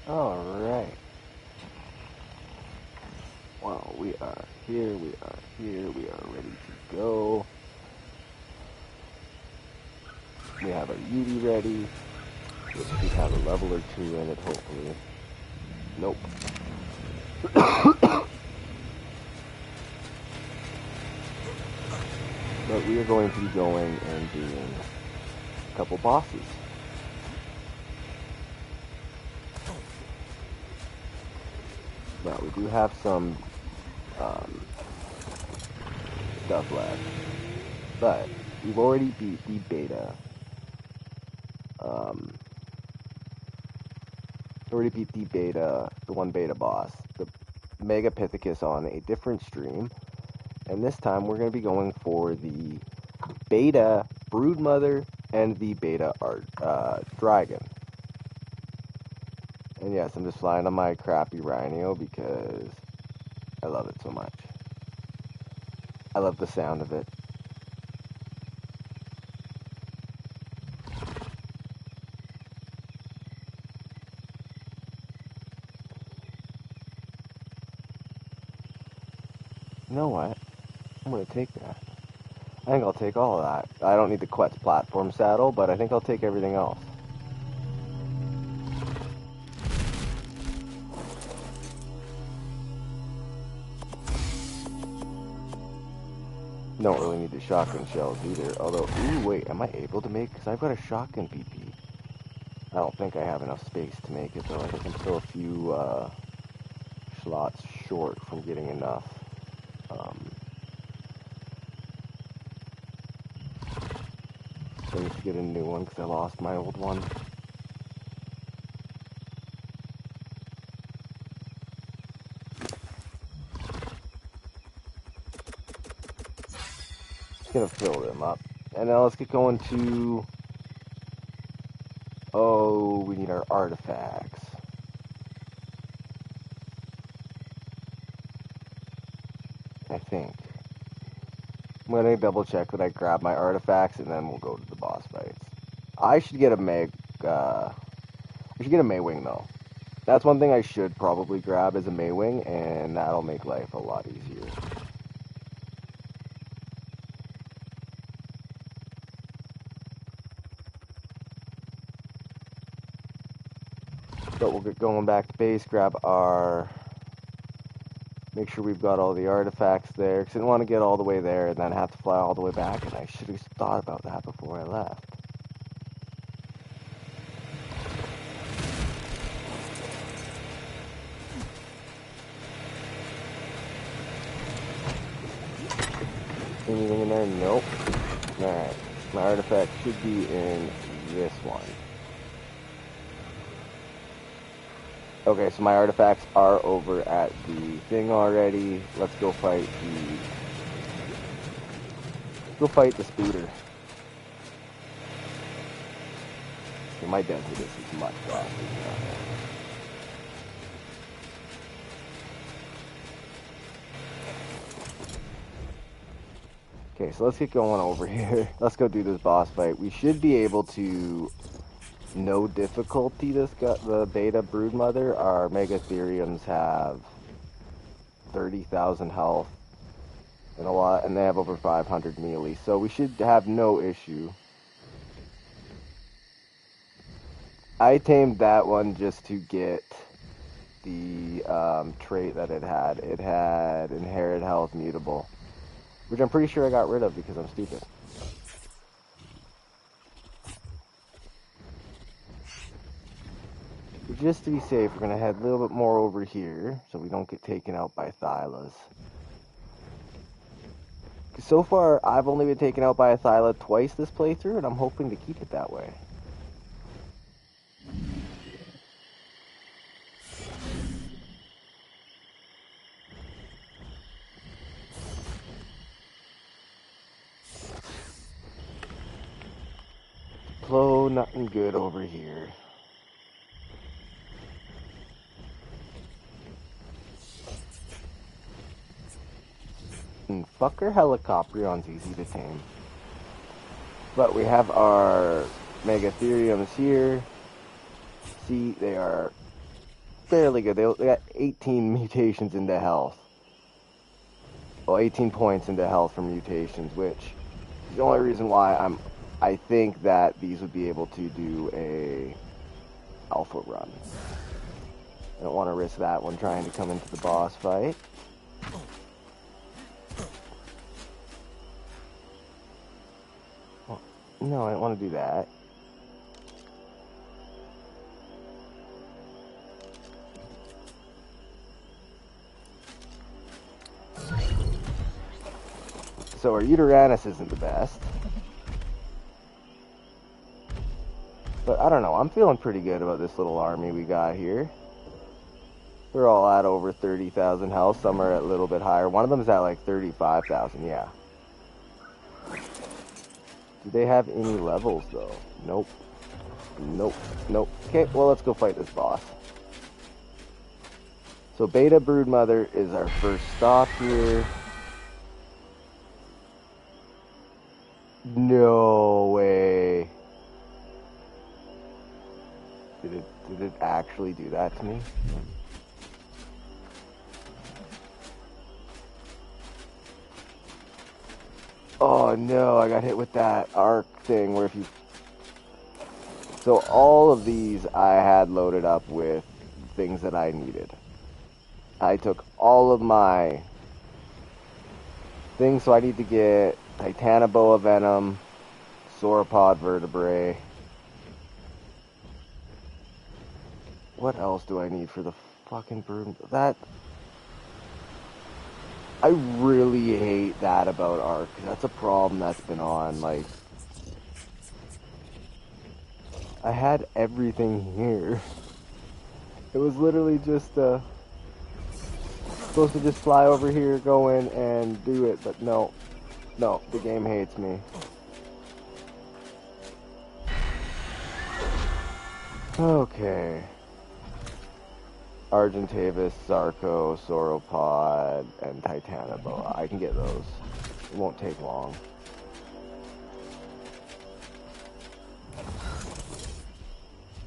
Alright. Well, we are here, we are ready to go. We have our UV ready. We should have a level or two in it, hopefully. Nope. But we are going to be going and doing a couple bosses. Now, we do have some stuff left, but we've already beat the beta. The one beta boss, the Mega Pithecus, on a different stream, and this time we're going to be going for the beta Broodmother and the beta Dragon. And yes, I'm just flying on my crappy Rhino because I love it so much. I love the sound of it. You know what? I'm going to take that. I think I'll take all of that. I don't need the Quetz platform saddle, but I think I'll take everything else. Don't really need the shotgun shells either. Although, ooh, wait, am I able to make? Because I've got a shotgun PP. I don't think I have enough space to make it, though. I think I'm still a few slots short from getting enough. I need to get a new one because I lost my old one. Just gonna fill them up. And now let's get going to... Oh, we need our artifacts. I think. I'm gonna double check that I grab my artifacts and then we'll go to the boss fights. I should get a Maywing though. That's one thing I should probably grab as a Maywing, and that'll make life a lot easier. But we'll get going back to base, grab our... Make sure we've got all the artifacts there, because I didn't want to get all the way there and then have to fly all the way back, and I should have thought about that before I left. Anything in there? Nope. Alright, my artifact should be in this one. Okay, so my artifacts are over at the thing already. Let's go fight the Spooter. Okay, my death with this is much faster than that. Okay, so let's get going over here. Let's go do this boss fight. We should be able to... No difficulty this got the beta Broodmother. Our Megatheriums have 30,000 health and a lot, and they have over 500 melee, so we should have no issue. I tamed that one just to get the trait that it had. It had inherent health mutable, which I'm pretty sure I got rid of because I'm stupid. Just to be safe, we're going to head a little bit more over here so we don't get taken out by Thylas. So far, I've only been taken out by a Thyla twice this playthrough, and I'm hoping to keep it that way. Flow, nothing good over here. And fucker Helicoprion's easy to tame. But we have our Megatheriums here. See, they are fairly good. They got 18 mutations into health. Well, 18 points into health from mutations, which is the only reason why I think that these would be able to do a alpha run. I don't want to risk that one trying to come into the boss fight. Well, no, I don't want to do that. So our Uteranus isn't the best. But I don't know, I'm feeling pretty good about this little army we got here. They're all at over 30,000 health, some are a little bit higher. One of them's at like 35,000, yeah. Do they have any levels though? Nope. Nope. Nope. Okay, well let's go fight this boss. So Beta Broodmother is our first stop here. No way. Did it actually do that to me? Oh no, I got hit with that arc thing where if you... So all of these I had loaded up with things that I needed. I took all of my things, so I need to get Titanoboa Venom, Sauropod Vertebrae. What else do I need for the fucking brood? That... I really hate that about Ark. That's a problem that's been on, like... I had everything here. It was literally just, supposed to just fly over here, go in, and do it, but no. No, the game hates me. Okay. Argentavis, Sarco, Sauropod, and Titanoboa. I can get those. It won't take long.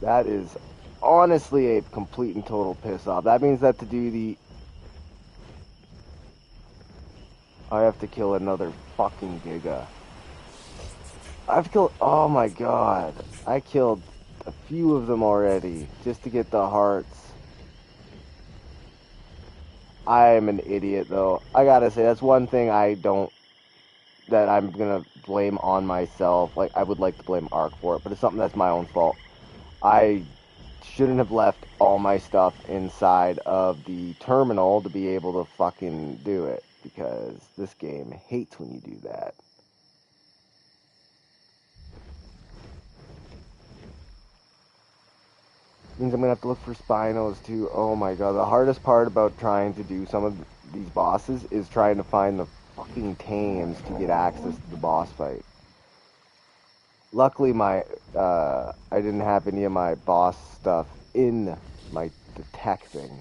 That is honestly a complete and total piss off. That means that to do the... I have to kill another fucking Giga. I've killed... Oh my god. I killed a few of them already just to get the hearts. I am an idiot, though. I gotta say, that's one thing that I'm gonna blame on myself. Like, I would like to blame Ark for it, but it's something that's my own fault. I shouldn't have left all my stuff inside of the terminal to be able to fucking do it, because this game hates when you do that. Means I'm gonna have to look for Spinos too. Oh my god, the hardest part about trying to do some of these bosses is trying to find the fucking tames to get access to the boss fight. Luckily, I didn't have any of my boss stuff in the tech thing.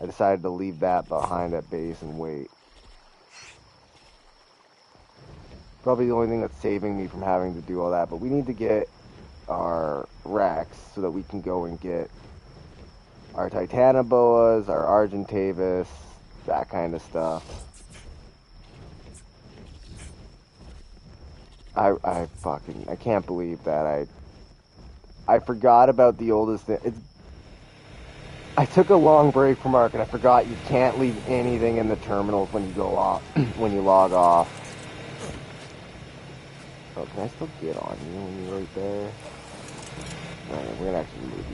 I decided to leave that behind at base and wait. Probably the only thing that's saving me from having to do all that, but we need to get our Rex so that we can go and get our Titanoboas, our Argentavis, that kind of stuff. I can't believe that I forgot about the oldest thing. I took a long break from Ark and I forgot you can't leave anything in the terminals when you go off, when you log off. Oh, can I still get on you when you're right there? Alright, we're gonna actually move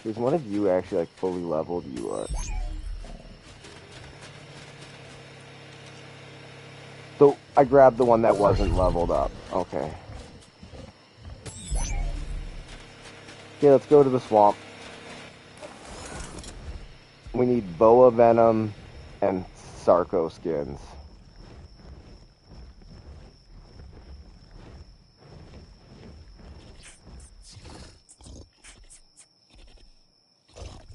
you. Is one of you actually like fully leveled? You are. So I grabbed the one that wasn't leveled up. Okay. Okay, let's go to the swamp. We need Boa Venom and Sarco skins.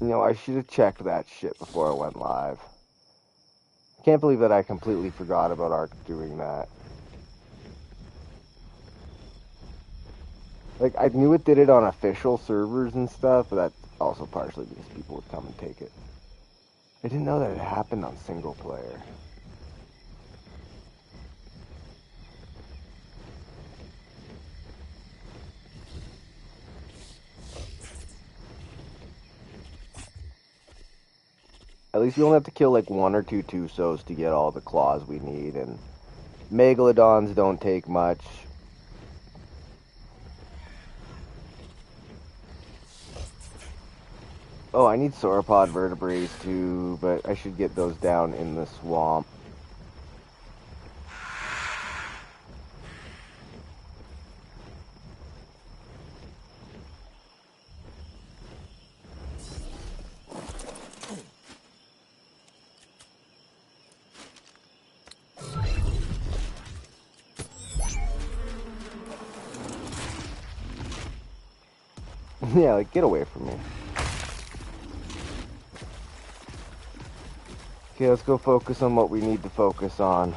You know, I should have checked that shit before I went live. I can't believe that I completely forgot about Ark doing that. Like, I knew it did it on official servers and stuff, but that's also partially because people would come and take it. I didn't know that it happened on single player. At least we only have to kill like 1 or 2 Tusos to get all the claws we need, and Megalodons don't take much. Oh, I need sauropod vertebrae too, but I should get those down in the swamp. Yeah, like, get away from me. Okay, let's go focus on what we need to focus on.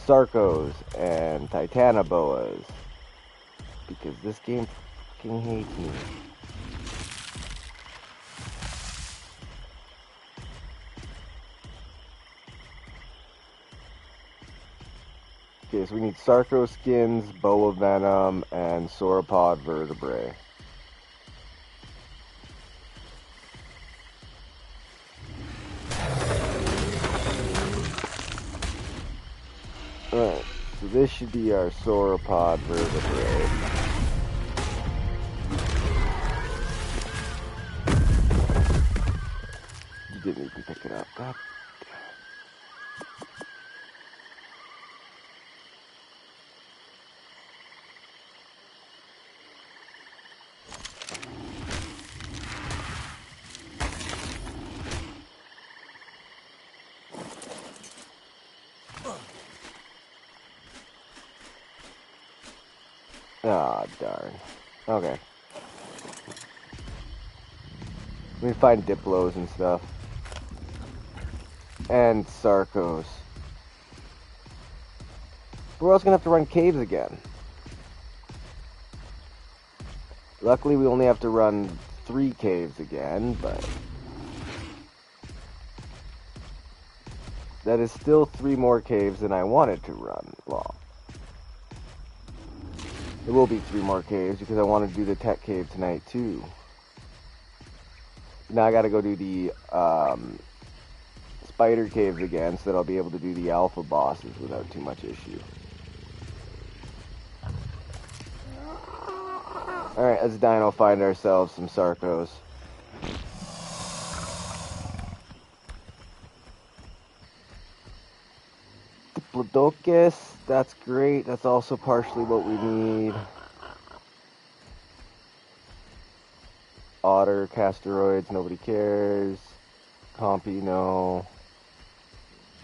Sarcos and Titanoboas. Because this game fucking hates me. Okay, so we need Sarco skins, Boa Venom, and Sauropod vertebrae. Alright, so this should be our Sauropod vertebrae. You didn't even pick it up. God. Ah, darn. Okay. We find Diplos and stuff. And Sarcos. We're also gonna have to run caves again. Luckily, we only have to run 3 caves again, but that is still 3 more caves than I wanted to run. Well, there will be 3 more caves because I want to do the Tekcave tonight too. Now I gotta go do the spider caves again so that I'll be able to do the alpha bosses without too much issue. Alright, let's dino find ourselves some Sarcos. Diplodocus, that's great. That's also partially what we need. Otter, Castoroids, nobody cares. Compy, no.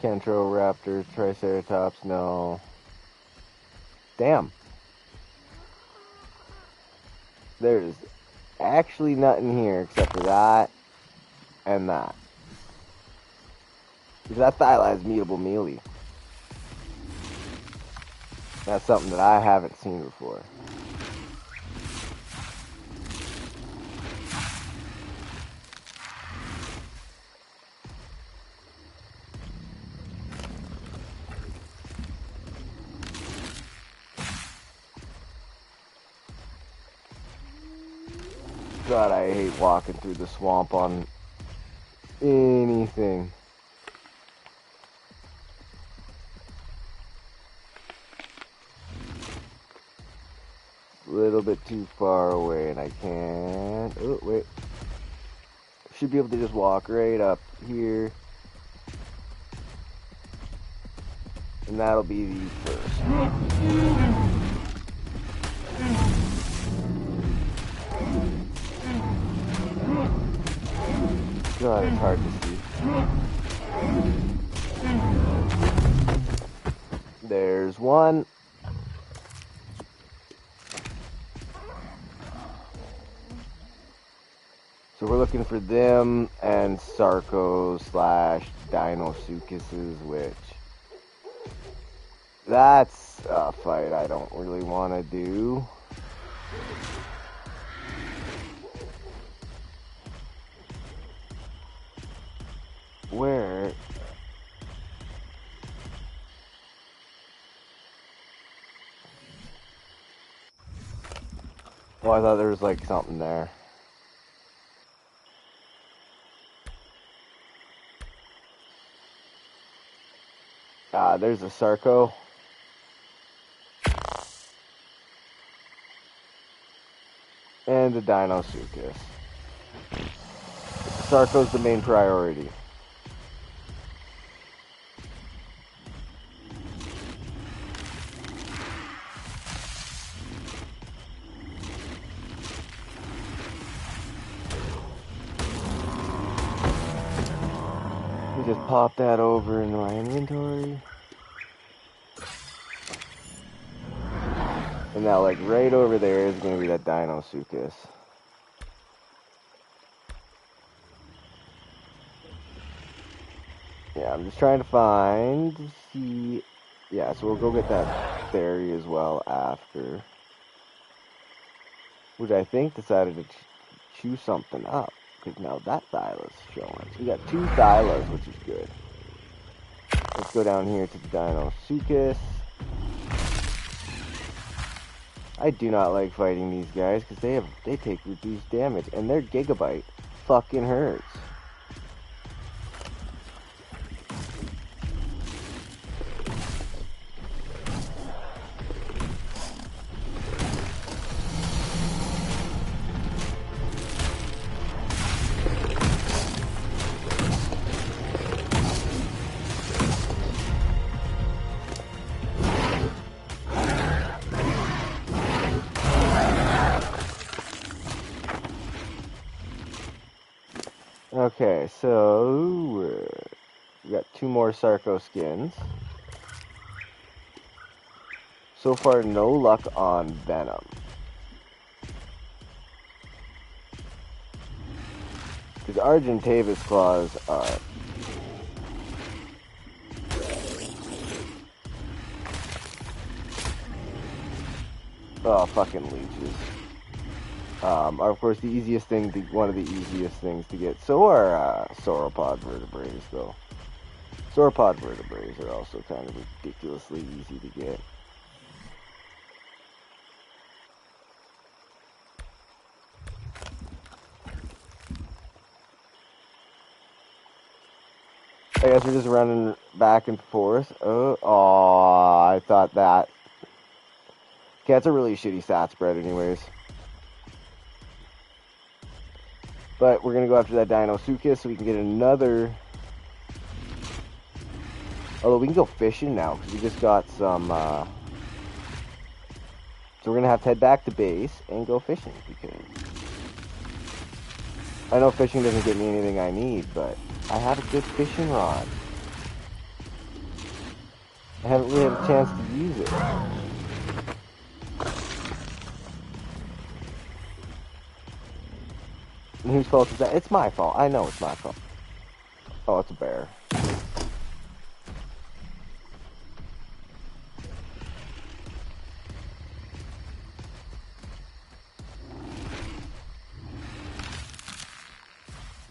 Kentroraptors, Triceratops, no. Damn. There's actually nothing here except for that and that. Because that Thylai's mutable melee. That's something that I haven't seen before. God, I hate walking through the swamp on anything. A little bit too far away and I can't. Oh, wait. Should be able to just walk right up here. And that'll be the first. God, it's hard to see. There's one. So we're looking for them and Sarcos / Dinosuchuses, which that's a fight I don't really want to do. Where? Oh, I thought there was like something there. Ah, there's a Sarco. And the Dinosuchus. Sarco's the main priority. Just pop that over into my inventory. And now, like, right over there is going to be that Dinosuchus. Yeah, I'm just trying to find, see... Yeah, so we'll go get that fairy as well after. Which I think decided to chew something up. Because now that Thyla's showing. So we got 2 Thylas, which is good. Let's go down here to the Dinosuchus. I do not like fighting these guys because they take reduced damage and their Gigabyte fucking hurts. Okay, so we got 2 more Sarco skins. So far, no luck on Venom. Because Argentavis claws are... Oh, fucking leeches. Are of course the easiest thing, one of the easiest things to get. So are sauropod vertebrae, though. Sauropod vertebrae are also kind of ridiculously easy to get. I guess we're just running back and forth. Oh, I thought that. Okay, that's a really shitty stat spread anyways. But we're going to go after that Dinosuchus so we can get another... Although we can go fishing now because we just got some... So we're going to have to head back to base and go fishing because... I know fishing doesn't get me anything I need, but I have a good fishing rod. I haven't really had a chance to use it. And whose fault is that? It's my fault. I know it's my fault. Oh, it's a bear.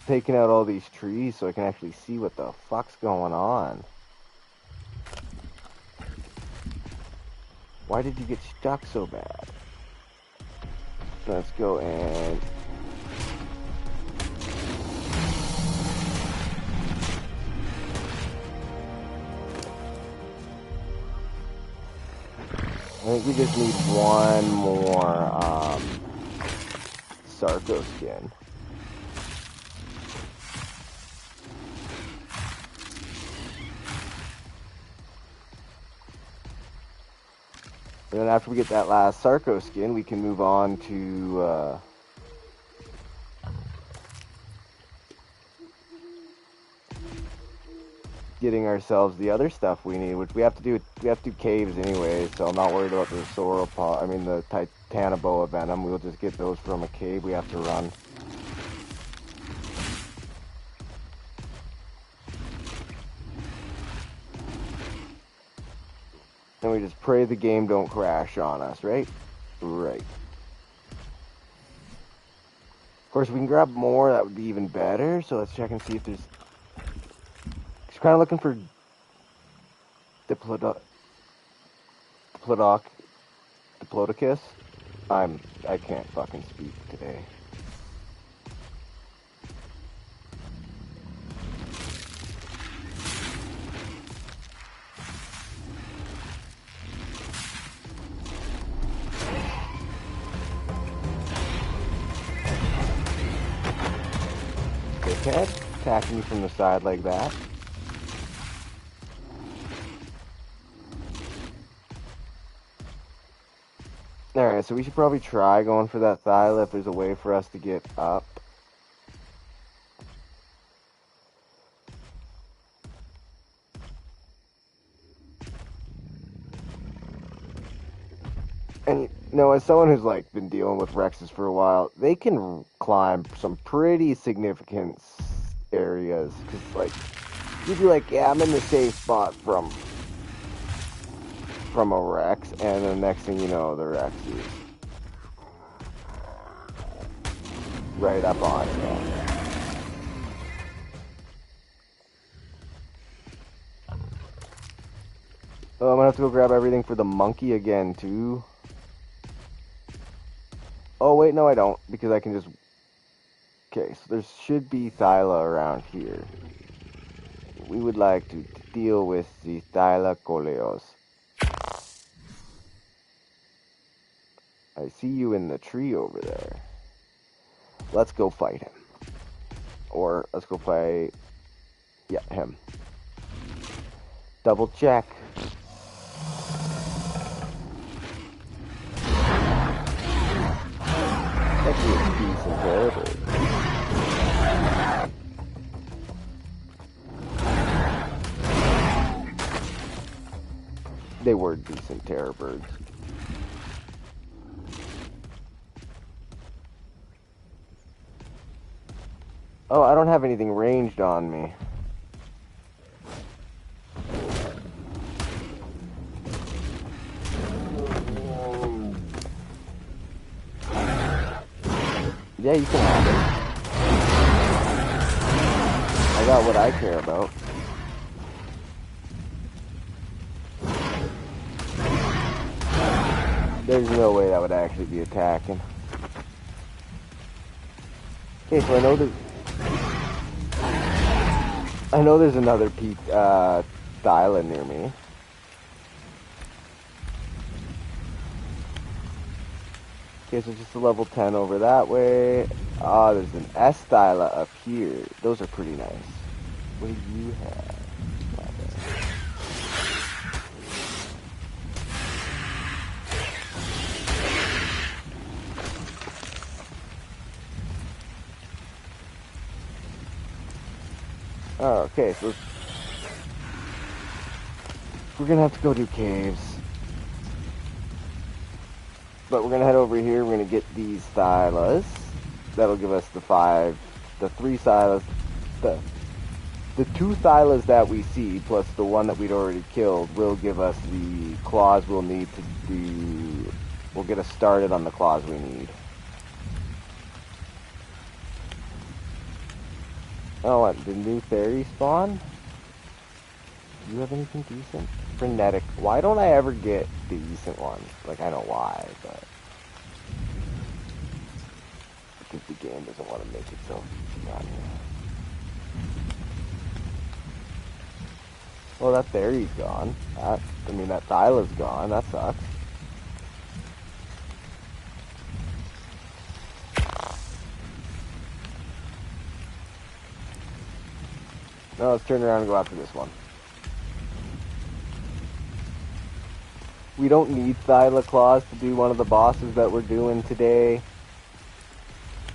Taking out all these trees so I can actually see what the fuck's going on. Why did you get stuck so bad? Let's go and... I think we just need one more Sarco skin. And then after we get that last Sarco skin, we can move on to getting ourselves the other stuff we need, which we have to do caves anyway, so I'm not worried about the sauropod, the Titanoboa venom. We'll just get those from a cave we have to run. And we just pray the game don't crash on us, right? Right. course, we can grab more. That would be even better. So let's check and see if there's... Just kind of looking for Diplodocus. I can't fucking speak today. They can't attack me from the side like that. Alright, so we should probably try going for that Thyla if there's a way for us to get up. And, you know, as someone who's, like, been dealing with Rexes for a while, they can climb some pretty significant areas. Because, like, you'd be like, yeah, I'm in the safe spot from a Rex, and the next thing you know, the Rex is right up on you. Oh, I'm gonna have to go grab everything for the monkey again, too. Oh, wait, no, I don't, because I can just... Okay, so there should be Thyla around here. We would like to deal with the Thylacoleos. I see you in the tree over there. Let's go fight him. Or, let's go fight... Yeah, him. Double check. That's a decent terror bird. They were decent terror birds. Oh, I don't have anything ranged on me. Yeah, you can have it. I got what I care about. There's no way that would actually be attacking. Okay, so I know there's another Thyla near me. Okay, so just a level 10 over that way. Ah, there's an S-Thyla up here. Those are pretty nice. What do you have? Oh, okay, so we're gonna have to go do caves. But we're gonna head over here, we're gonna get these Thylas. That'll give us the 3 Thylas, the 2 Thylas that we see, plus the one that we'd already killed, will give us the claws we'll need to do, will get us started on the claws we need. Oh, what, the new fairy spawn? Do you have anything decent? Frenetic. Why don't I ever get decent ones? Like, I know why, but... because the game doesn't want to make itself not here. Well, that fairy's gone. That Thyla's gone. That sucks. Now let's turn around and go after this one. We don't need Thyla claws to do one of the bosses that we're doing today,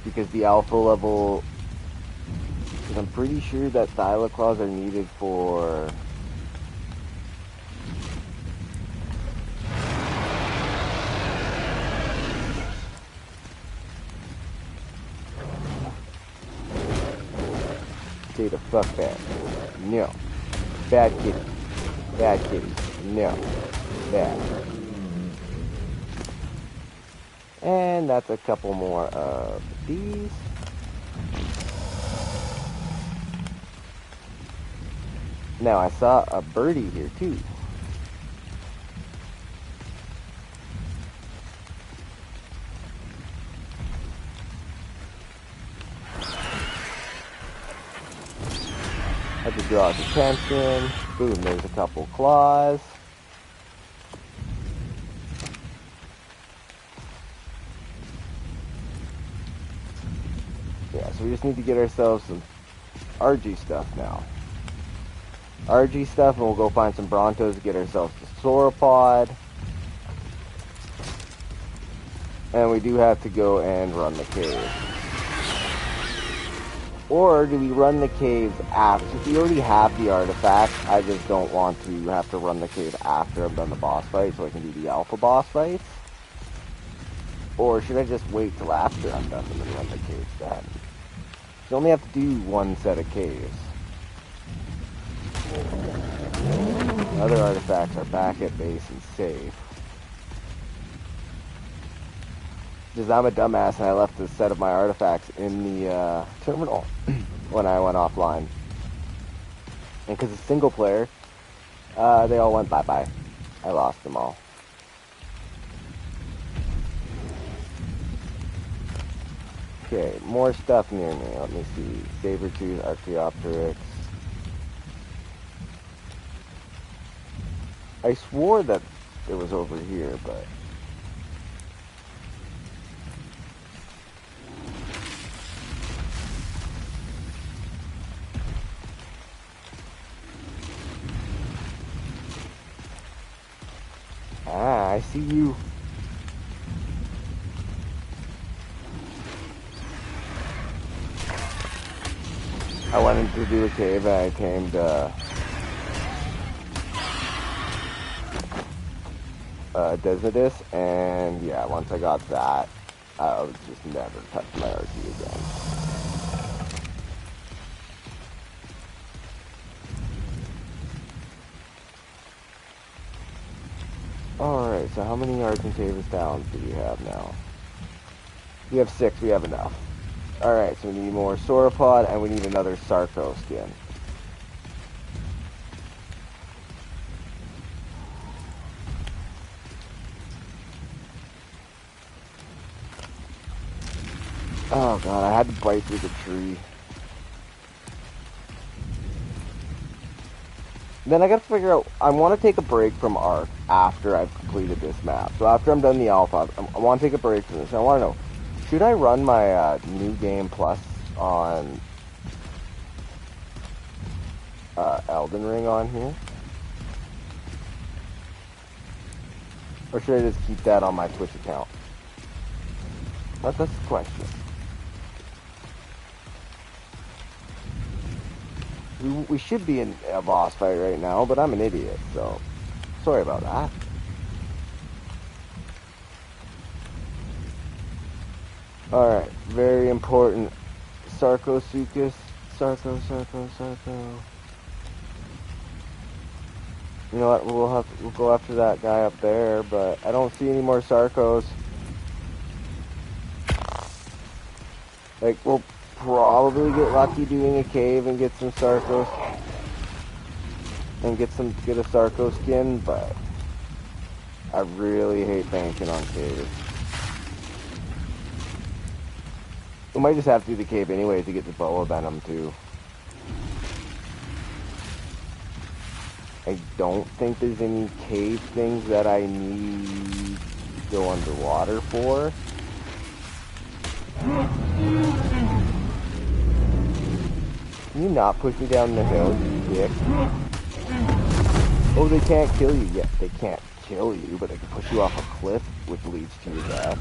because the alpha level, because I'm pretty sure that Thyla claws are needed for Data, fuck that. No. Bad kitty. Bad kitty. No. Bad. And that's a couple more of these. Now, I saw a birdie here, too. Had to draw his attention. Boom, there's a couple claws. Yeah, so we just need to get ourselves some RG stuff now. RG stuff, and we'll go find some Brontos to get ourselves the sauropod. And we do have to go and run the cave. Or do we run the caves after? Since we already have the artifacts, I just don't want to have to run the cave after I've done the boss fight so I can do the alpha boss fights. Or should I just wait till after I'm done and then run the caves then? You only have to do one set of caves. Other artifacts are back at base and safe. Because I'm a dumbass and I left a set of my artifacts in the terminal when I went offline. And because it's single player, they all went bye-bye. I lost them all. Okay, more stuff near me. Let me see. Saber-tooth, Archaeopteryx. I swore that it was over here, but... Ah, I see you. I went into do a cave and I tamed, Nekatus, and yeah, once I got that, I would just never touch my RT again. Alright, so how many Argentavis downs do we have now? We have 6, we have enough. Alright, so we need more sauropod, and we need another Sarco skin. Oh god, I had to bite through the tree. Then I gotta figure out, I want to take a break from Ark after I've completed this map. So after I'm done the alpha, I want to take a break from this. I want to know, should I run my New Game Plus on Elden Ring on here? Or should I just keep that on my Twitch account? That's the question. We should be in a boss fight right now, but I'm an idiot, so sorry about that. Alright, very important. Sarcosuchus. Sarco. You know what, we'll go after that guy up there, but I don't see any more Sarcos. Like, we'll probably get lucky doing a cave and get some Sarcos. And get a Sarco skin, but I really hate banking on caves. We might just have to do the cave anyway to get the boa venom too. I don't think there's any cave things that I need to go underwater for. Can you not push me down the hill, you dick? Oh, they can't kill you yet. They can't kill you, but they can push you off a cliff, which leads to your death.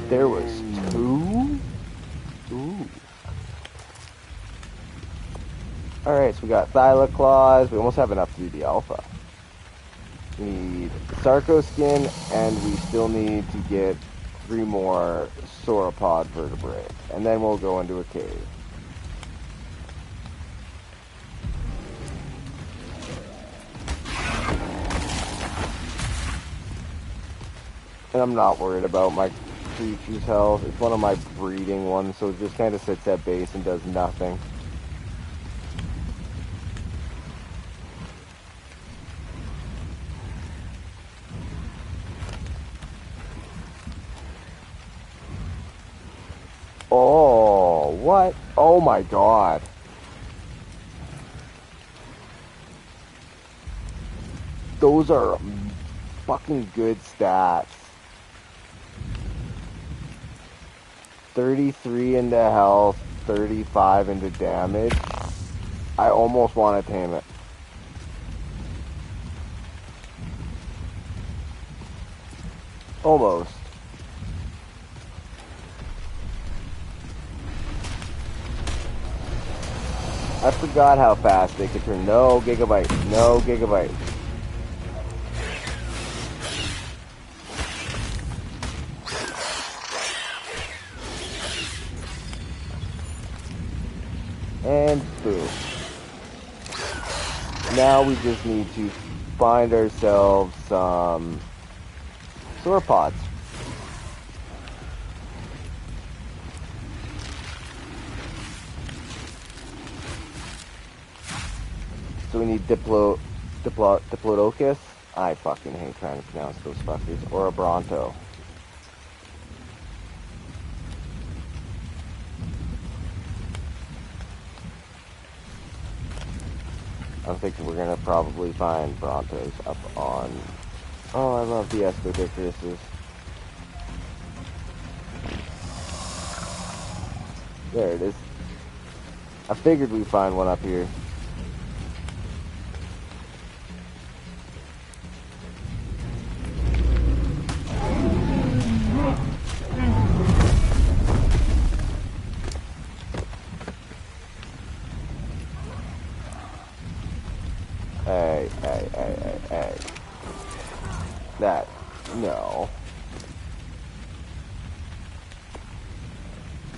There was 2? Ooh. Alright, so we got Thylaclaws. We almost have enough to do the alpha. We need Sarco skin, and we still need to get 3 more sauropod vertebrae. And then we'll go into a cave. And I'm not worried about my creature's health. It's one of my breeding ones, so it just kind of sits at base and does nothing. Oh, what? Oh my god. Those are fucking good stats. 33 into health, 35 into damage. I almost want to tame it. Almost. I forgot how fast they could turn. No gigabyte. No gigabyte. And boom. Now we just need to find ourselves some sauropods. So we need Diplodocus. I fucking hate trying to pronounce those fuckers. Or a Bronto. I'm thinking we're gonna probably find Brontos up on... Oh, I love the Escodicruses. There it is. I figured we'd find one up here. Hey. That, no.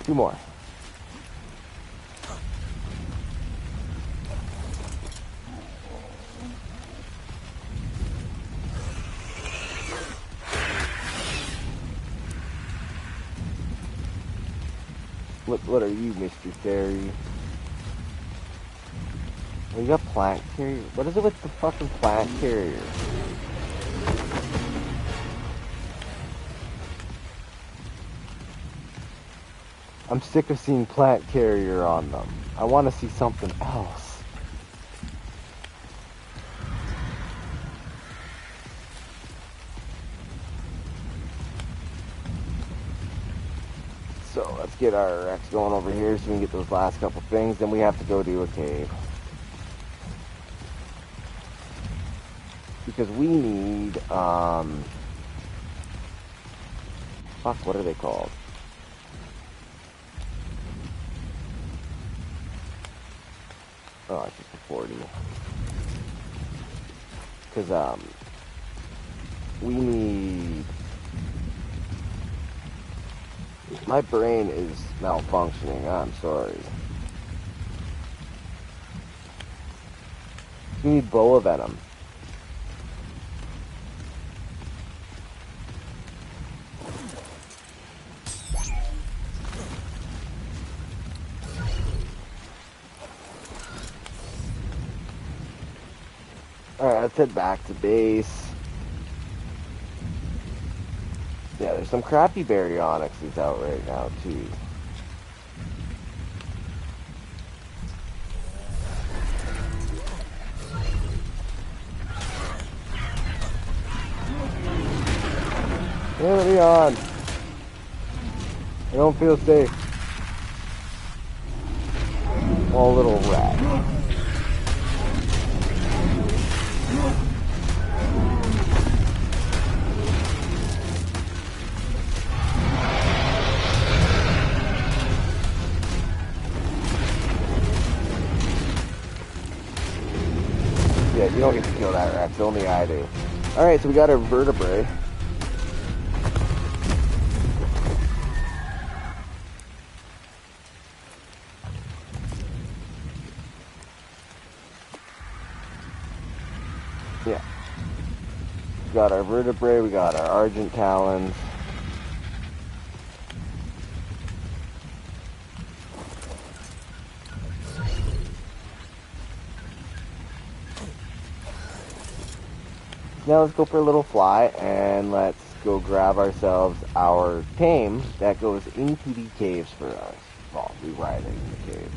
2 more. What are you, Mr. Fairy? Oh, you got plant carrier? What is it with the fucking plant carrier? I'm sick of seeing plant carrier on them. I want to see something else. So let's get our Rex going over here so we can get those last couple things. Then we have to go to a cave. Because we need, fuck, what are they called? Oh, it's just a 40. Because, we need... My brain is malfunctioning, I'm sorry. We need boa venom. Alright, let's head back to base. Yeah, there's some crappy baryonyxes out right now, too. Let me on. I don't feel safe. Oh, little rat. Yeah, you don't get to kill that rat. Only I do. Alright, so we got our vertebrae. Yeah. got our vertebrae, we got our argent talons. Now let's go for a little fly, and let's go grab ourselves our tame that goes into the caves for us. Well, we ride it in the caves.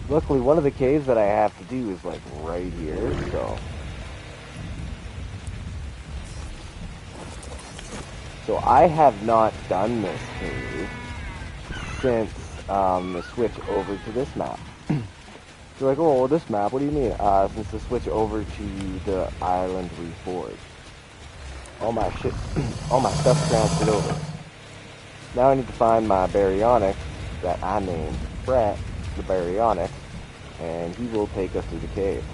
Luckily, one of the caves that I have to do is like right here, so I have not done this cave since the switch over to this map. You're like, oh, well, this map, what do you mean? Since the switch over to the Island Reforged. All my shit, all my stuff's transferred over. Now I need to find my baryonyx that I named Brett, the baryonyx, and he will take us to the cave.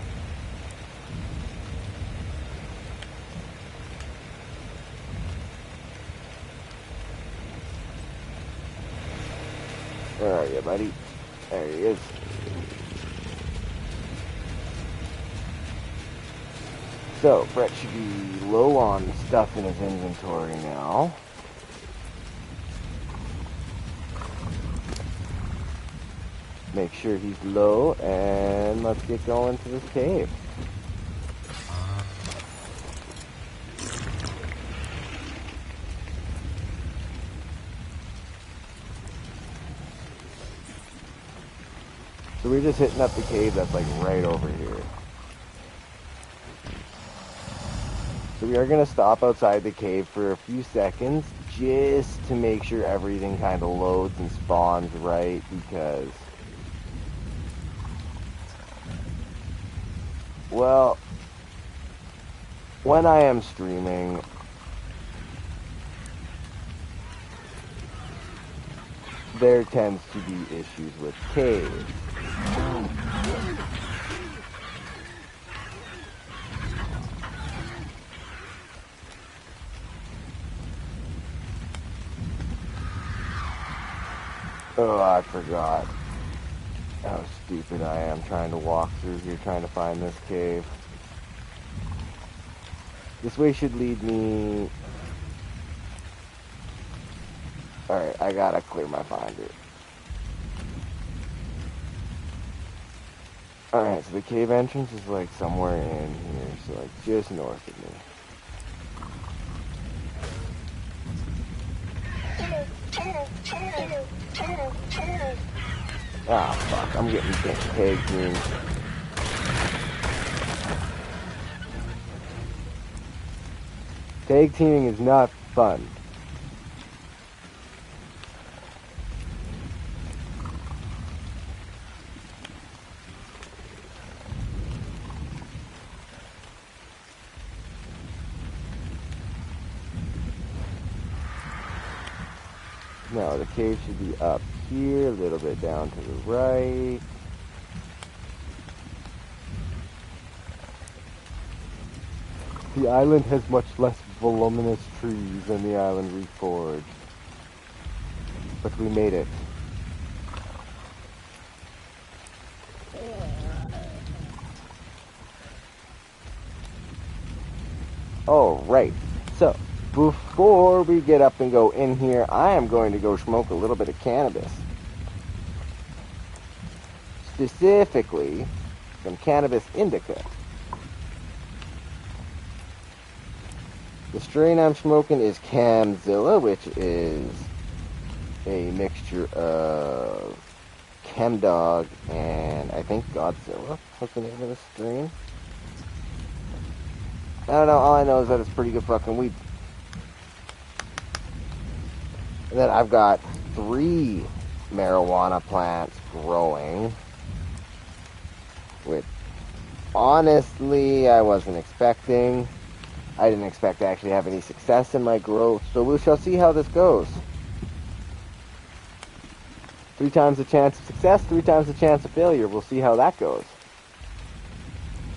Where are you, buddy? There he is. So, Brett should be low on stuff in his inventory now. Make sure he's low, and let's get going to this cave. So we're just hitting up the cave that's like right over here. So we are going to stop outside the cave for a few seconds just to make sure everything kind of loads and spawns right, because, well, when I am streaming, there tends to be issues with caves. Oh, I forgot how stupid I am trying to walk through here, trying to find this cave. This way should lead me... Alright, I gotta clear my finder. Alright, so the cave entrance is like somewhere in here, so like just north of me. Ah, fuck, I'm getting tag teamed. Tag teaming is not fun. No, the cave should be up here, a little bit down to the right. The island has much less voluminous trees than the Island Reforged. But we made it. Oh, right. So, before we get up and go in here, I am going to go smoke a little bit of cannabis. Specifically, some cannabis indica. The strain I'm smoking is Camzilla, which is a mixture of Chemdog and I think Godzilla. What's the name of the strain? I don't know, all I know is that it's pretty good fucking weed. And then I've got 3 marijuana plants growing, which honestly I wasn't expecting. I didn't expect to actually have any success in my growth, so we shall see how this goes. 3 times the chance of success, 3 times the chance of failure. We'll see how that goes.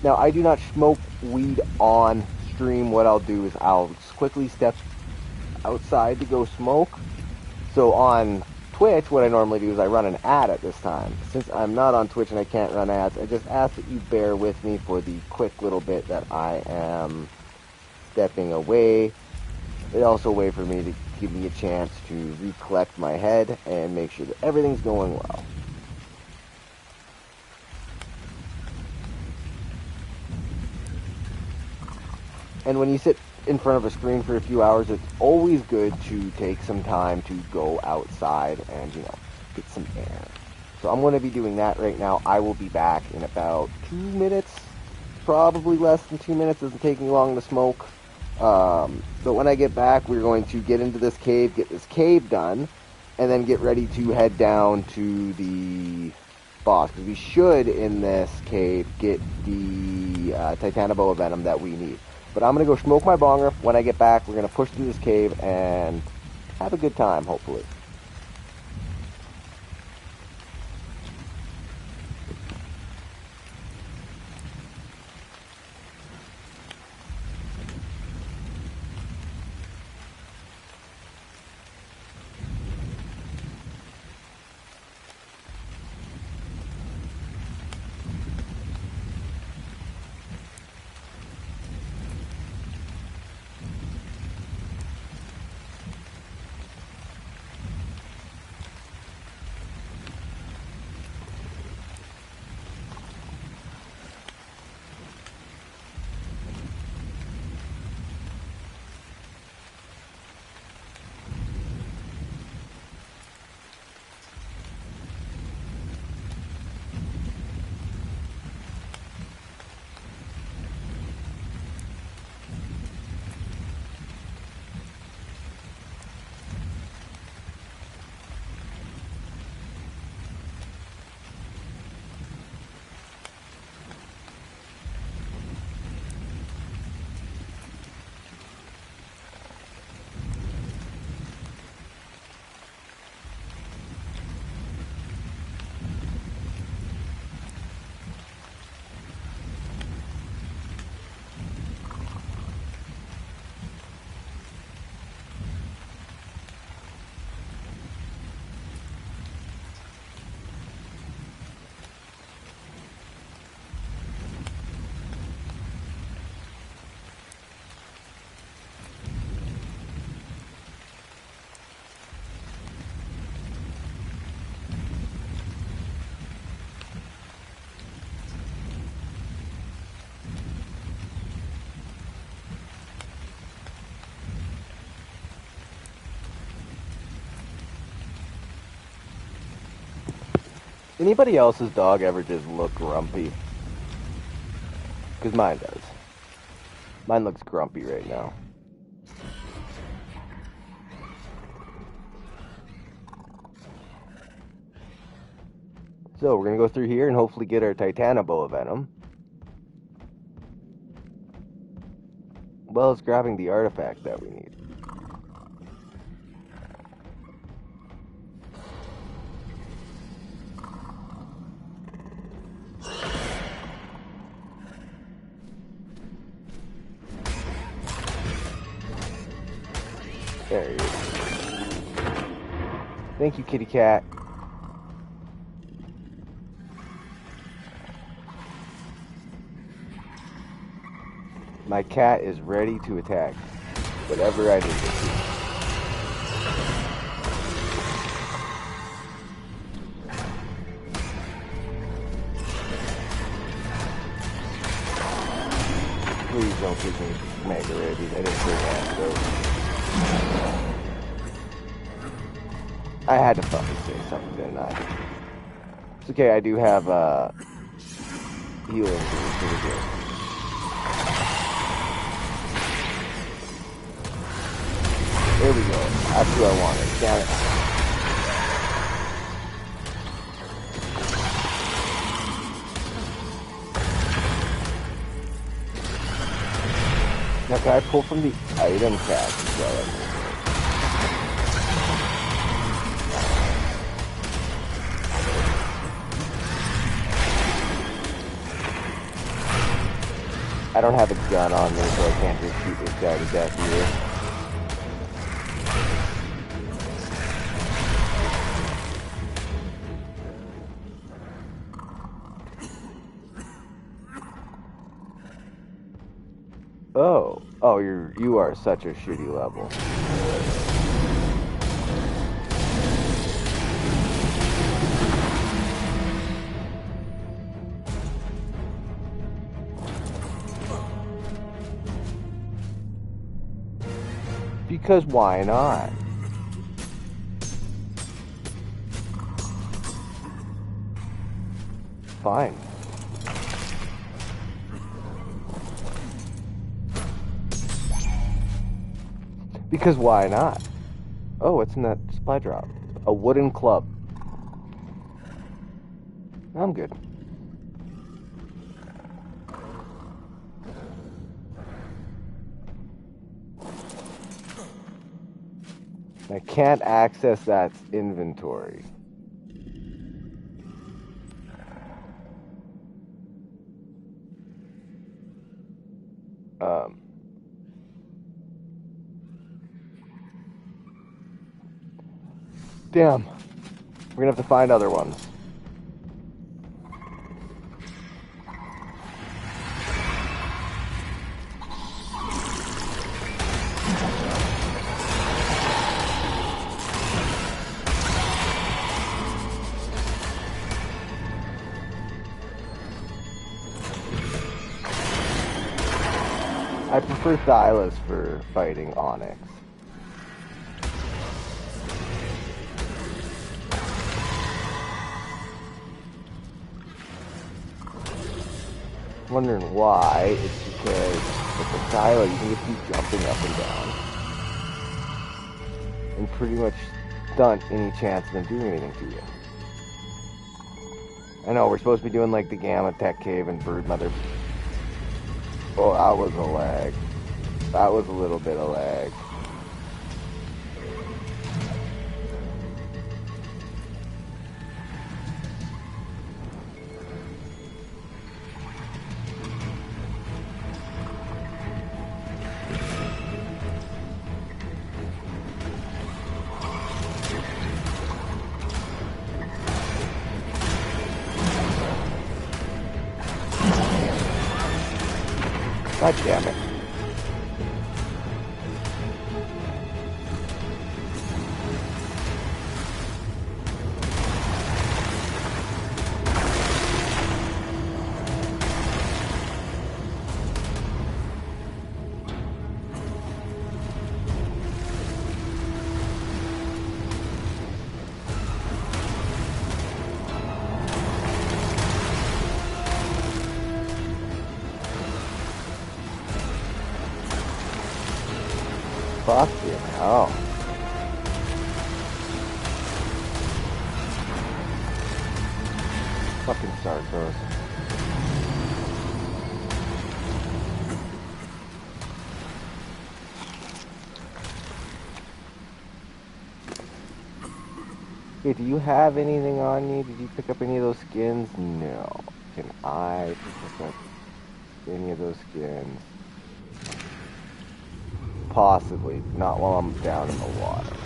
Now, I do not smoke weed on stream. What I'll do is I'll quickly step outside to go smoke. So on Twitch, what I normally do is I run an ad at this time. Since I'm not on Twitch and I can't run ads, I just ask that you bear with me for the quick little bit that I am stepping away. It's also a way for me to give me a chance to recollect my head and make sure that everything's going well. And when you sit in front of a screen for a few hours, it's always good to take some time to go outside and, you know, get some air. So I'm going to be doing that right now. I will be back in about 2 minutes, probably less than 2 minutes. It doesn't take me long to smoke. But when I get back, we're going to get into this cave, get this cave done, and then get ready to head down to the boss. Because we should, in this cave, get the Titanoboa venom that we need. But I'm going to go smoke my bonger. When I get back, we're going to push through this cave and have a good time, hopefully. Anybody else's dog ever just look grumpy? Because mine does. Mine looks grumpy right now. So we're going to go through here and hopefully get our Titanoboa venom. Well, it's grabbing the artifact that we need. There he is. Thank you, kitty cat. My cat is ready to attack whatever I need it to. Please don't give me mega rabies. I didn't bring that, so. I had to fucking say something, didn't I? It's okay, I do have healing pretty good. There we go. That's who I wanted. Damn it. Now can I pull from the item cache as well? I don't have a gun on me, so I can't just shoot this guy to death either. Oh, you are such a shitty level. Because why not? Fine. Because why not? Oh, what's in that supply drop? A wooden club. I'm good. I can't access that inventory. Damn. We're gonna have to find other ones. I prefer Thylas for fighting Onyx. Wondering why. It's because with the Thyla you can just keep jumping up and down and pretty much stunt any chance of them doing anything to you. I know we're supposed to be doing like the Gamma, Tekcave, and Broodmother. Oh, that was a lag. That was a little bit of lag. God damn it. Fucking hell. Fucking Starcross. Hey, do you have anything on you? Did you pick up any of those skins? No. Can I pick up any of those skins? Possibly, not while I'm down in the water.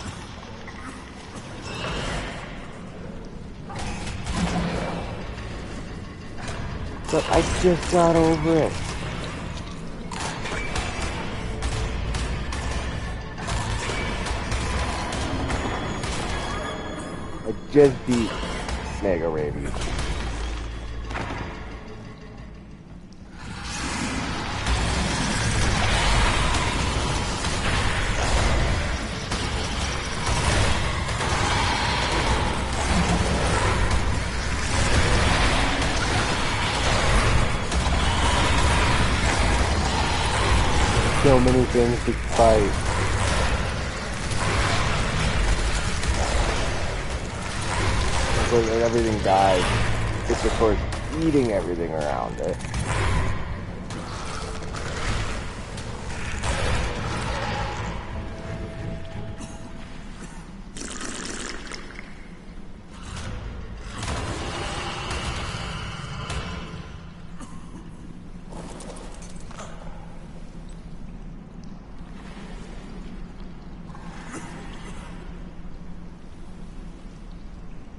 But I just got over it. I just beat Mega Rabies. So many things to fight. When everything dies, it's of course eating everything around it.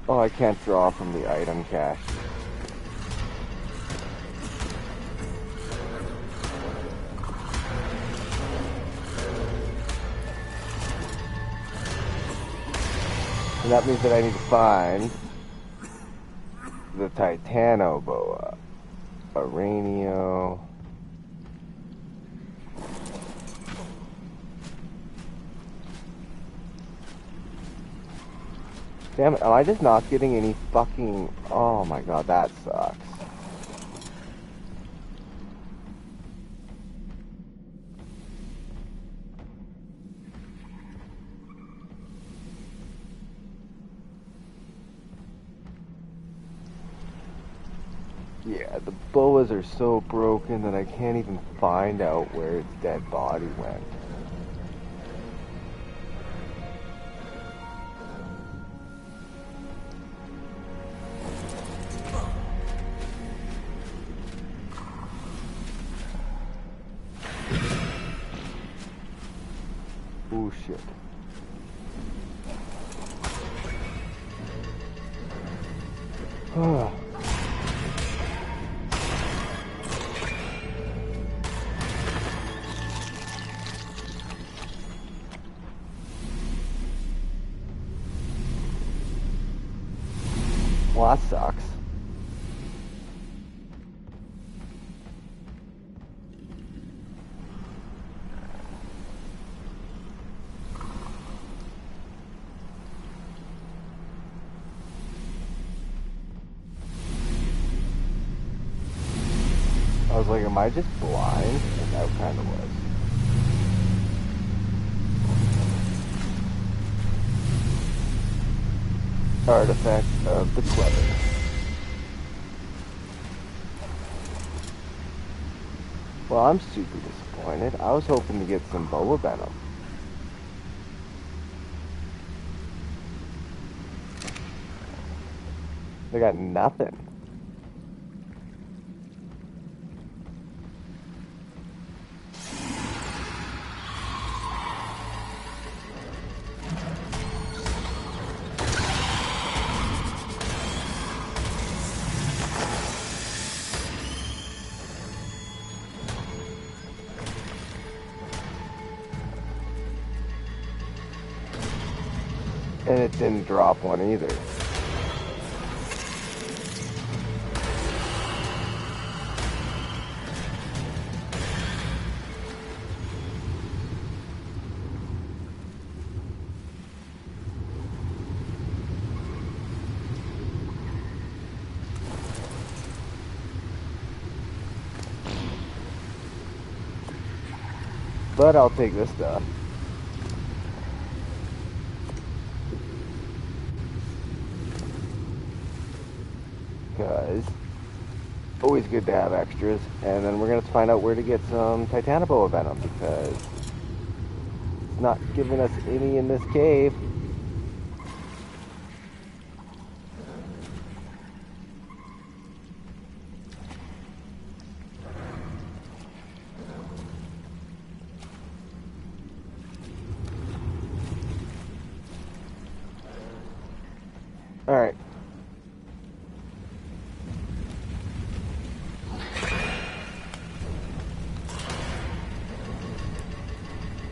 Oh, I can't draw from the item cache. And that means that I need to find the Titanoboa. Aranio. Damn it, am I just not getting any fucking... Oh my god, that sucks. Yeah, the boas are so broken that I can't even find out where its dead body went. Oh shit. Well, that sucks. I was like, am I just blind? And that kind of was. Artifact of the clever. Well, I'm super disappointed. I was hoping to get some boa venom. I got nothing. And it didn't drop one either. But I'll take this stuff. Because always good to have extras. And then we're going to find out where to get some Titanoboa venom, because it's not giving us any in this cave. Alright.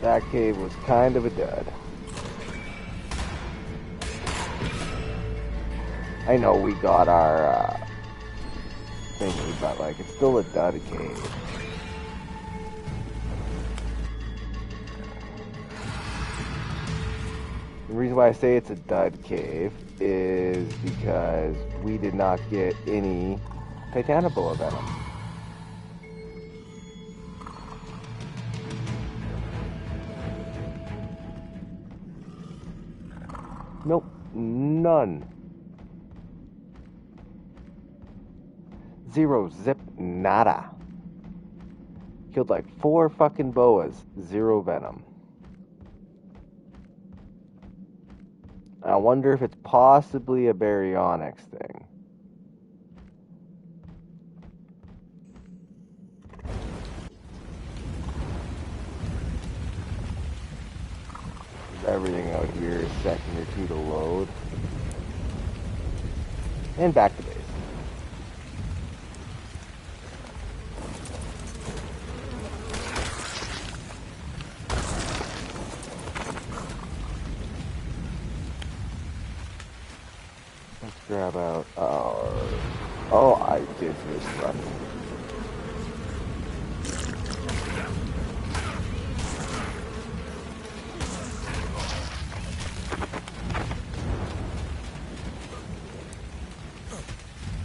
That cave was kind of a dud. I know we got our thingy, but like, it's still a dud cave. The reason why I say it's a dud cave is because we did not get any Titanoboa venom. Nope, none. Zero, zip, nada. Killed like 4 fucking boas, 0 venom. I wonder if it's possibly a baryonyx thing. Everything out here is a second or 2 to load. And back to base. Let's grab out our... Oh, I did misrun.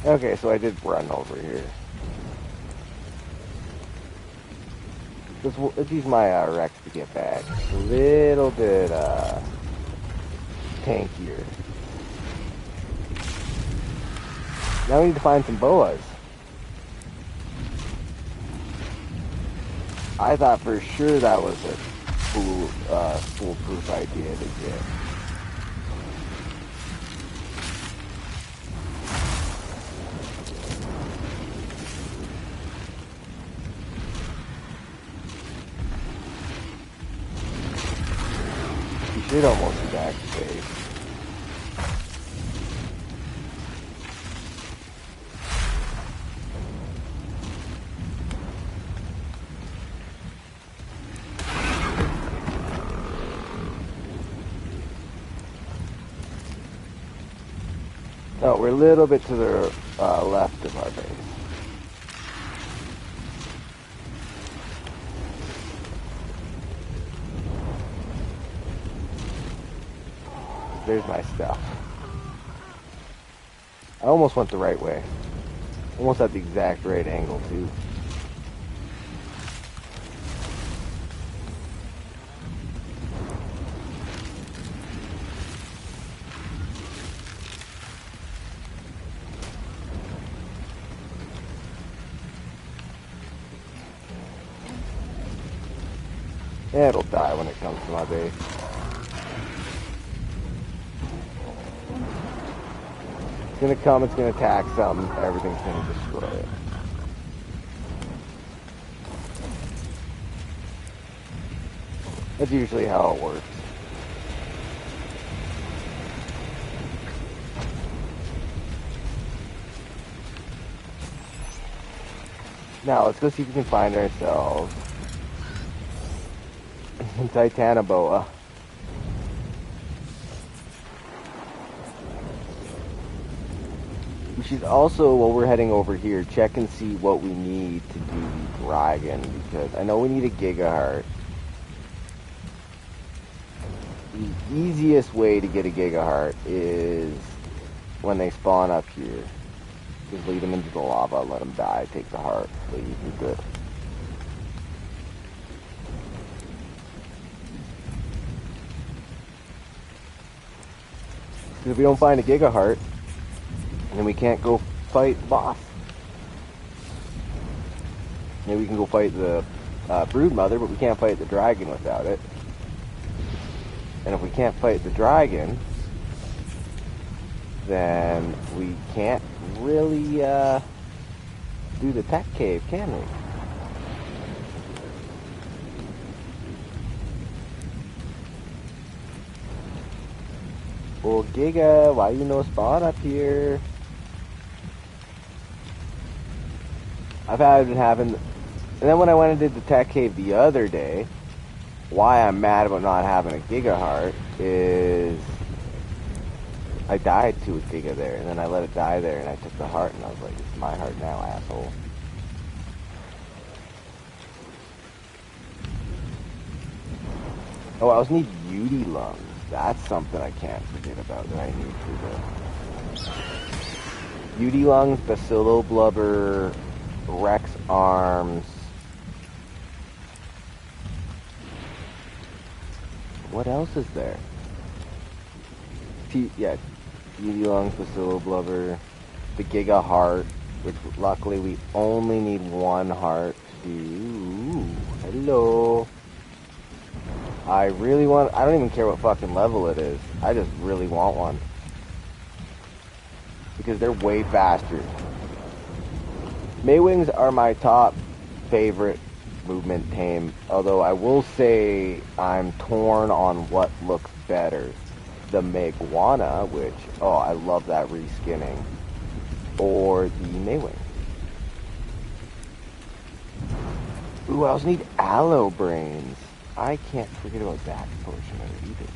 Okay, so I did run over here. Let's use my Rex to get back. A little bit tankier. Now we need to find some boas. I thought for sure that was a foolproof idea to get. You should almost be back to base. No, we're a little bit to the left of our base. There's my stuff. I almost went the right way. Almost at the exact right angle, too. Yeah, it'll die when it comes to my base. It's gonna come, it's gonna attack something, everything's gonna destroy it. That's usually how it works. Now, let's go see if we can find ourselves Titanoboa. We should also, while we're heading over here, check and see what we need to do the dragon, because I know we need a gigaheart. The easiest way to get a gigaheart is when they spawn up here. Just lead them into the lava, let them die, take the heart, leave, you're good. If we don't find a gigaheart, then we can't go fight the boss. Maybe we can go fight the brood mother, but we can't fight the dragon without it. And if we can't fight the dragon, then we can't really do the Tekcave, can we? Well, Giga, why you no spawn up here? I've been having, and then when I went and did the Tekcave the other day, why I'm mad about not having a gigaheart is I died to a giga there, and then I let it die there, and I took the heart, and I was like, it's my heart now, asshole. Oh, I also need beauty lungs. That's something I can't forget about that I need for the beauty lungs, bacillo blubber, Rex arms. What else is there? Yeah, beauty lungs, bacillo blubber, the giga heart, which luckily we only need one heart to. Hello. I really want, I don't even care what fucking level it is. I just really want one. Because they're way faster. Maywings are my top favorite movement tame. Although I will say I'm torn on what looks better. The Meguana, which, oh, I love that reskinning. Or the Maywing. Ooh, I also need aloe brains. I can't forget about that portion of it either.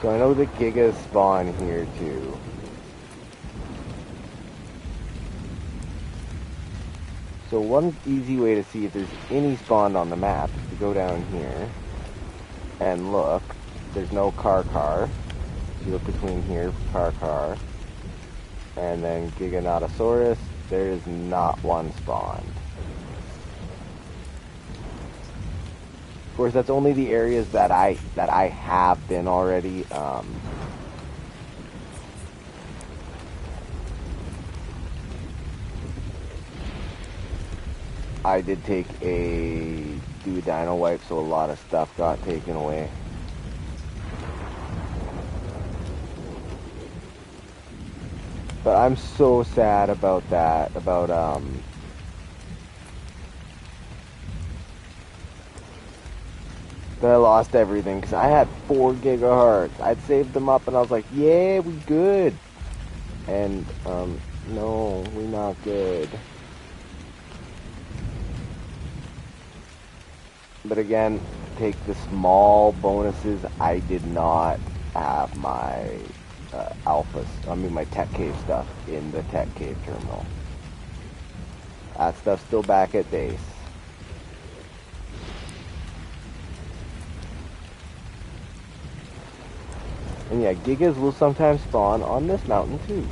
So I know the Gigas spawn here too. So one easy way to see if there's any spawned on the map is to go down here and look. There's no car. You look between here, car, and then Giganotosaurus. There is not one spawned. Of course, that's only the areas that I have been already. I did do a dino wipe, so a lot of stuff got taken away. But I'm so sad about that, that I lost everything, because I had 4 gigahertz. I'd saved them up, and I was like, yeah, we good. And, no, we not good. But again, take the small bonuses. I did not have my my Tekcave stuff in the Tekcave terminal. That stuff's still back at base. And yeah, Gigas will sometimes spawn on this mountain too.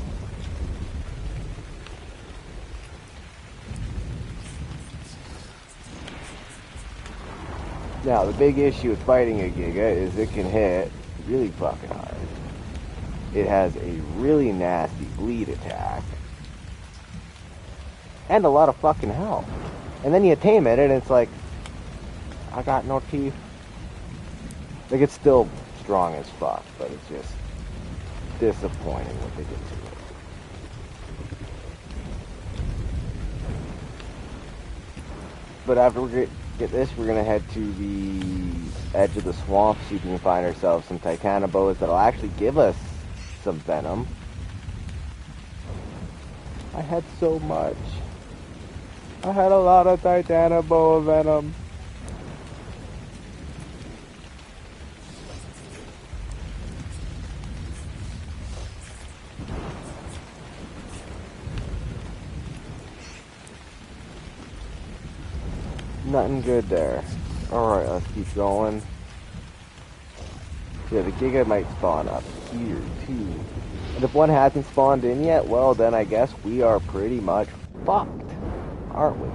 Now, the big issue with fighting a Giga is it can hit really fucking hard. It has a really nasty bleed attack. And a lot of fucking health. And then you tame it and it's like, I got no teeth. Like, it's still strong as fuck, but it's just disappointing what they did to it. But after we get this, we're going to head to the edge of the swamp, see if we can find ourselves some Titanobos that'll actually give us some venom. I had so much. I had a lot of Titanoboa venom. Nothing good there. Alright, let's keep going. Yeah, the Giga might spawn up here too. And if one hasn't spawned in yet, well then I guess we are pretty much fucked, aren't we?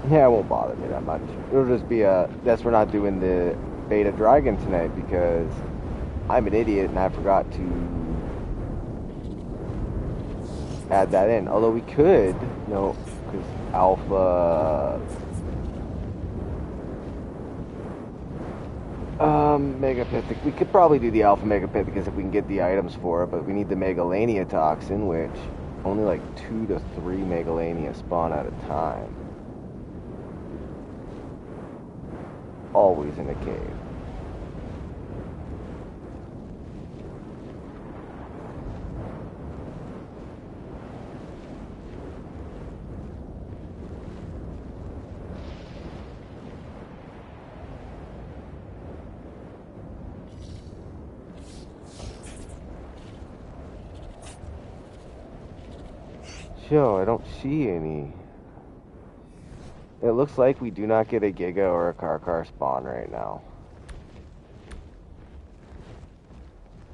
Yeah, it won't bother me that much. It'll just be guess we're not doing the beta dragon tonight because I'm an idiot and I forgot to add that in. Although we could, because alpha Megapithecus. We could probably do the Alpha Megapithecus if we can get the items for it, but we need the Megalania toxin, which only like 2 to 3 Megalania spawn at a time. Always in a cave. Yo, I don't see any. It looks like we do not get a Giga or a Car spawn right now.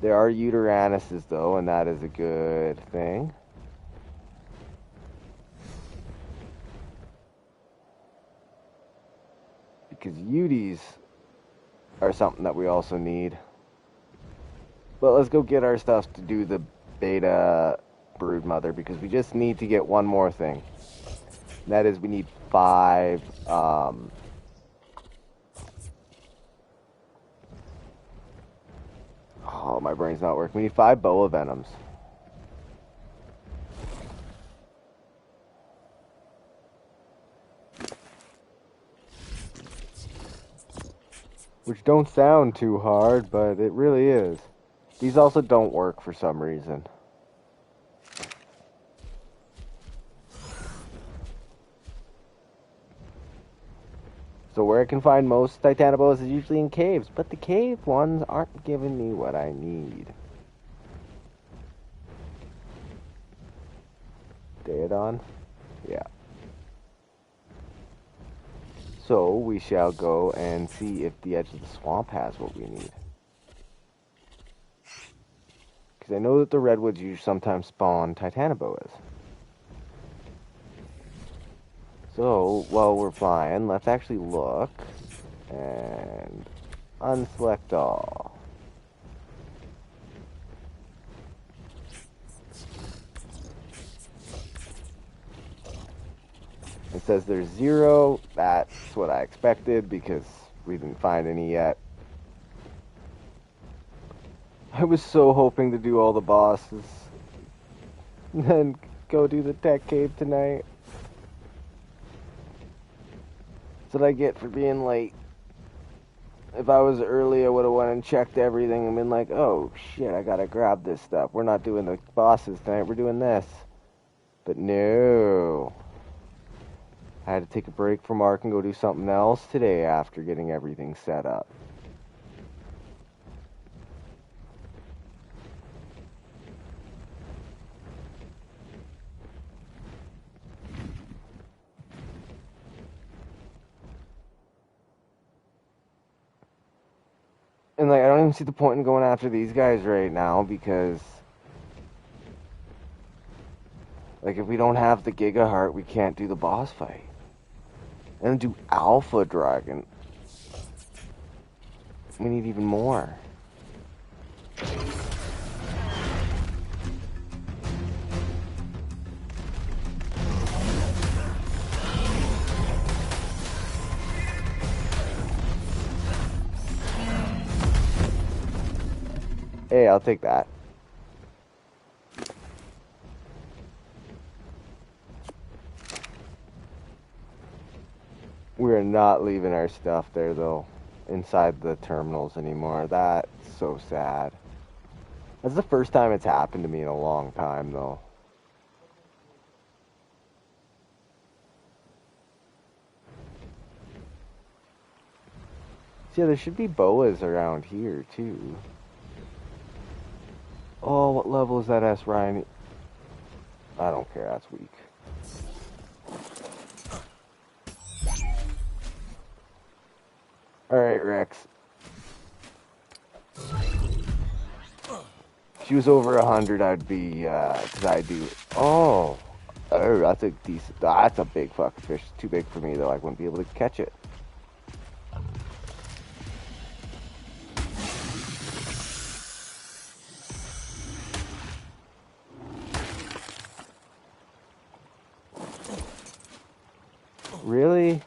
There are Uteranuses though, and that is a good thing. Because Uties are something that we also need. But let's go get our stuff to do the beta broodmother, because we just need to get one more thing. And that is we need 5 oh, my brain's not working. We need 5 boa venoms. Which don't sound too hard, but it really is. These also don't work for some reason. So where I can find most Titanoboas is usually in caves, but the cave ones aren't giving me what I need. Daedon? Yeah. So we shall go and see if the edge of the swamp has what we need. Because I know that the redwoods usually sometimes spawn Titanoboas. So, while we're flying, let's actually look and unselect all. It says there's 0. That's what I expected because we didn't find any yet. I was so hoping to do all the bosses and then go do the Tekcave tonight. That's what I get for being late. If I was early, I would have went and checked everything and been like, oh shit, I gotta grab this stuff. We're not doing the bosses tonight, we're doing this. But no. I had to take a break from Ark and go do something else today after getting everything set up. And like, I don't even see the point in going after these guys right now because, like, if we don't have the Giga Heart, we can't do the boss fight. And do Alpha Dragon. We need even more. Hey, I'll take that. We're not leaving our stuff there, though, inside the terminals anymore. That's so sad. That's the first time it's happened to me in a long time, though. See, there should be boas around here, too. Oh, what level is that S, Ryan? I don't care, that's weak. Alright, Rex. If she was over 100, I'd be, cause I do. Oh, that's a decent, that's a big fucking fish. It's too big for me, though. I wouldn't be able to catch it. Really?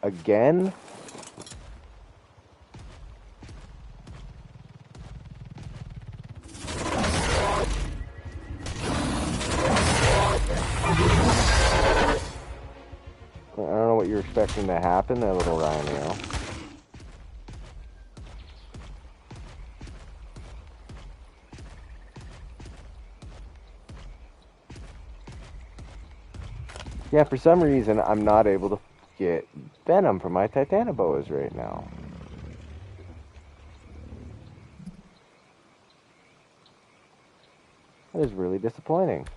Again? I don't know what you're expecting to happen there, little rhino. Yeah, for some reason, I'm not able to get venom from my Titanoboas right now. That is really disappointing.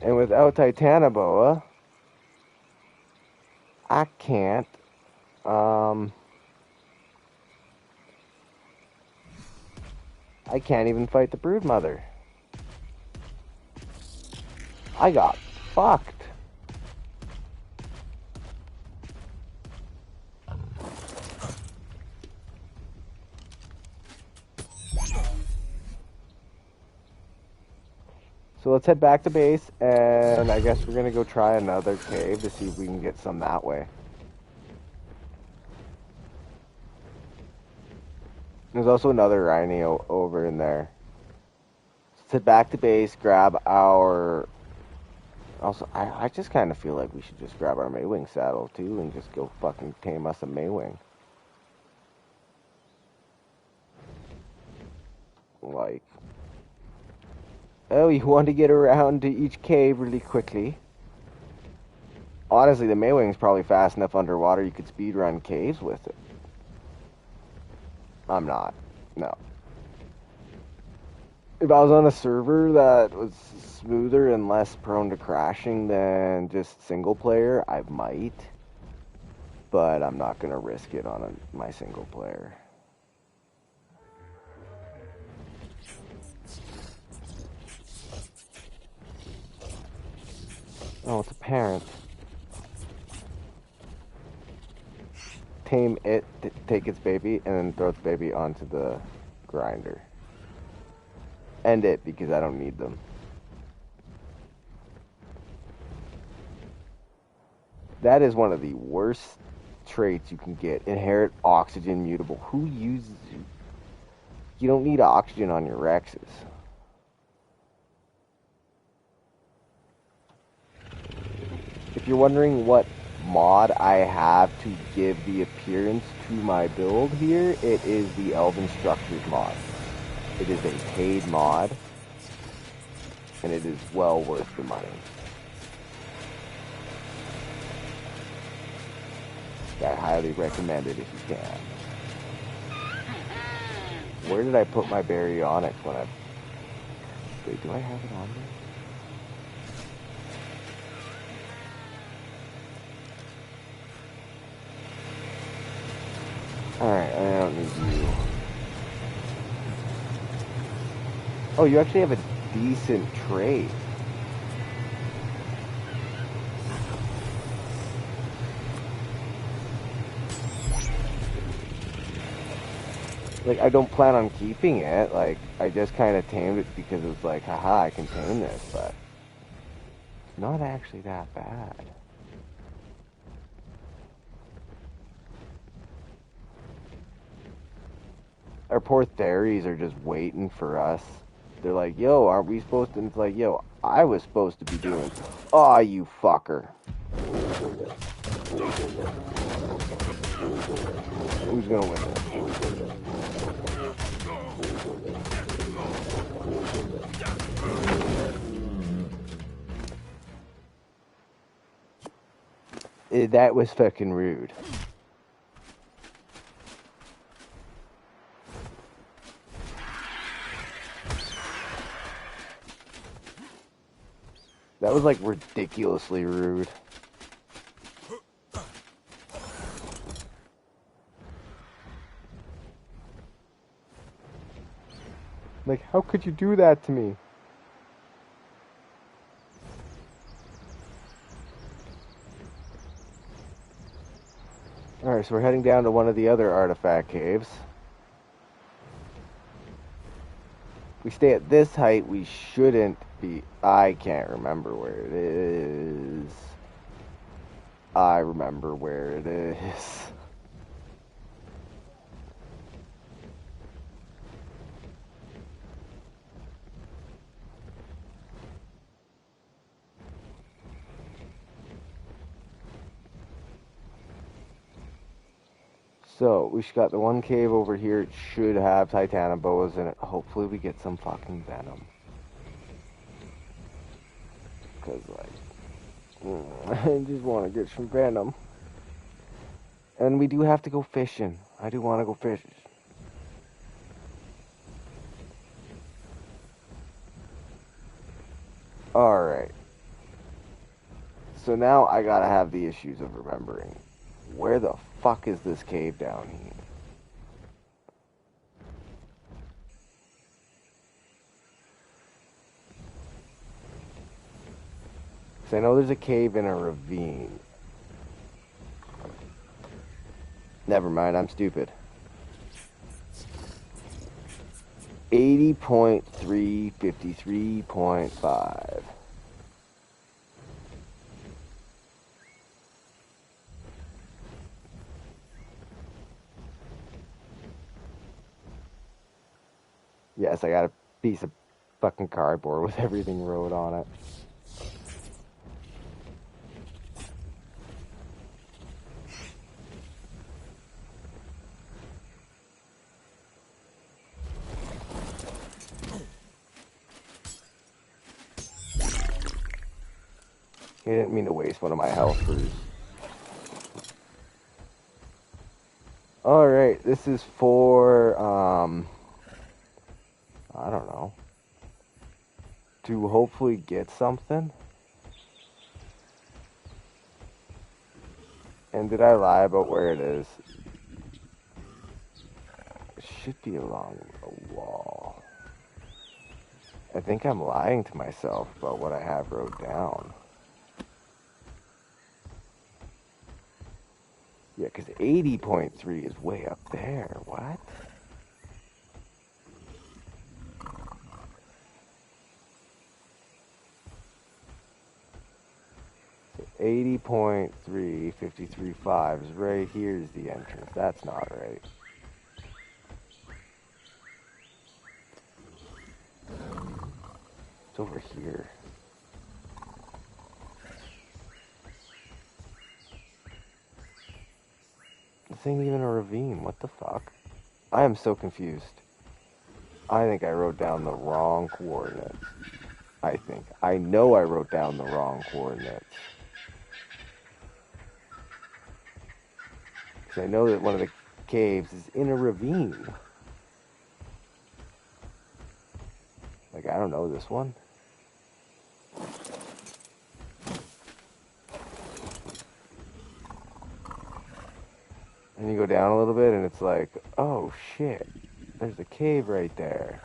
And without Titanoboa, I can't, I can't even fight the Broodmother. I got fucked. So let's head back to base, and I guess we're gonna go try another cave to see if we can get some that way. There's also another rhino over in there. Let's head back to base, grab our... Also, I just kind of feel like we should just grab our Maywing saddle, too, and just go fucking tame us a Maywing. Like, oh, you want to get around to each cave really quickly. Honestly, the Maywing's probably fast enough underwater you could speedrun caves with it. I'm not. No. If I was on a server that was smoother and less prone to crashing than just single player, I might. But I'm not going to risk it on my single player. Oh, it's a parent. Tame it, take its baby, and then throw its baby onto the grinder. End it, because I don't need them. That is one of the worst traits you can get. Inherit oxygen mutable. Who uses you? You don't need oxygen on your Rexes. If you're wondering what mod I have to give the appearance to my build here, it is the Elven Structures mod. It is a paid mod, and it is well worth the money. I highly recommend it if you can. Where did I put my baryonyx when I... Wait, do I have it on there? Alright, I don't need you. Oh, you actually have a decent trait. Like, I don't plan on keeping it. Like, I just kind of tamed it because it's like, haha, I can tame this, but it's not actually that bad. Our poor Theries are just waiting for us. They're like, yo, aren't we supposed to? And it's like, yo, I was supposed to be doing. Aw, you fucker. Who's gonna win this? That was fucking rude. That was like ridiculously rude. Like, how could you do that to me? Alright, so we're heading down to one of the other artifact caves. If we stay at this height, we shouldn't be... I can't remember where it is. I remember where it is. So, we got the one cave over here. It should have titanoboas in it. Hopefully we get some fucking venom. Because, like, I just want to get some venom. And we do have to go fishing. I do want to go fishing. Alright. So now I gotta have the issues of remembering. Where the fuck is this cave down here? So I know there's a cave in a ravine. Never mind, I'm stupid. 80.3, 53.5. Yes, I got a piece of fucking cardboard with everything wrote on it. I didn't mean to waste one of my health brews. Alright, this is for, I don't know. To hopefully get something. And did I lie about where it is? It should be along the wall. I think I'm lying to myself about what I have wrote down. Yeah, because 80.3 is way up there. What? So 80.3, 53.5 is right here's the entrance. That's not right. It's over here. This ain't even a ravine. What the fuck? I am so confused. I think I wrote down the wrong coordinates. I know I wrote down the wrong coordinates. Because I know that one of the caves is in a ravine. Like, I don't know this one. And you go down a little bit and it's like, oh shit, there's a cave right there.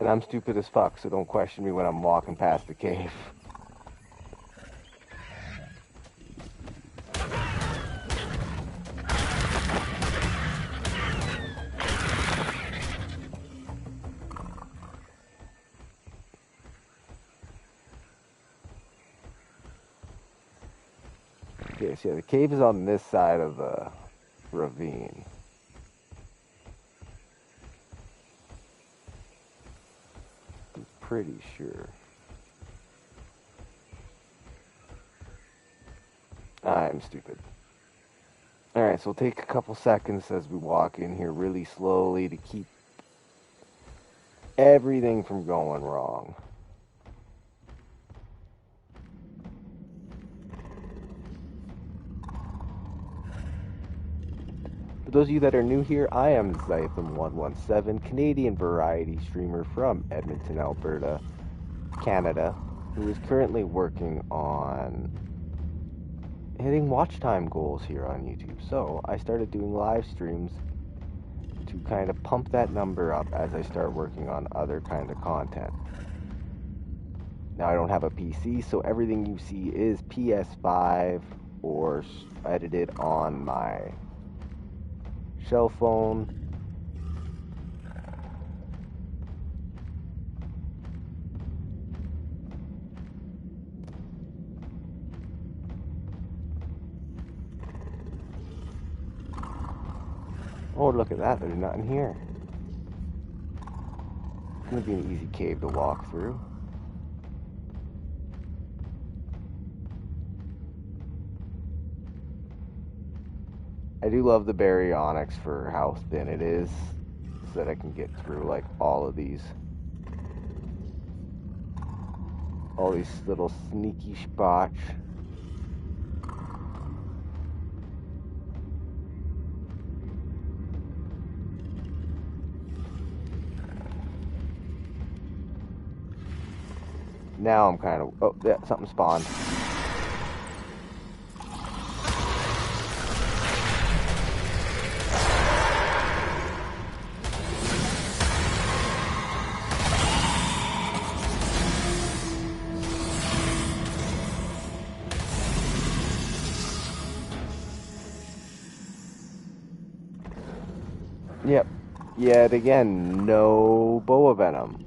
And I'm stupid as fuck, so don't question me when I'm walking past the cave. Okay, so yeah, the cave is on this side of the ravine. I'm pretty sure. I'm stupid. Alright, so we'll take a couple seconds as we walk in here really slowly to keep everything from going wrong. For those of you that are new here, I am Zytham117, Canadian variety streamer from Edmonton, Alberta, Canada, who is currently working on hitting watch time goals here on YouTube. So I started doing live streams to kind of pump that number up as I start working on other kind of content. Now I don't have a PC, so everything you see is PS5 or edited on my cell phone. Oh, look at that, there's nothing here. It's gonna be an easy cave to walk through. I do love the baryonyx for how thin it is, so that I can get through like all these little sneaky spots. Now I'm kind of, oh, yeah, something spawned. Yep, yet again, no boa venom.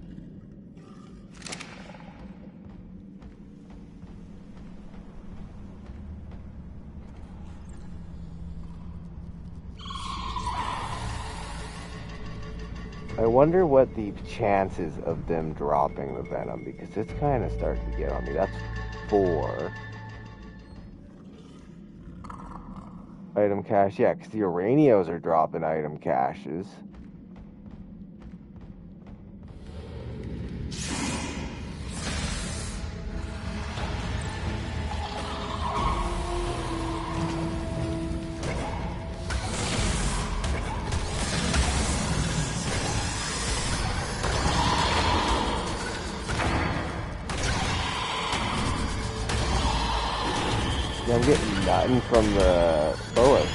I wonder what the chances of them dropping the venom, because it's kind of starting to get on me. That's 4. Item cache, yeah, because the Uranios are dropping item caches. Yeah, I'm getting nothing from the boas.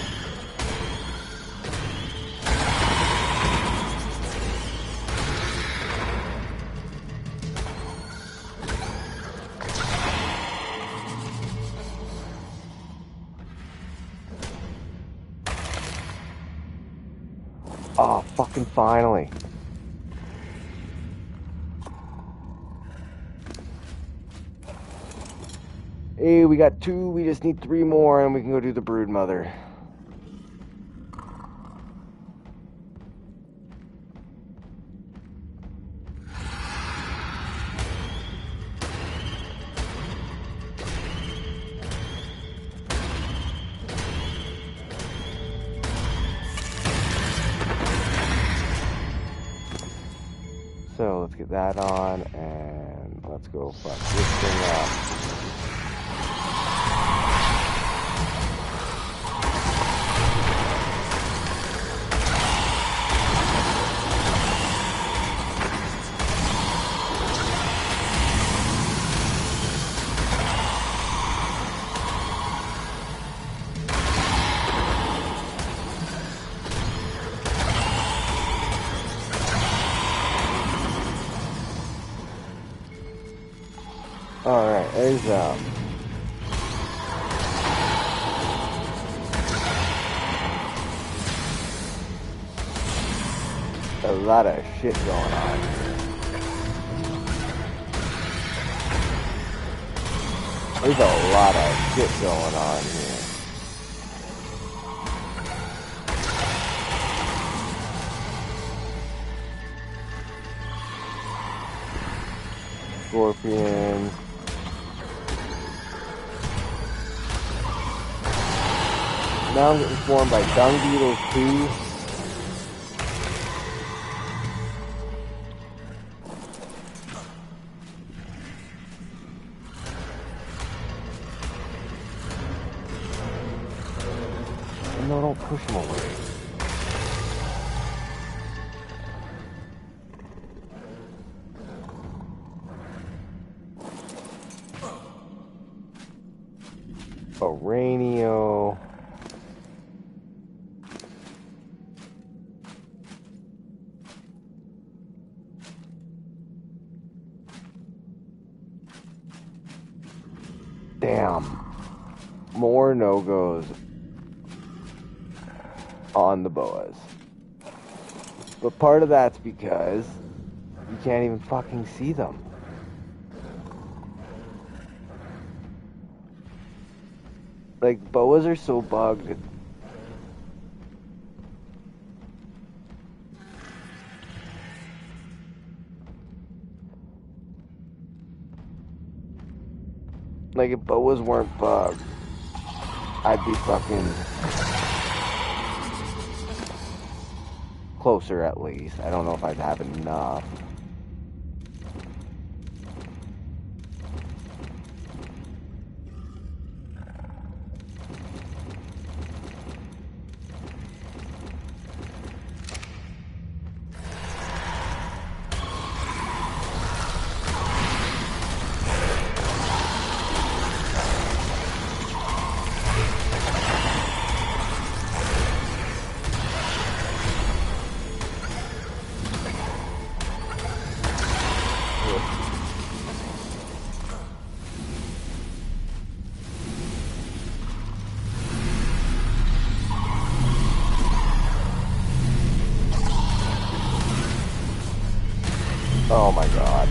Oh, fucking finally. Hey, we got 2, we just need 3 more and we can go do the Broodmother. So let's get that on and let's go fuck this thing up. Alright, there's a lot of shit going on here. There's a lot of shit going on here. Scorpions. Now I'm getting swarmed by dung beetles too. No, don't push them away. Uranio. Damn. More no-goes on the boas. But part of that's because you can't even fucking see them. Like, boas are so bugged. Like, if boas weren't bugged, I'd be fucking closer at least. I don't know if I'd have enough. Oh my god.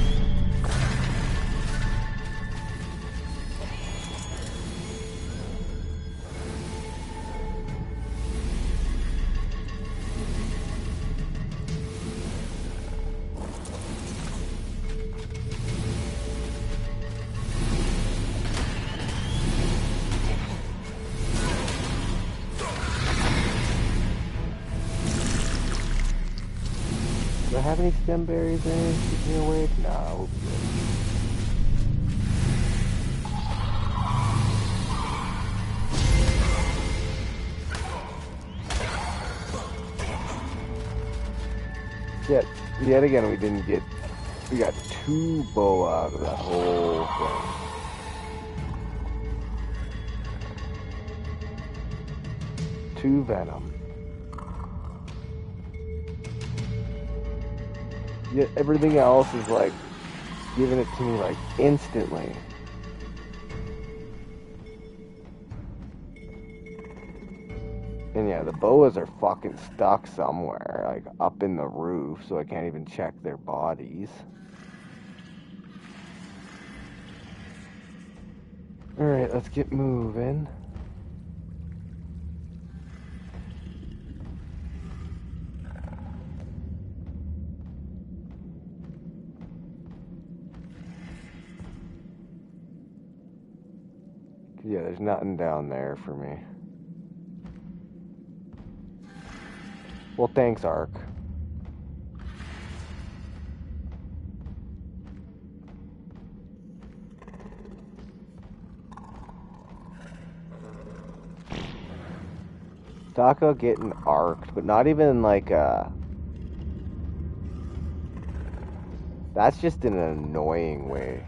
have any stem berries or anything to keep me awake? No, we'll be good. Yet again, we got 2 boa out of that whole thing. 2 venom. Yet everything else is like giving it to me like instantly. And yeah, the boas are fucking stuck somewhere, like up in the roof, so I can't even check their bodies. Alright, let's get moving. Yeah, there's nothing down there for me. Well, thanks, Ark. Talk about getting arced, but not even like a... That's just in an annoying way.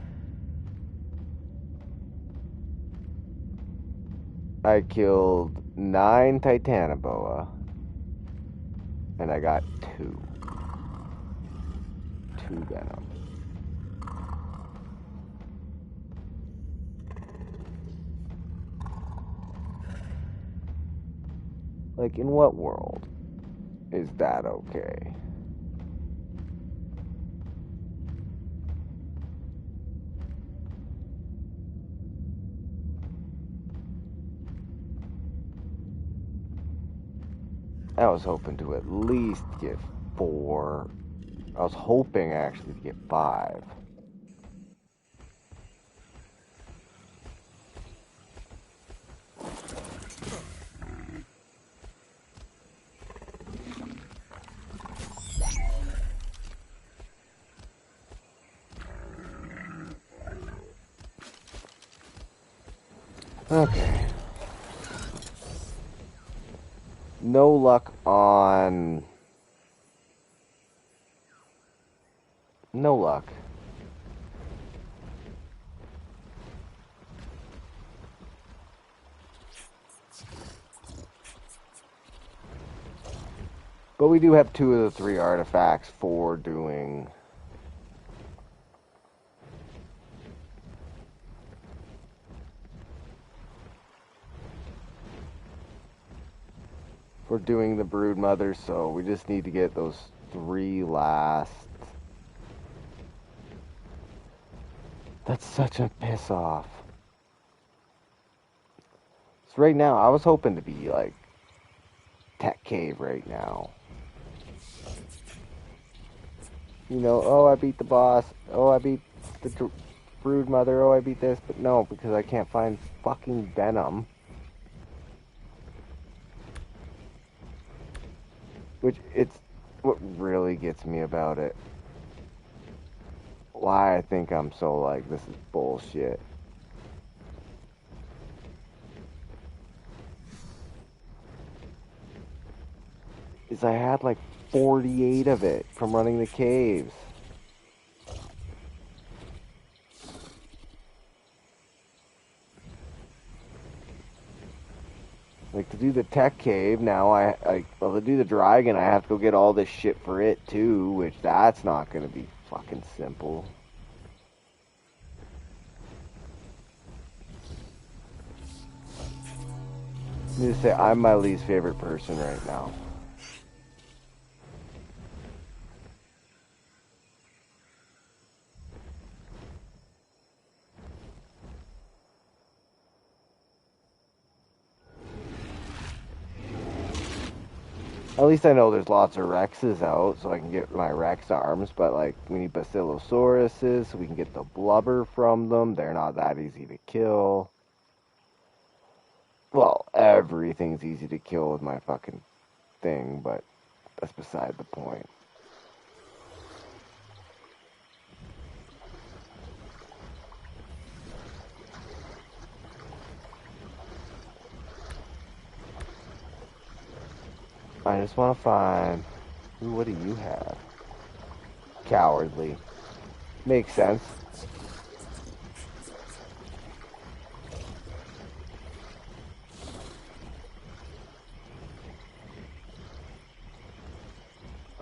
I killed 9 Titanoboa, and I got 2 venom. Like, in what world is that okay? I was hoping to at least get 4. I was hoping actually to get 5. Okay. No luck on... No luck. But we do have 2 of the 3 artifacts for doing... For doing the brood mother, so we just need to get those 3 last. That's such a piss off. So right now, I was hoping to be like Tekcave right now. You know, oh, I beat the boss. Oh, I beat the brood mother. Oh, I beat this. But no, because I can't find fucking venom. Which, it's what really gets me about it. Why I think I'm so like, this is bullshit. Is I had like 48 of it from running the caves. Like, to do the Tekcave, now well, to do the dragon, I have to go get all this shit for it, too, which that's not gonna be fucking simple. I need to say, I'm my least favorite person right now. At least I know there's lots of Rexes out, so I can get my Rex arms, but, like, we need Basilosauruses, so we can get the blubber from them. They're not that easy to kill. Well, everything's easy to kill with my fucking thing, but that's beside the point. I just want to find... Ooh, what do you have? Cowardly. Makes sense.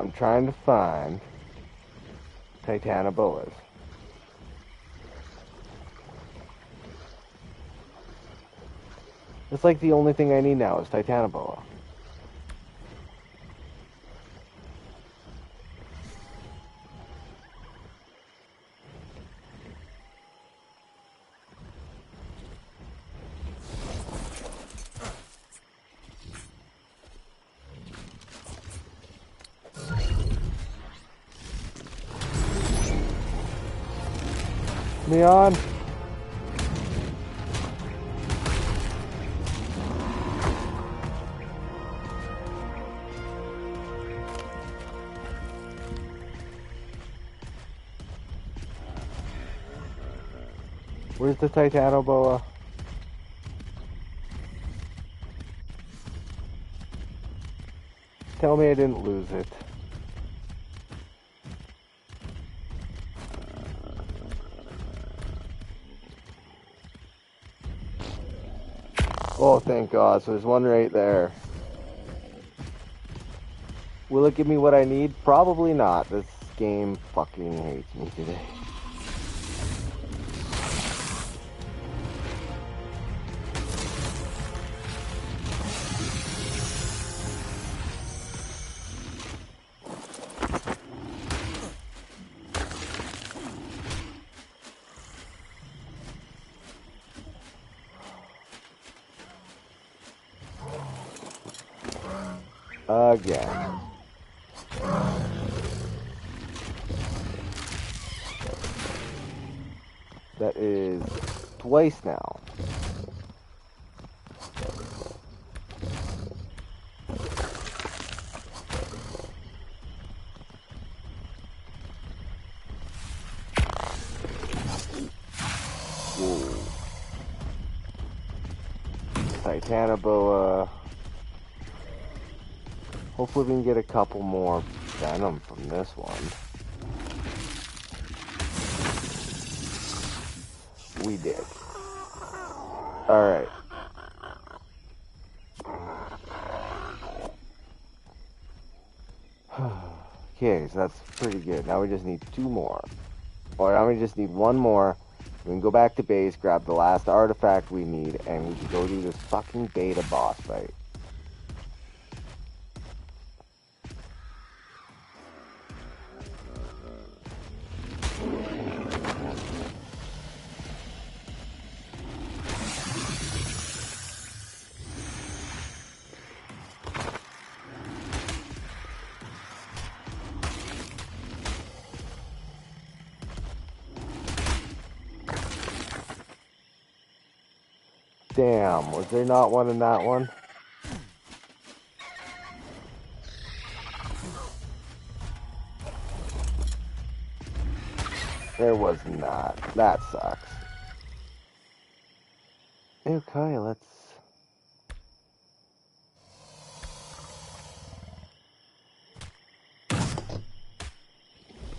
I'm trying to find Titanoboas. It's like the only thing I need now is Titanoboa. Leon? Where's the Titanoboa? Tell me I didn't lose it. Oh, thank God. So there's one right there. Will it give me what I need? Probably not. This game fucking hates me today. Again. That is twice now. Whoa. Titanoboa. Hopefully we can get a couple more venom from this one. We did. Alright. Okay, so that's pretty good. Now we just need 2 more. Or now we just need 1 more. We can go back to base, grab the last artifact we need, and we can go do this fucking beta boss fight. Damn, was there not one in that one? There was not. That sucks. Okay, let's...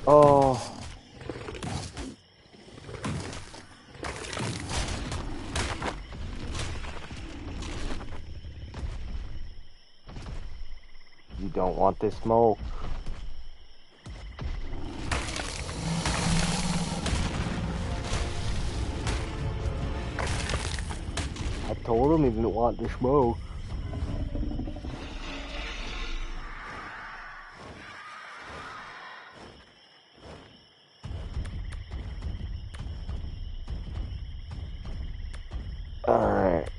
Oh... You don't want this smoke. I told him he didn't want the smoke. Alright.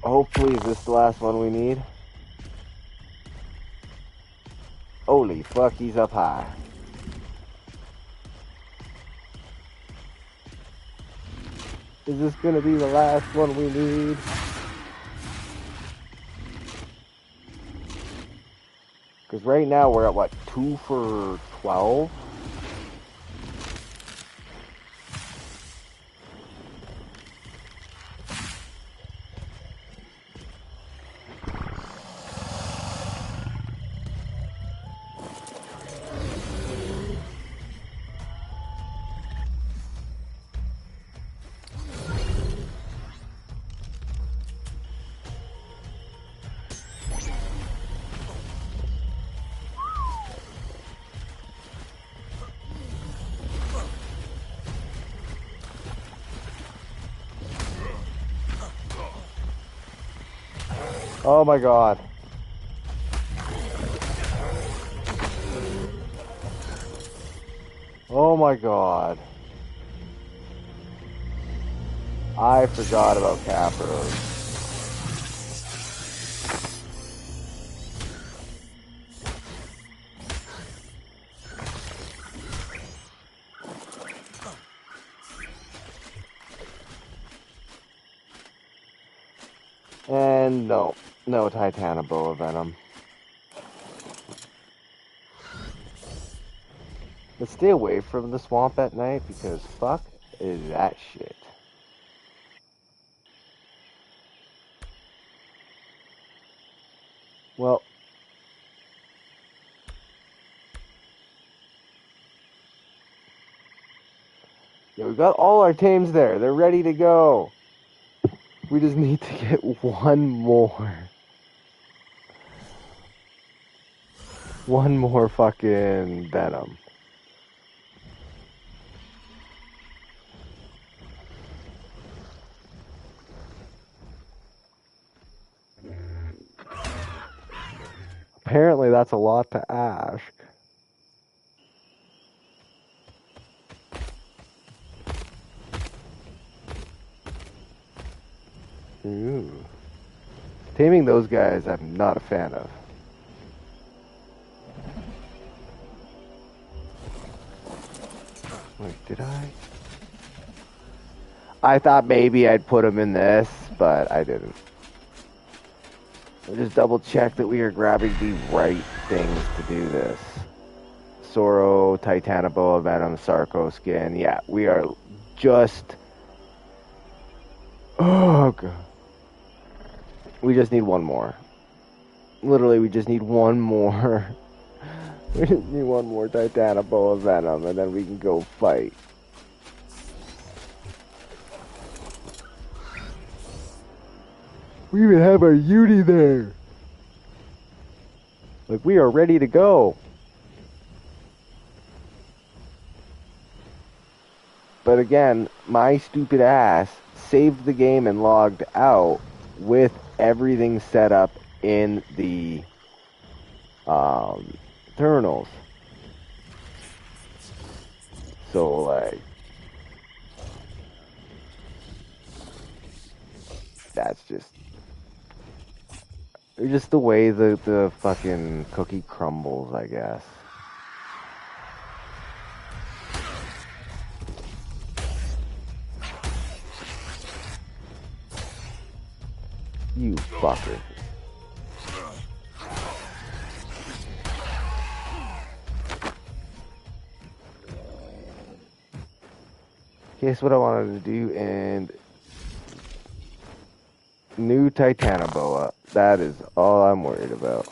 Hopefully, is this the last one we need? Holy fuck, he's up high. Is this gonna be the last one we need? Because right now we're at what, 2 for 12? Oh my god. Oh my god. I forgot about Capros. And no Titanoboa Venom. But stay away from the swamp at night because fuck is that shit. Well, yeah, we got all our tames there. They're ready to go. We just need to get one more. One more fucking Venom. Apparently that's a lot to ask. Ooh. Taming those guys I'm not a fan of. Wait, did I? I thought maybe I'd put them in this, but I didn't. I just double check that we are grabbing the right things to do this. Soro, Titanoboa, Venom, Sarco skin. Yeah, we are just... Oh, God. We just need one more. Literally, we just need one more. We just need one more Titanoboa Venom, and then we can go fight. We even have our Yudi there. Like, we are ready to go. But again, my stupid ass saved the game and logged out with everything set up in the terminals. So, like, that's just the way the fucking cookie crumbles, I guess. You fucker. Here's what I wanted to do, and new Titanoboa. That is all I'm worried about.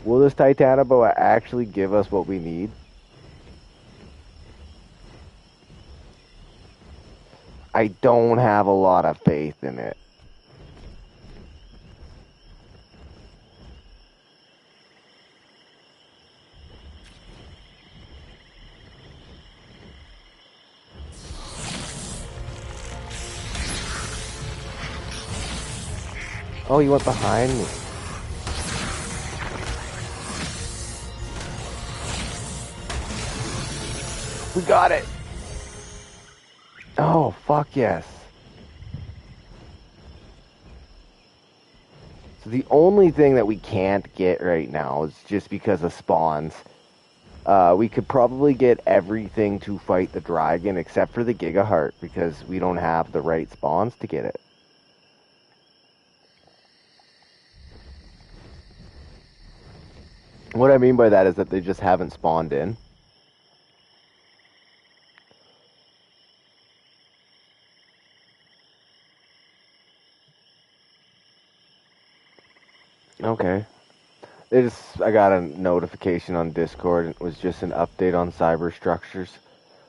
Will this Titanoboa actually give us what we need? I don't have a lot of faith in it. Oh, you went behind me. We got it. Oh, fuck yes. So the only thing that we can't get right now is just because of spawns. We could probably get everything to fight the dragon except for the Gigaheart because we don't have the right spawns to get it. What I mean by that is that they just haven't spawned in. Okay. I got a notification on Discord, and it was just an update on cyber structures,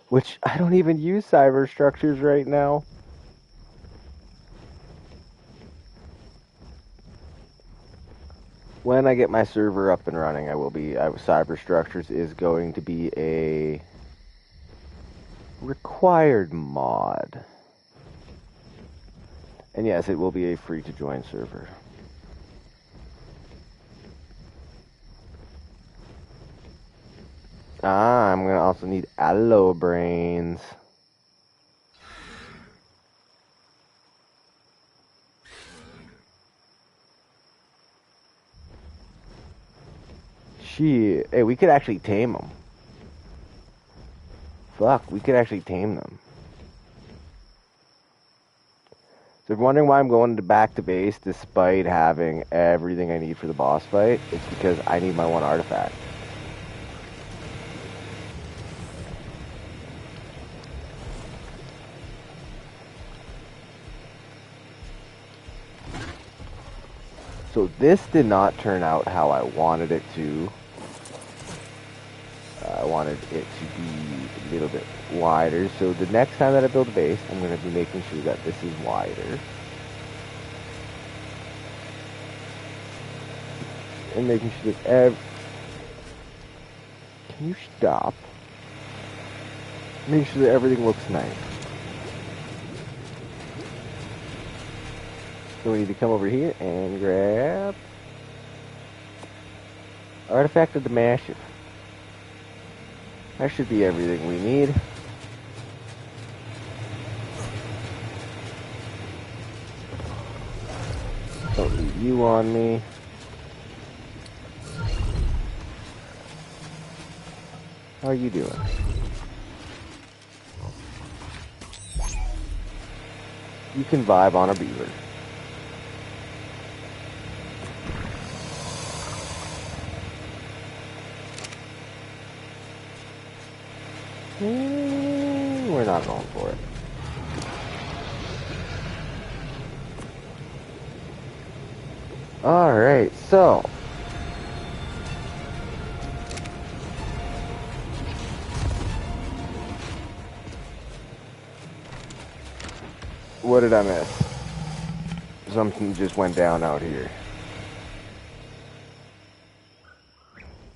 which I don't even use cyber structures right now. When I get my server up and running, cyber structures is going to be a required mod. And yes, it will be a free to join server. I'm gonna also need aloe brains. Shit. Hey, we could actually tame them. Fuck, we could actually tame them. So if you're wondering why I'm going back to base despite having everything I need for the boss fight, it's because I need my one artifact. So this did not turn out how I wanted it to. I wanted it to be a little bit wider. So the next time that I build a base, I'm going to be making sure that this is wider. And making sure that Can you stop? Make sure that everything looks nice. So we need to come over here and grab Artifact of the Massive. That should be everything we need. Don't leave you on me. How are you doing? You can vibe on a beaver. We're not going for it. Alright, so what did I miss? Something just went down out here.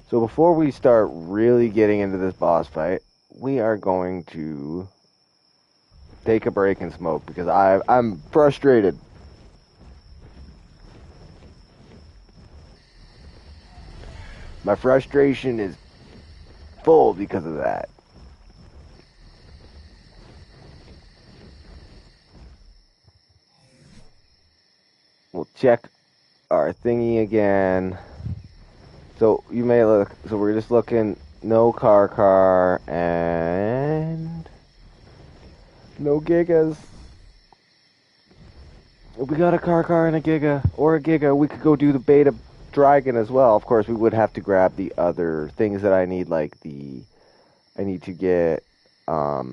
So before we start really getting into this boss fight, we are going to take a break and smoke because I'm frustrated. My frustration is full because of that. We'll check our thingy again. So you may look, so we're just looking, no car, and no gigas. If we got a car and a giga, or a giga, we could go do the beta dragon as well. Of course, we would have to grab the other things that I need, like I need to get, UD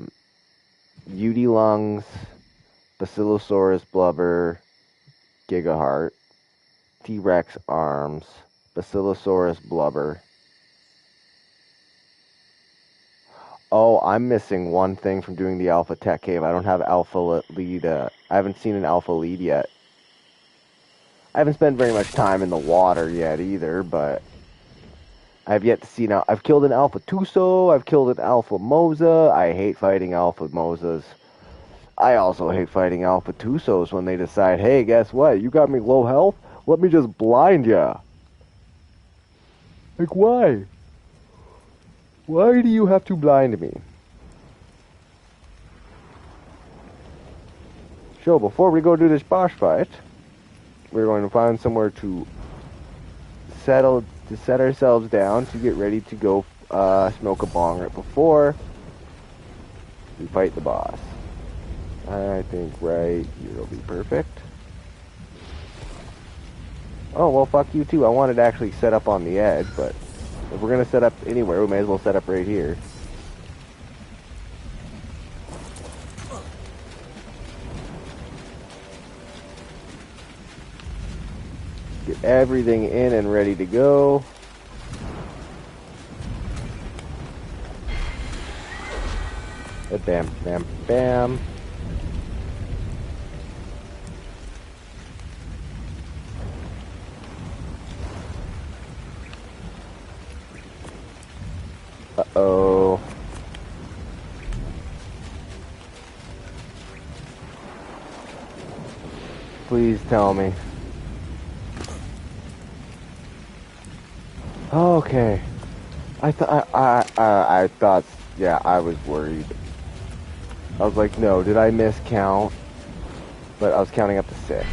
lungs, Basilosaurus blubber, Gigaheart, T-Rex arms, Basilosaurus blubber. Oh, I'm missing one thing from doing the alpha Tekcave. I don't have alpha lead. I haven't seen an alpha lead yet. I haven't spent very much time in the water yet either, but I've yet to see now. I've killed an alpha Tuso. I've killed an alpha Moza. I hate fighting alpha Mozas. I also hate fighting alpha Tusos when they decide, hey, guess what? You got me low health? Let me just blind ya. Like, why? Why do you have to blind me? So, before we go do this boss fight, we're going to find somewhere to set ourselves down to get ready to go smoke a bong right before we fight the boss. I think right here will be perfect. Oh, well, fuck you too. I wanted to actually set up on the edge, but if we're going to set up anywhere, we may as well set up right here. Get everything in and ready to go. Bam, bam, bam. Uh-oh. Please tell me. Okay. I thought, yeah, I was worried. I was like, no, did I miscount? But I was counting up to 6.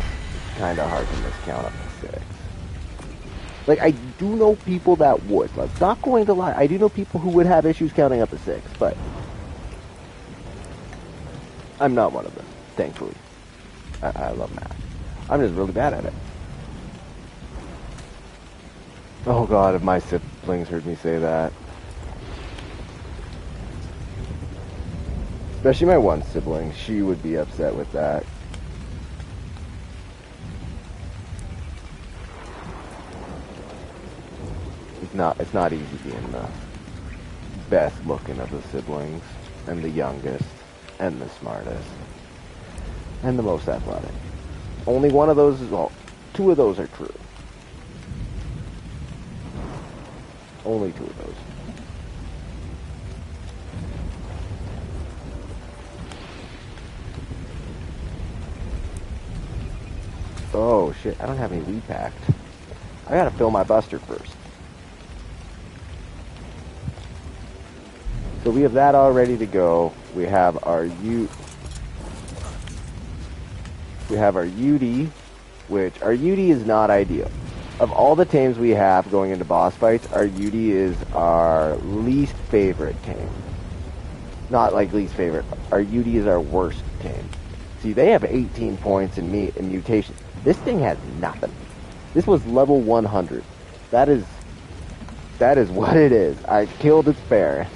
Kind of hard to miscount up to 6. Like, I do know people that would. I'm not going to lie. I do know people who would have issues counting up to 6, but I'm not one of them, thankfully. I love math. I'm just really bad at it. Oh god, if my siblings heard me say that. Especially my one sibling, she would be upset with that. It's not easy being the best looking of the siblings, and the youngest, and the smartest, and the most athletic. Only one of those is, well, 2 of those are true. Only 2 of those. Oh shit, I don't have any weed packed. I gotta fill my buster first. So we have that all ready to go. We have our UD, which our UD is not ideal. Of all the tames we have going into boss fights, our UD is our least favorite tame. Not like least favorite. Our UD is our worst tame. See, they have 18 points in mutation. This thing has nothing. This was level 100. That is what it is. I killed its parent.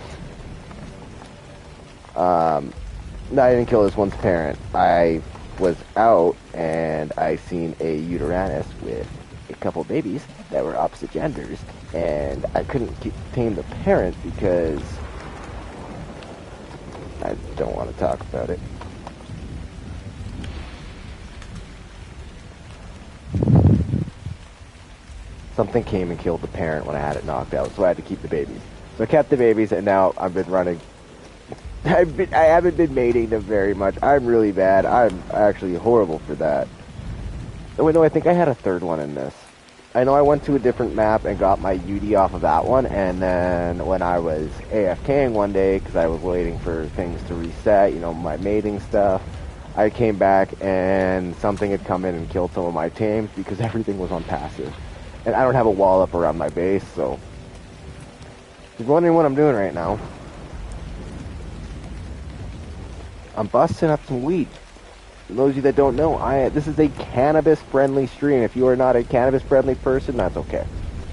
No, I didn't kill this one's parent. I was out and I seen a Uteranus with a couple babies that were opposite genders, and I couldn't tame the parent because I don't want to talk about it. Something came and killed the parent when I had it knocked out, so I had to keep the babies. So I kept the babies, and now I've been running. I haven't been mating them very much. I'm really bad. I'm actually horrible for that. Oh, wait, no, I think I had a third one in this. I know I went to a different map and got my UD off of that one, and then when I was AFKing one day, because I was waiting for things to reset, you know, my mating stuff, I came back and something had come in and killed some of my tames because everything was on passive. And I don't have a wall up around my base, so if you're wondering what I'm doing right now, I'm busting up some weed. For those of you that don't know, this is a cannabis-friendly stream. If you are not a cannabis-friendly person, that's okay.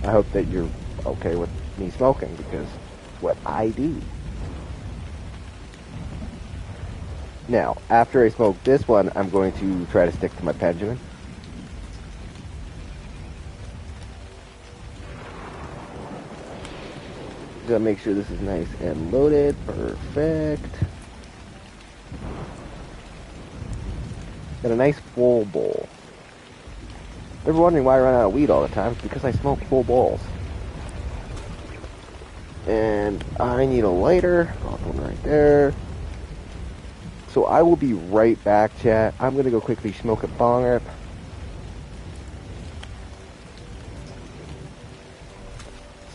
I hope that you're okay with me smoking, because it's what I do. Now, after I smoke this one, I'm going to try to stick to my Benjamin. Gotta make sure this is nice and loaded. Perfect. Got a nice full bowl. If you're wondering why I run out of weed all the time, it's because I smoke full bowls. And I need a lighter. Got one right there. So I will be right back, chat. I'm gonna go quickly smoke a bong rip.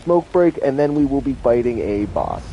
Smoke break, and then we will be fighting a boss.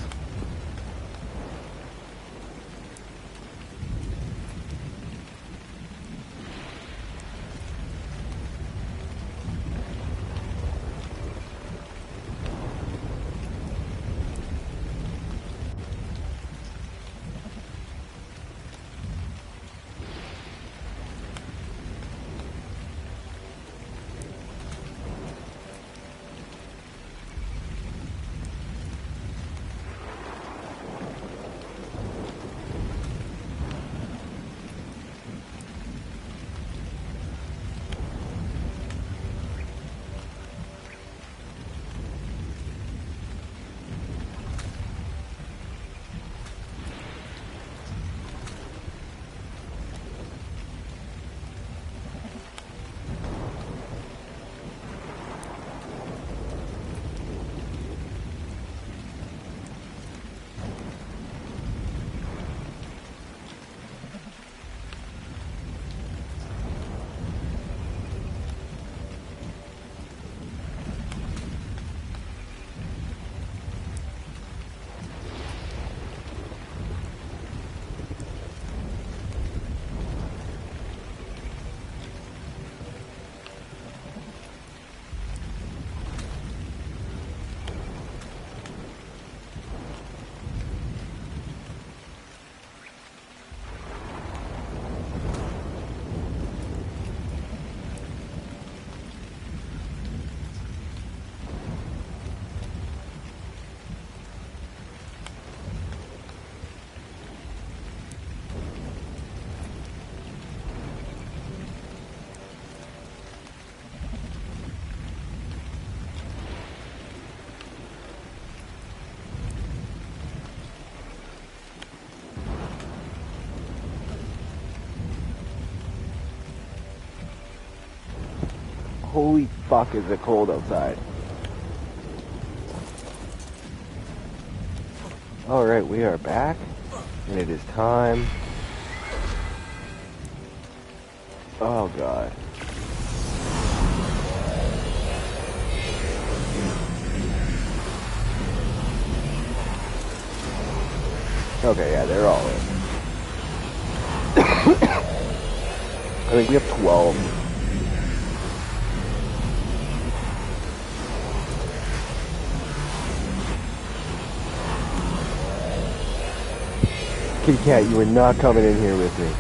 Holy fuck, is it cold outside. Alright, we are back, and it is time. Oh god. Okay, yeah, they're all in. I think we have 12. Kitty cat, you are not coming in here with me.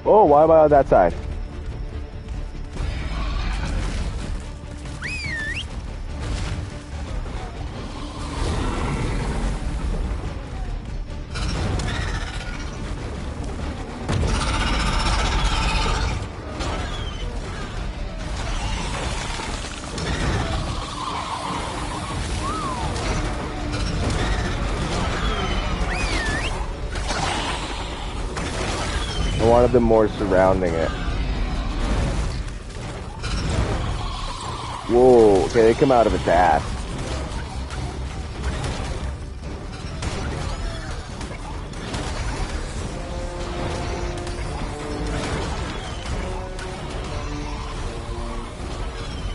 Oh, why am I on that side? I wanted them more surrounding it. Whoa, okay, they come out of its ass.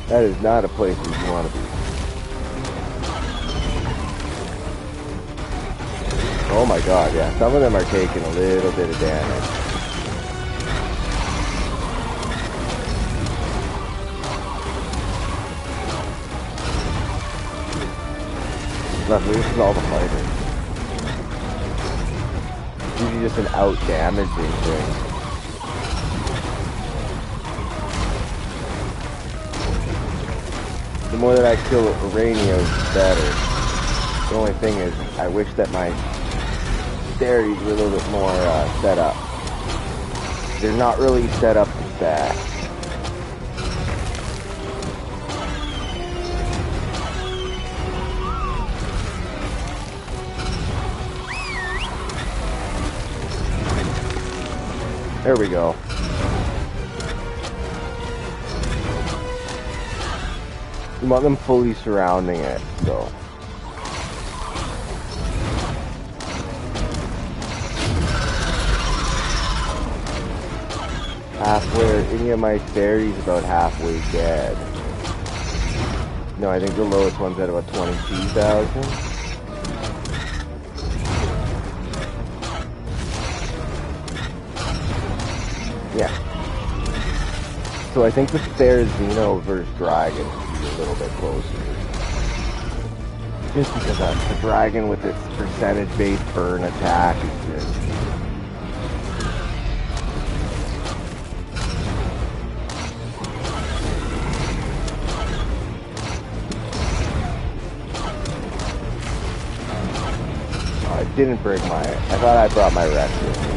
That is not a place where you want to be. Oh my god, yeah, some of them are taking a little bit of damage. Luckily, this is all the fighters. It's usually just an out-damaging thing. The more that I kill Uranios, the better. The only thing is, I wish that my berries were a little bit more set up. They're not really set up to stack. There we go. You want them fully surrounding it, so. Halfway, any of my fairies about halfway dead. No, I think the lowest one's at about 22,000. Yeah. So I think the spare Xeno versus Dragon would be a little bit closer. Just because the Dragon with its percentage-based burn attack is just... Oh, I didn't bring my... I thought I brought my Rex with me.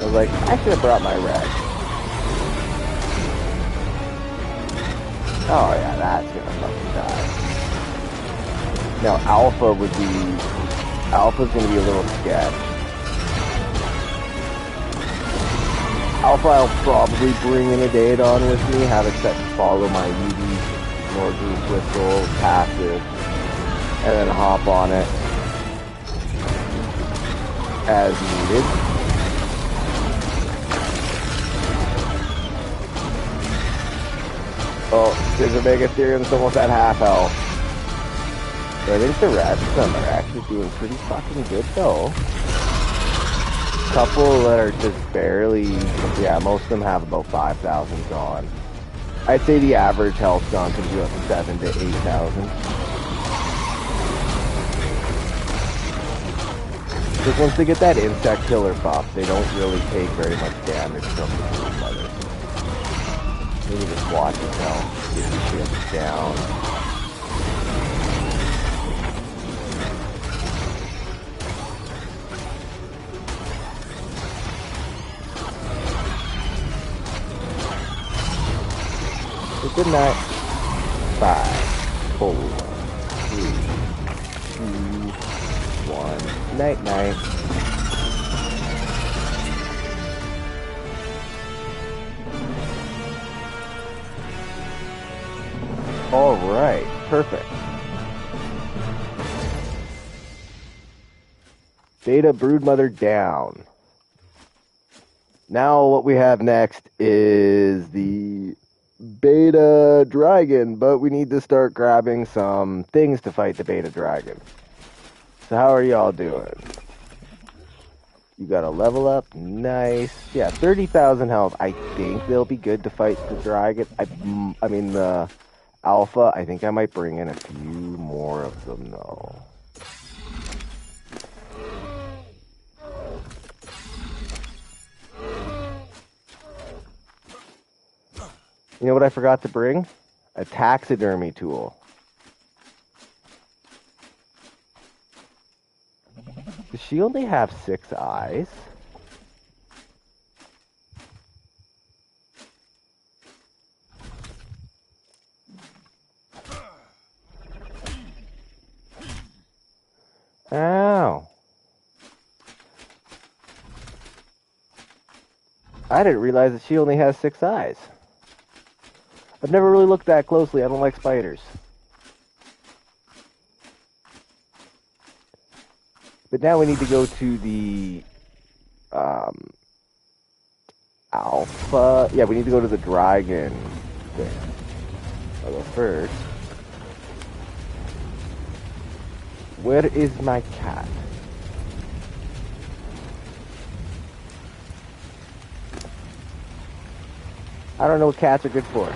I was like, I should have brought my Rex. Oh yeah, that's gonna fucking die. Now Alpha would be... Alpha's gonna be a little sketch. Alpha I'll probably bring in a Daedon with me, have it set to follow my UV, more group whistle, passive, and then hop on it as needed. Oh, there's a Mega Ethereum, it's almost at half health. So I think the rest of them are actually doing pretty fucking good though. Couple that are just barely, yeah, most of them have about 5,000 gone. I'd say the average health gone could be up to 7,000 to 8,000. Because once they get that insect killer buff, they don't really take very much damage from the Brood Mother. Maybe just watch it now. Get the shit down. So good night. 5, 4, 3, 2, Night night. Alright, perfect. Beta broodmother down. Now what we have next is the beta dragon, but we need to start grabbing some things to fight the beta dragon. So how are y'all doing? You got a level up, nice. Yeah, 30,000 health. I think they'll be good to fight the dragon. I mean the alpha. I think I might bring in a few more of them though. You know what I forgot to bring? A taxidermy tool. Does she only have 6 eyes? Ow. I didn't realize that she only has 6 eyes. I've never really looked that closely. I don't like spiders. But now we need to go to the alpha. Yeah, we need to go to the dragon thing. I'll go first. Where is my cat? I don't know what cats are good for.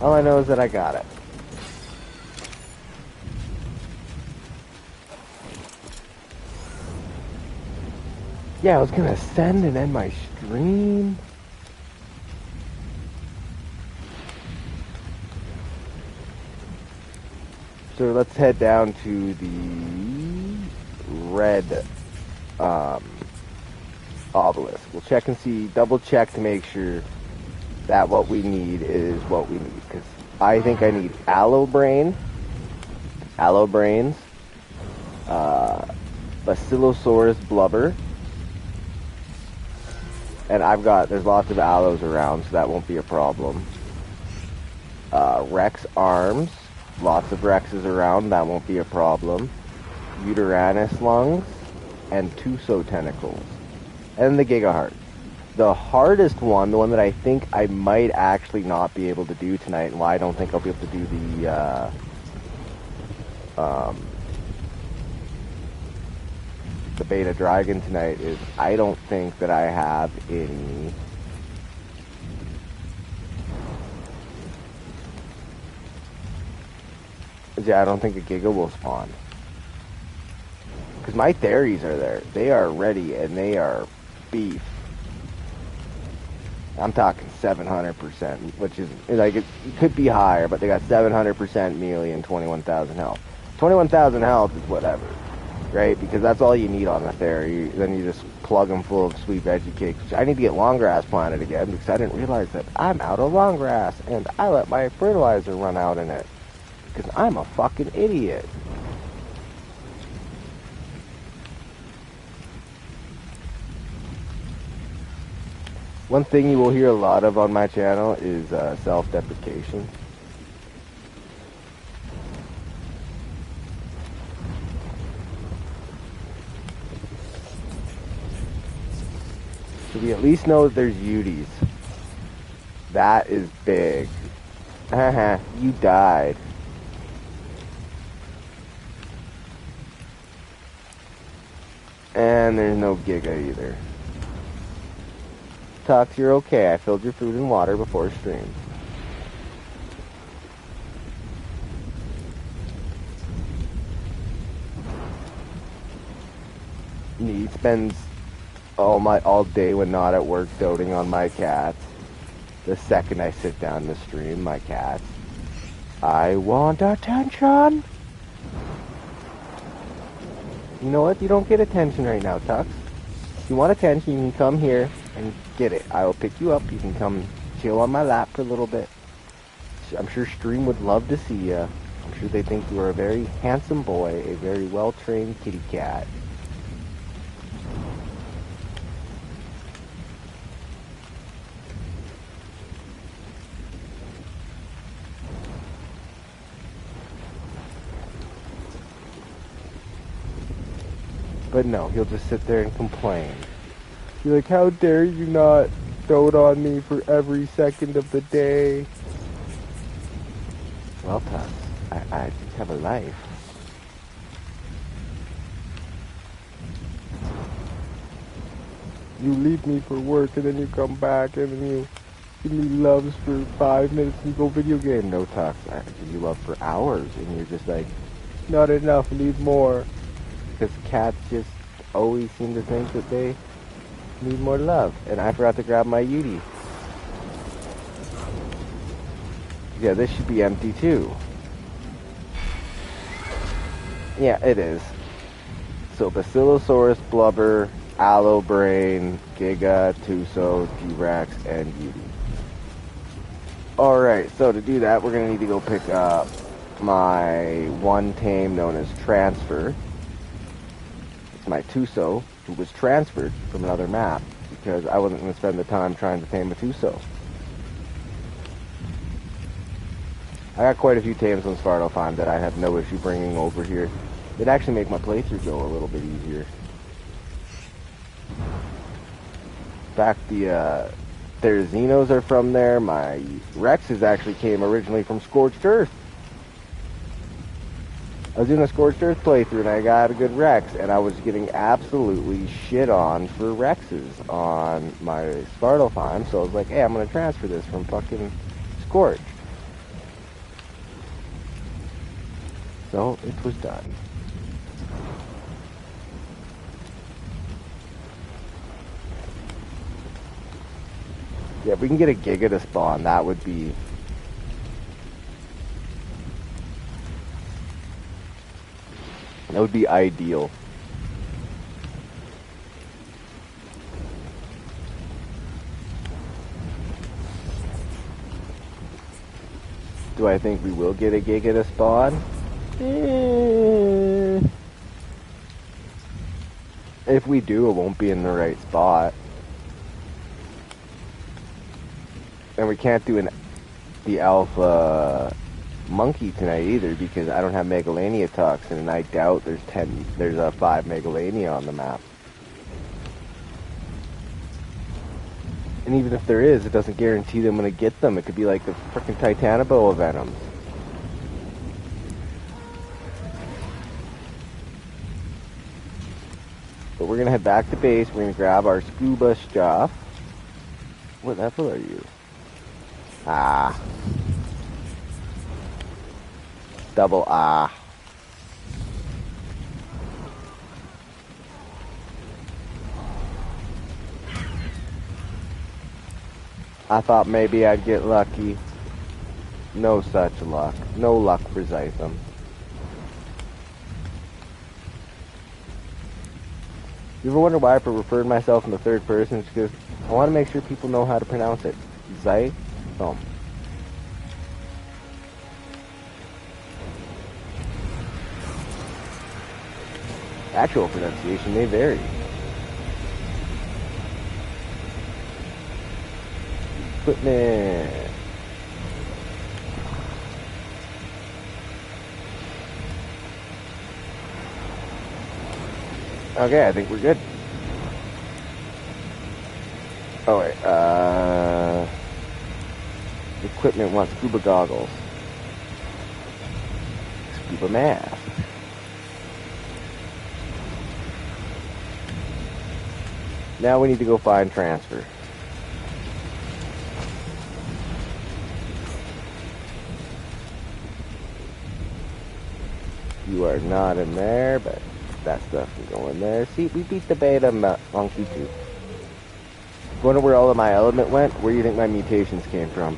All I know is that I got it. Yeah, I was gonna send and end my stream. So let's head down to the red obelisk. We'll check and see, double check to make sure that what we need is what we need. Because I think I need aloe brains, Basilosaurus blubber, and there's lots of aloes around, so that won't be a problem. Rex arms, lots of Rexes around, that won't be a problem. Uteranus lungs, and Tuso tentacles. And the Gigaheart. The hardest one, the one that I think I might actually not be able to do tonight, and why I don't think I'll be able to do the beta dragon tonight, is I don't think that I have any I don't think a Giga will spawn. Because my Theries are there. They are ready and they are beef. I'm talking 700%, which is, like, it could be higher, but they got 700% melee and 21,000 health. 21,000 health is whatever, right? Because that's all you need on the Theory. Then you just plug them full of sweet veggie cakes, which I need to get long grass planted again, because I didn't realize that I'm out of long grass, and I let my fertilizer run out in it. Because I'm a fucking idiot. One thing you will hear a lot of on my channel is self-deprecation. So we at least know that there's Uties. That is big. Haha, you died. And there's no Giga either. Tux, you're okay. I filled your food and water before stream. He spends all day when not at work doting on my cats. The second I sit down to stream, my cats. I want attention. You know what? You don't get attention right now, Tux. If you want attention, you can come here and get it. I will pick you up. You can come chill on my lap for a little bit. I'm sure stream would love to see you. I'm sure they think you are a very handsome boy, a very well-trained kitty cat. But no, he'll just sit there and complain. Be like, how dare you not dote on me for every second of the day? Well, Tux, I just have a life. You leave me for work and then you come back and then you give me loves for 5 minutes and you go video game. No, Tux, I give you love for hours and you're just like, not enough, need more. Because cats just always seem to think that they need more love. And I forgot to grab my Yudi. Yeah, this should be empty too. Yeah, it is. So Basilosaurus, Blubber, Aloe Brain, Giga, Tuso, T-Rex, and Yudi. Alright, so to do that, we're going to need to go pick up my one tame known as Transfer. My Tuso, who was transferred from another map because I wasn't going to spend the time trying to tame a Tuso. I got quite a few tames on Svartalfheim that I have no issue bringing over here. It'd actually make my playthrough go a little bit easier. In fact, their Xenos are from there. My Rexes actually came originally from Scorched Earth. I was doing a Scorched Earth playthrough and I got a good Rex and I was getting absolutely shit on for Rexes on my Svartalfheim, so I was like, hey, I'm going to transfer this from fucking Scorched. So, it was done. Yeah, if we can get a Giga to spawn, that would be... that would be ideal. Do I think we will get a Giga to spawn? If we do, it won't be in the right spot. And we can't do the alpha monkey tonight either because I don't have Megalania toxin and I doubt there's 5 Megalania on the map. And even if there is, it doesn't guarantee that I'm going to get them. It could be like the frickin' Titanoboa Venoms. But we're going to head back to base. We're going to grab our scuba stuff. What level are you? Ah. Double ah. I thought maybe I'd get lucky. No such luck. No luck for Zytham. You ever wonder why I referred myself in the third person? It's because I want to make sure people know how to pronounce it. Zytham. Actual pronunciation may vary. Equipment. Okay, I think we're good. Oh wait, equipment wants scuba goggles. Scuba mask. Now we need to go find Transfer. You are not in there, but that stuff can go in there. See, we beat the beta monkey too. Wonder where all of my element went? Where do you think my mutations came from?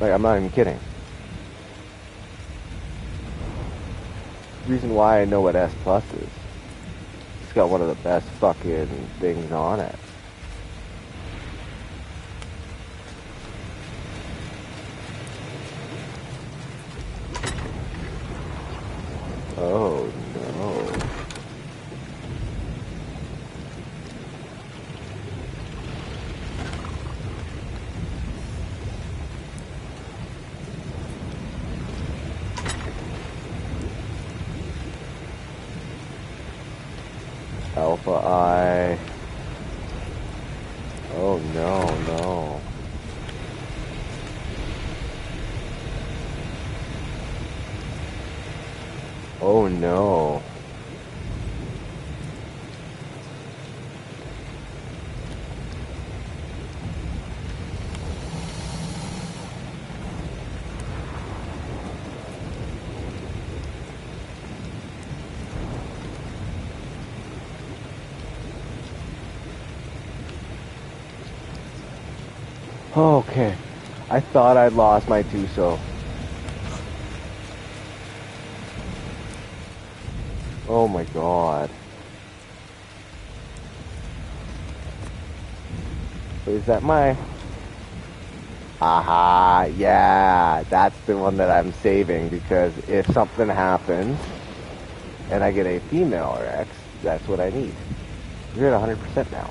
Like, I'm not even kidding. Reason why I know what S Plus is. It's got one of the best fucking things on it. But oh no, no. Oh no. Okay. I thought I'd lost my Tuso. Oh my god. Is that my... Aha, yeah, that's the one that I'm saving, because if something happens and I get a female Rex, that's what I need. You're at 100% now.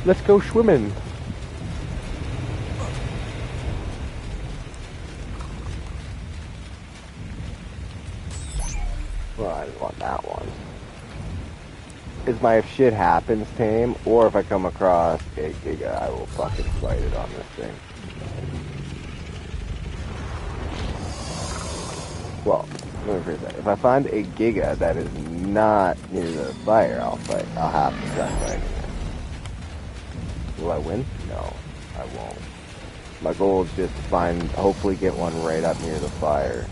Let's go swimming. Well, I didn't want that one. Is my if shit happens tame, or if I come across a Giga, I will fucking fight it on this thing. Well, let me rephrase that. If I find a Giga that is not near the fire, I'll fight. I'll have to start fighting it. Will I win? No, I won't. My goal is just to find, hopefully get one right up near the fire.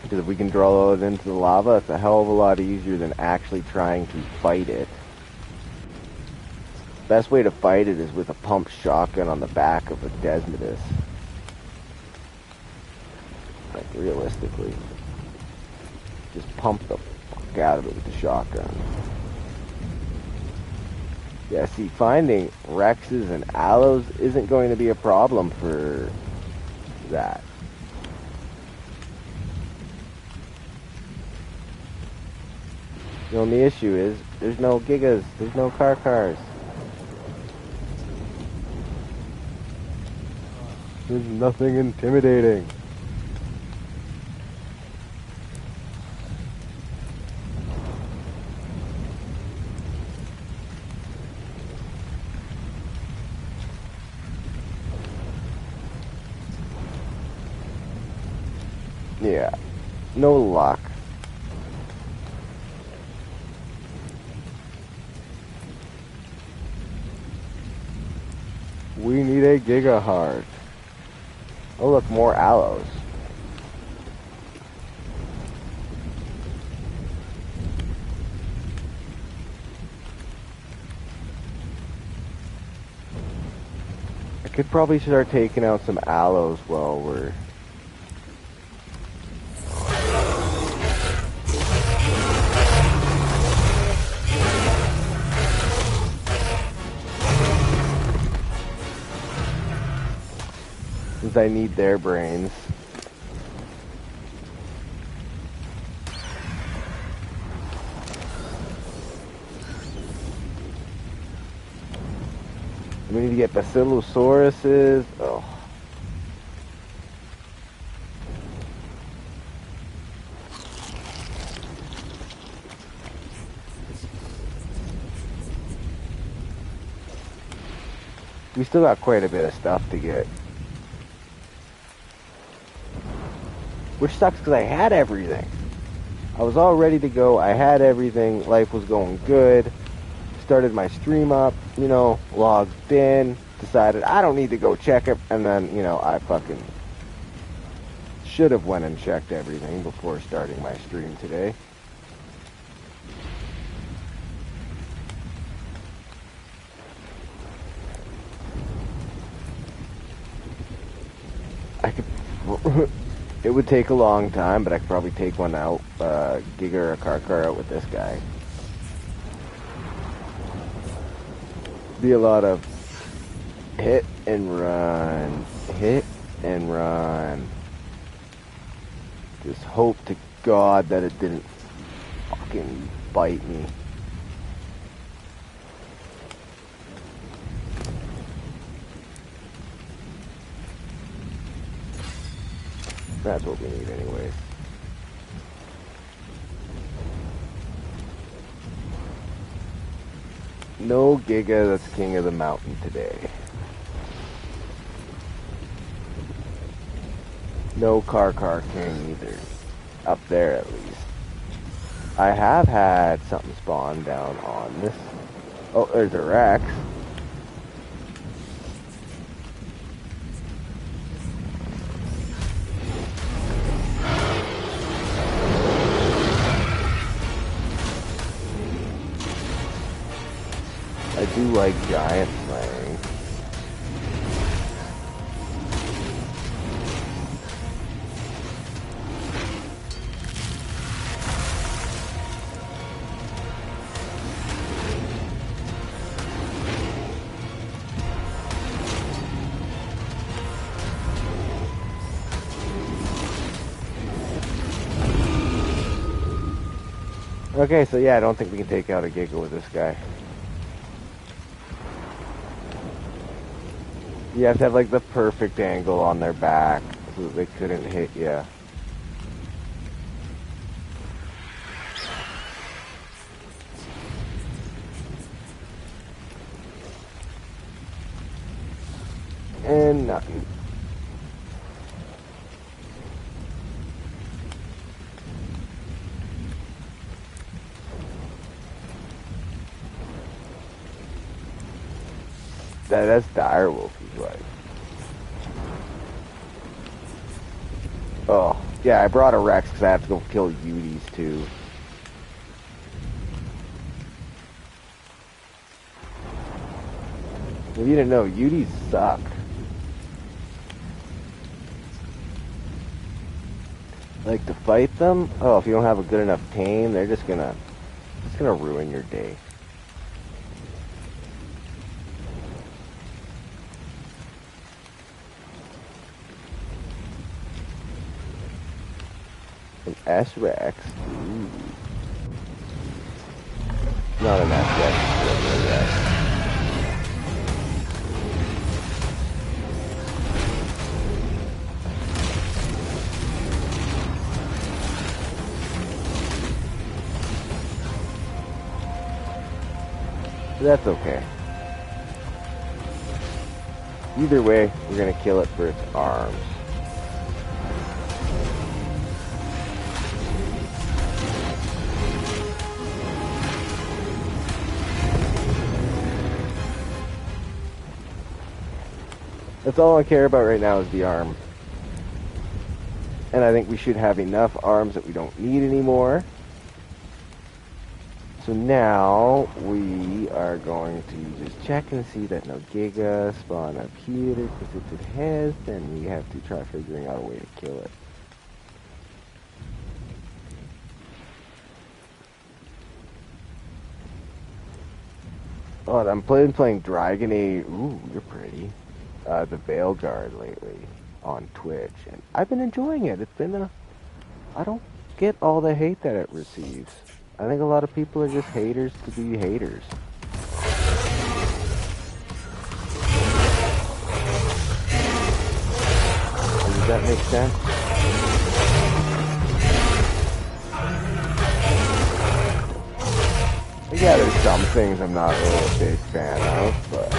Because if we can draw it into the lava, it's a hell of a lot easier than actually trying to fight it. Best way to fight it is with a pumped shotgun on the back of a Desmodus. Like, realistically. Just pump the fuck out of it with the shotgun. Yeah, see, finding Rexes and Aloes isn't going to be a problem for that. The only issue is, there's no Gigas, there's no cars. There's nothing intimidating. Yeah, no luck. We need a Giga Heart. Oh look, more Aloes. I could probably start taking out some Aloes while we're... I need their brains. We need to get Basilusauruses. Oh. We still got quite a bit of stuff to get. Which sucks because I had everything. I was all ready to go. I had everything. Life was going good. Started my stream up, you know, logged in. Decided I don't need to go check it. And then, you know, I fucking should have went and checked everything before starting my stream today. I could... It would take a long time, but I could probably take one out, Giga or a car out with this guy. Be a lot of hit and run, hit and run. Just hope to God that it didn't fucking bite me. That's what we need anyways. No Giga that's king of the mountain today. No Car King either. Up there at least. I have had something spawn down on this. Oh, there's a Rex. I do like giant slaying. Okay, so yeah, I don't think we can take out a Giga with this guy. You have to have like the perfect angle on their back so that they couldn't hit you. And nothing. That's Direwolf, he's like. Oh, yeah, I brought a Rex because I have to go kill Uties too. If you didn't know, Uties suck. Like, to fight them, oh, if you don't have a good enough tame, they're just gonna ruin your day. An S-Rex. Ooh. Not an S-Rex, it's a regular Rex. That's okay. Either way, we're gonna kill it for its arms. That's all I care about right now is the arm. And I think we should have enough arms that we don't need anymore. So now we are going to just check and see that no Giga spawn up here, because if it has, then we have to try figuring out a way to kill it. Oh, I'm playing Dragon Age. Ooh, you're pretty. The Veil Guard lately on Twitch, and I've been enjoying it. It's been I don't get all the hate that it receives. I think a lot of people are just haters to be haters. Does that make sense? Yeah, there's some things I'm not really a big fan of, but...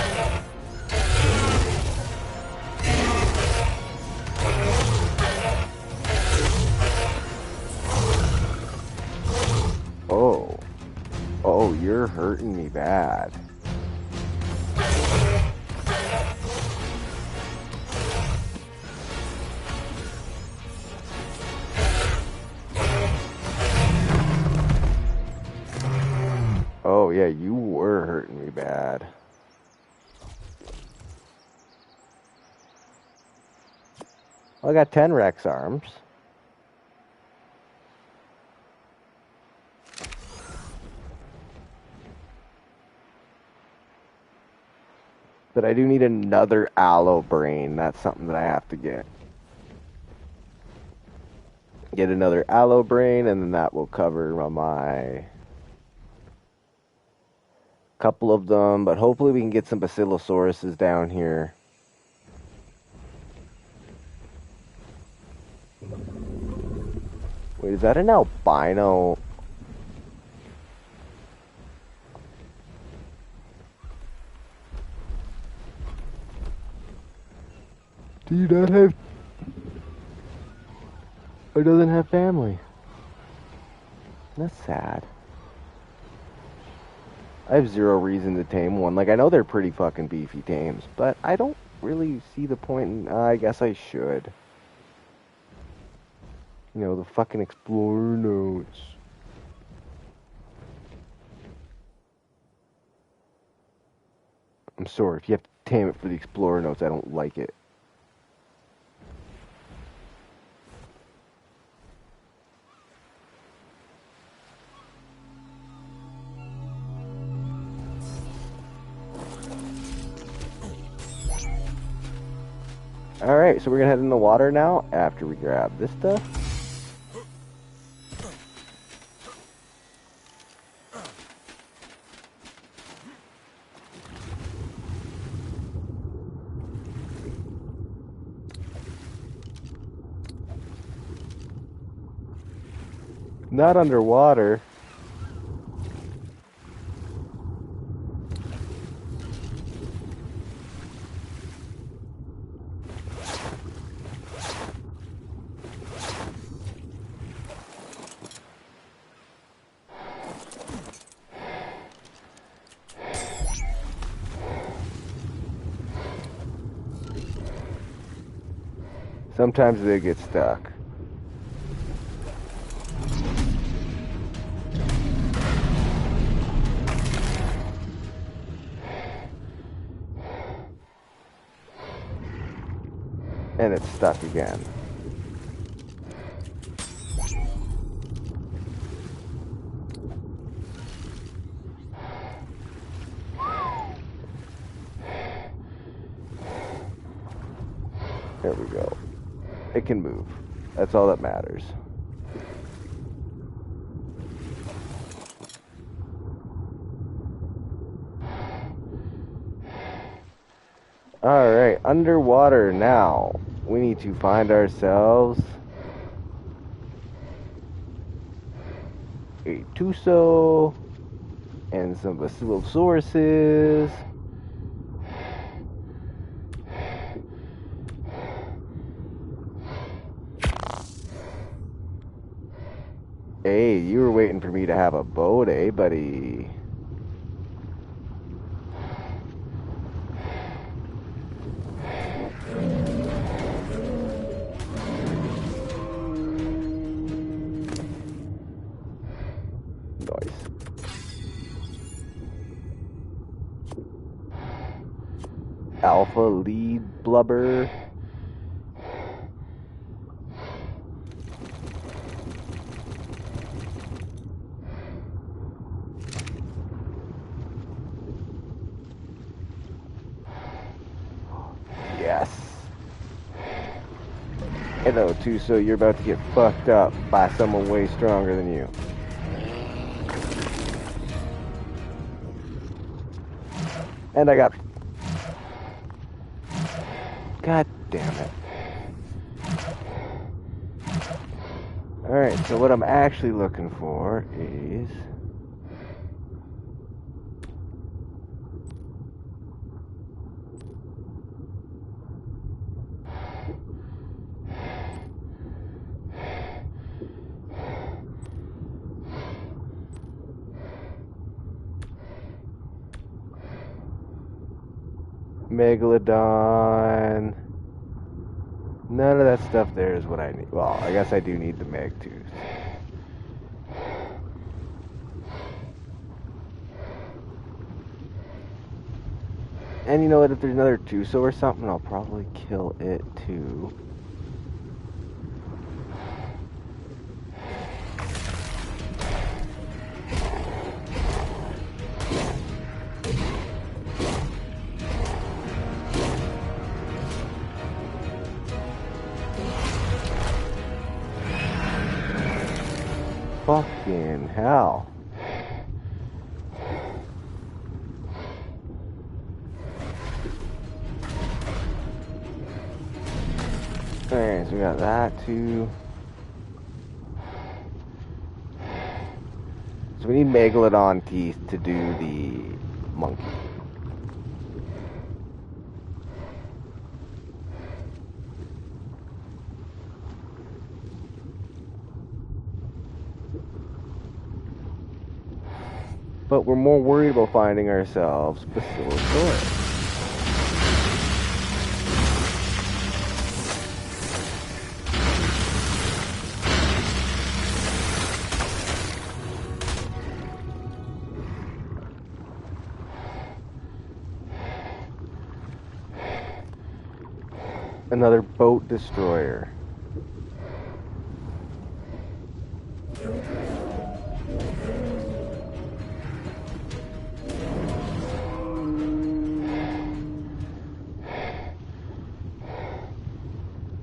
Oh, you're hurting me bad. Oh, yeah, you were hurting me bad. Well, I got 10 Rex arms. But I do need another aloe brain. That's something that I have to get. Get another aloe brain, and then that will cover my couple of them. But hopefully we can get some Basilosauruses down here. Wait, is that an albino? Do you not have... Or doesn't have family? That's sad. I have zero reason to tame one. Like, I know they're pretty fucking beefy tames, but I don't really see the point in... I guess I should. You know, the fucking explorer notes. I'm sorry, if you have to tame it for the explorer notes, I don't like it. Alright, so we're gonna head in the water now after we grab this stuff. Not underwater. Sometimes they get stuck. And it's stuck again. There we go. It can move. That's all that matters. Alright, underwater now. We need to find ourselves a Tuso and some Basilosauruses. Hey, you were waiting for me to have a boat, eh, buddy? Nice. Alpha lead blubber. Yes. Hello, Tuso. You're about to get fucked up by someone way stronger than you. And I got... God damn it. Alright, so what I'm actually looking for is... Megalodon. None of that stuff there is what I need. Well, I guess I do need the Megtooth. And you know what? If there's another Tuso or something, I'll probably kill it too. Fucking hell. Alright, so we got that too. we need Megalodon teeth to do the monkey. But we're more worried about finding ourselves Basilosaurus. Another boat destroyer.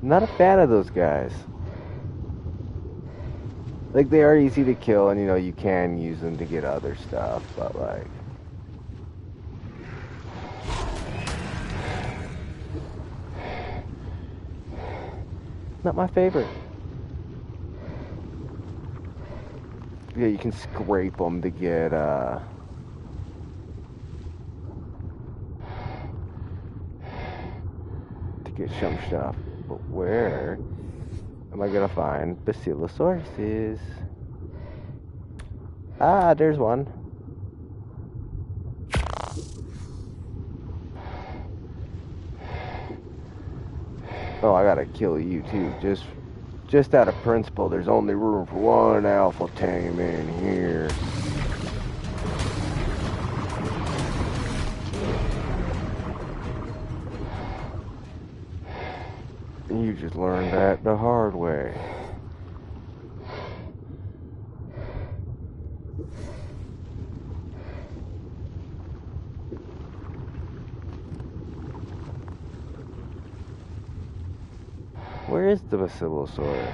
Not a fan of those guys. Like, they are easy to kill, and you know, you can use them to get other stuff, but like... not my favorite. Yeah, you can scrape them to get, to get some stuff. But where am I gonna find Basilosauruses? Ah, there's one. Oh, I gotta kill you too. Just out of principle, there's only room for one alpha tame in here. You just learned that the hard way. Where is the Basilosaurus?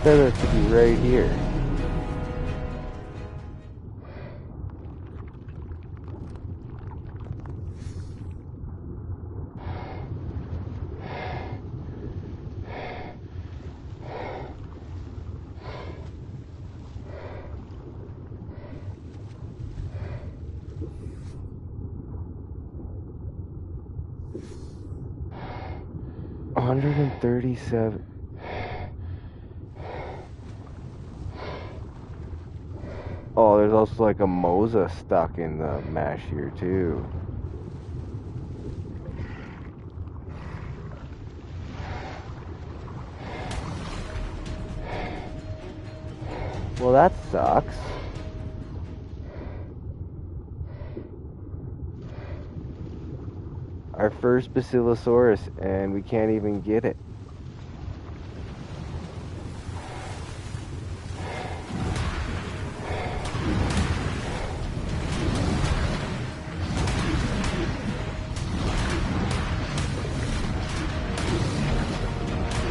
Said it to be right here. $137. Oh, there's also like a Mosa stuck in the mesh here too. Well, that sucks. Our first Basilosaurus, and we can't even get it.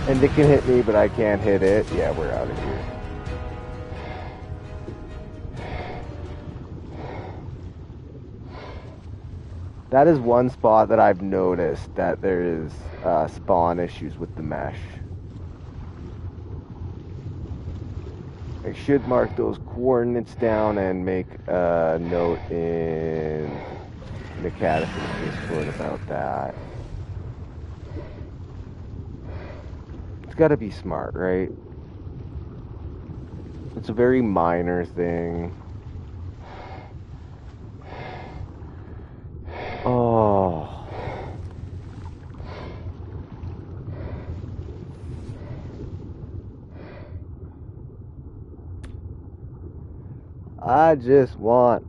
And it can hit me, but I can't hit it. Yeah, we're out of here. That is one spot that I've noticed that there is spawn issues with the mesh. I should mark those coordinates down and make a note in Nekatus' Discord about that. It's gotta be smart, right? It's a very minor thing. Oh. I just want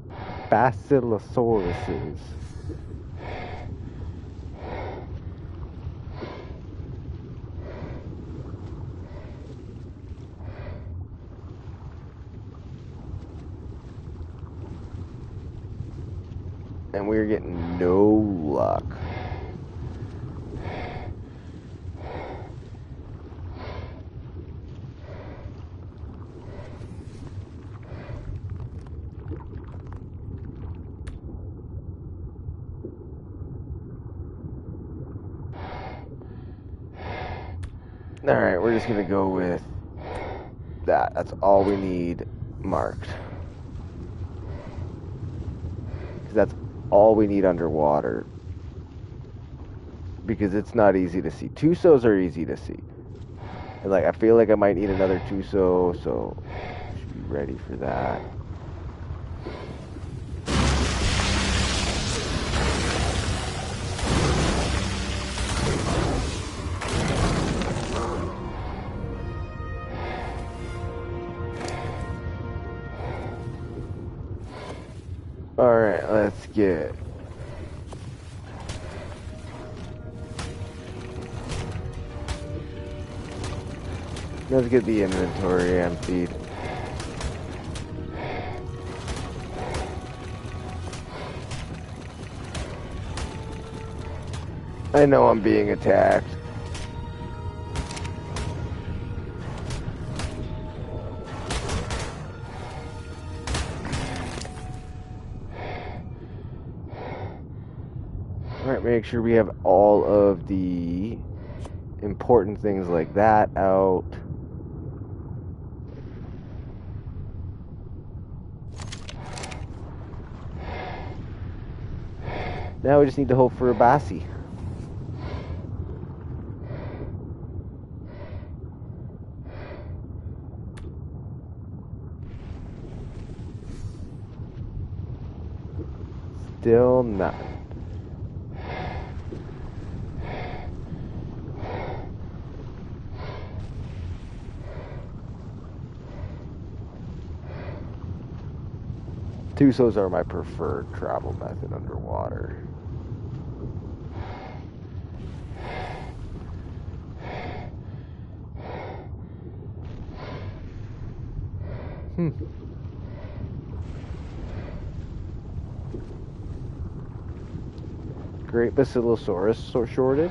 Basilosauruses. And we're getting no luck. Alright, we're just gonna go with that. That's all we need marked. Because that's all we need underwater. Because it's not easy to see. Tusos are easy to see. And like, I feel like I might need another Tuso, so should be ready for that. Alright, let's get... Let's get the inventory emptied. I know I'm being attacked. Alright, make sure we have all of the important things like that out. Now we just need to hope for a Bassi. Still nothing. Tusos are my preferred travel method underwater. Great Basilosaurus shortage.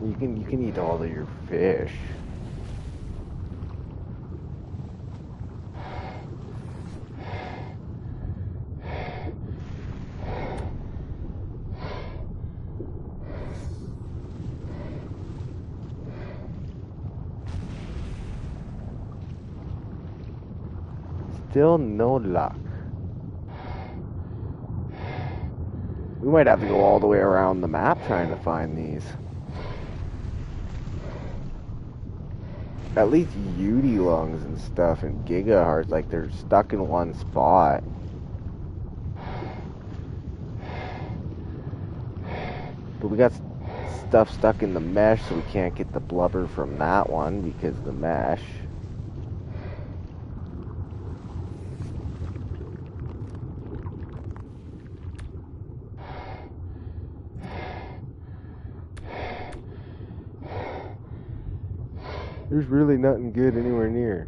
You can eat all of your fish. Still no luck. We might have to go all the way around the map trying to find these. At least Yudi lungs and stuff and Gigahearts, like they're stuck in one spot. But we got stuff stuck in the mesh, so we can't get the blubber from that one because of the mesh. There's really nothing good anywhere near.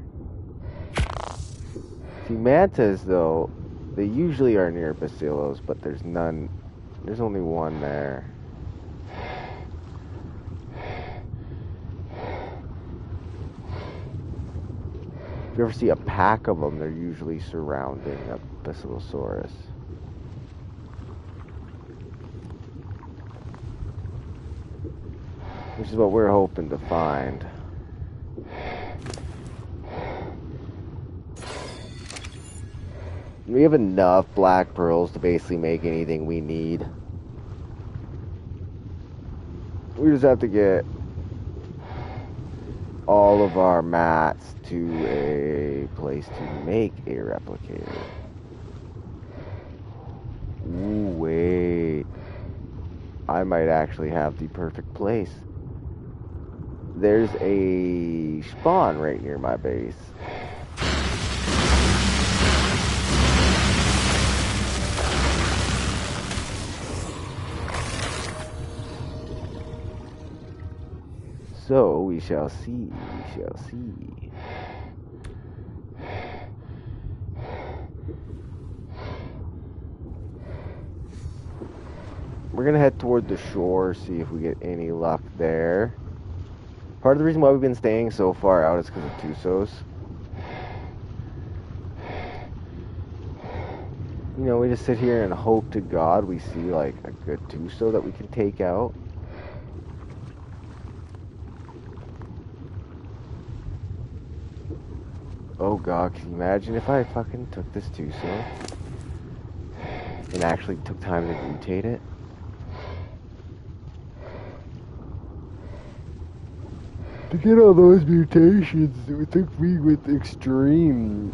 See, mantas, though, they usually are near bacillos, but there's none. There's only one there. If you ever see a pack of them, they're usually surrounding a Basilosaurus. Which is what we're hoping to find. We have enough black pearls to basically make anything we need. We just have to get all of our mats to a place to make a replicator. Ooh, wait. I might actually have the perfect place. There's a spawn right near my base. So we shall see, we shall see. We're gonna head toward the shore, see if we get any luck there. Part of the reason why we've been staying so far out is because of Tusos. You know, we just sit here and hope to God we see, like, a good Tuso that we can take out. Oh God, can you imagine if I fucking took this Tuso and actually took time to mutate it? To get all those mutations, it took me with extreme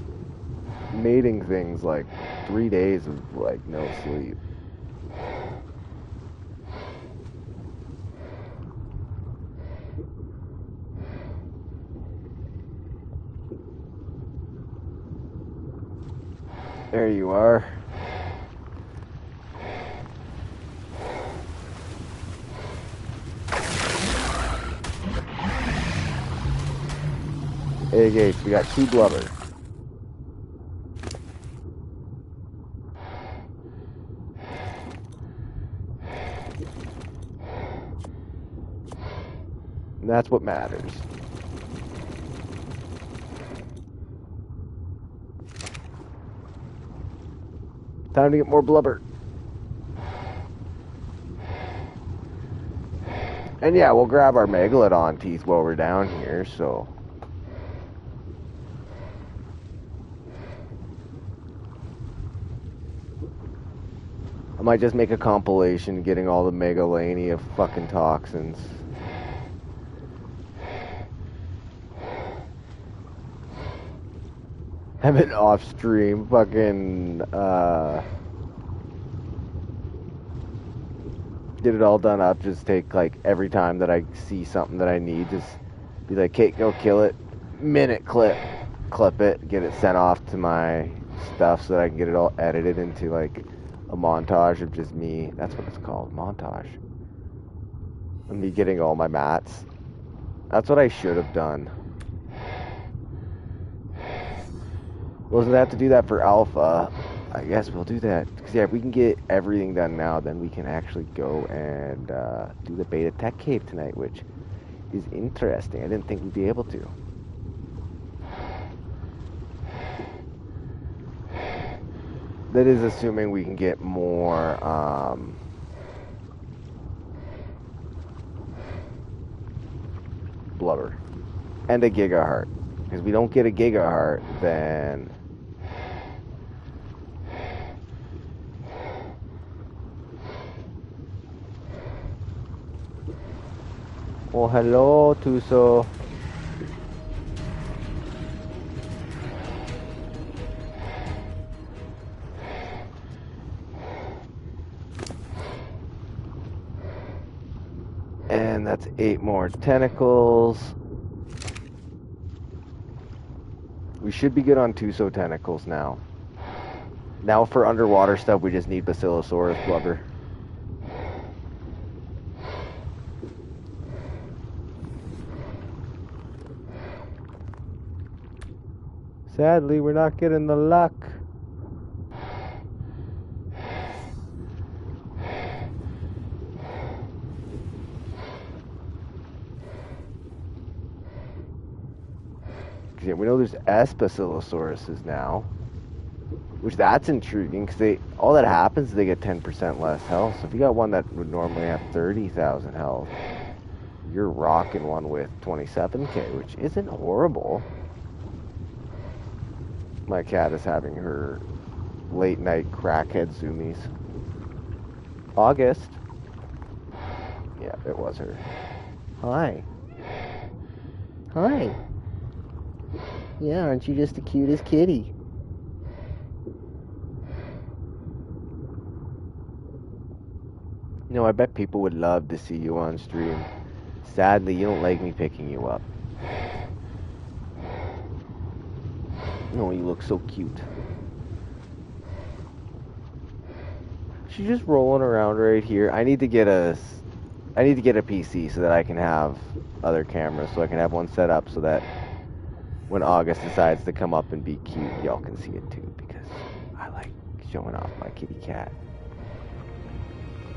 mating things like 3 days of like no sleep. There you are. Hey Gates, we got 2 blubber. And that's what matters. Time to get more blubber. And yeah, we'll grab our megalodon teeth while we're down here, so. I might just make a compilation getting all the megalania fucking toxins. Have it off stream, fucking, get it all done up, just take, like, every time that I see something that I need, just be like, Kate, go kill it, minute clip it, get it sent off to my stuff so that I can get it all edited into, like, a montage of just me, that's what it's called, montage, of me getting all my mats. That's what I should have done. Wasn't have to do that for alpha. I guess we'll do that. Because yeah, if we can get everything done now, then we can actually go and do the beta Tekcave tonight, which is interesting. I didn't think we'd be able to. That is assuming we can get more blubber and a gigaheart. Because if we don't get a gigaheart, then oh, hello, Tuso. And that's 8 more tentacles. We should be good on Tuso tentacles now. Now for underwater stuff, we just need Basilosaurus blubber. Sadly, we're not getting the luck. Yeah, we know there's S Basilosauruses now, which that's intriguing because all that happens is they get 10% less health. So if you got one that would normally have 30,000 health, you're rocking one with 27k, which isn't horrible. My cat is having her late night crackhead zoomies. August. Yeah, it was her. Hi. Hi. Yeah, aren't you just the cutest kitty? You know, I bet people would love to see you on stream. Sadly, you don't like me picking you up. No, you look so cute. She's just rolling around right here. I need to get a PC so that I can have other cameras, so I can have one set up so that when August decides to come up and be cute, y'all can see it too, because I like showing off my kitty cat.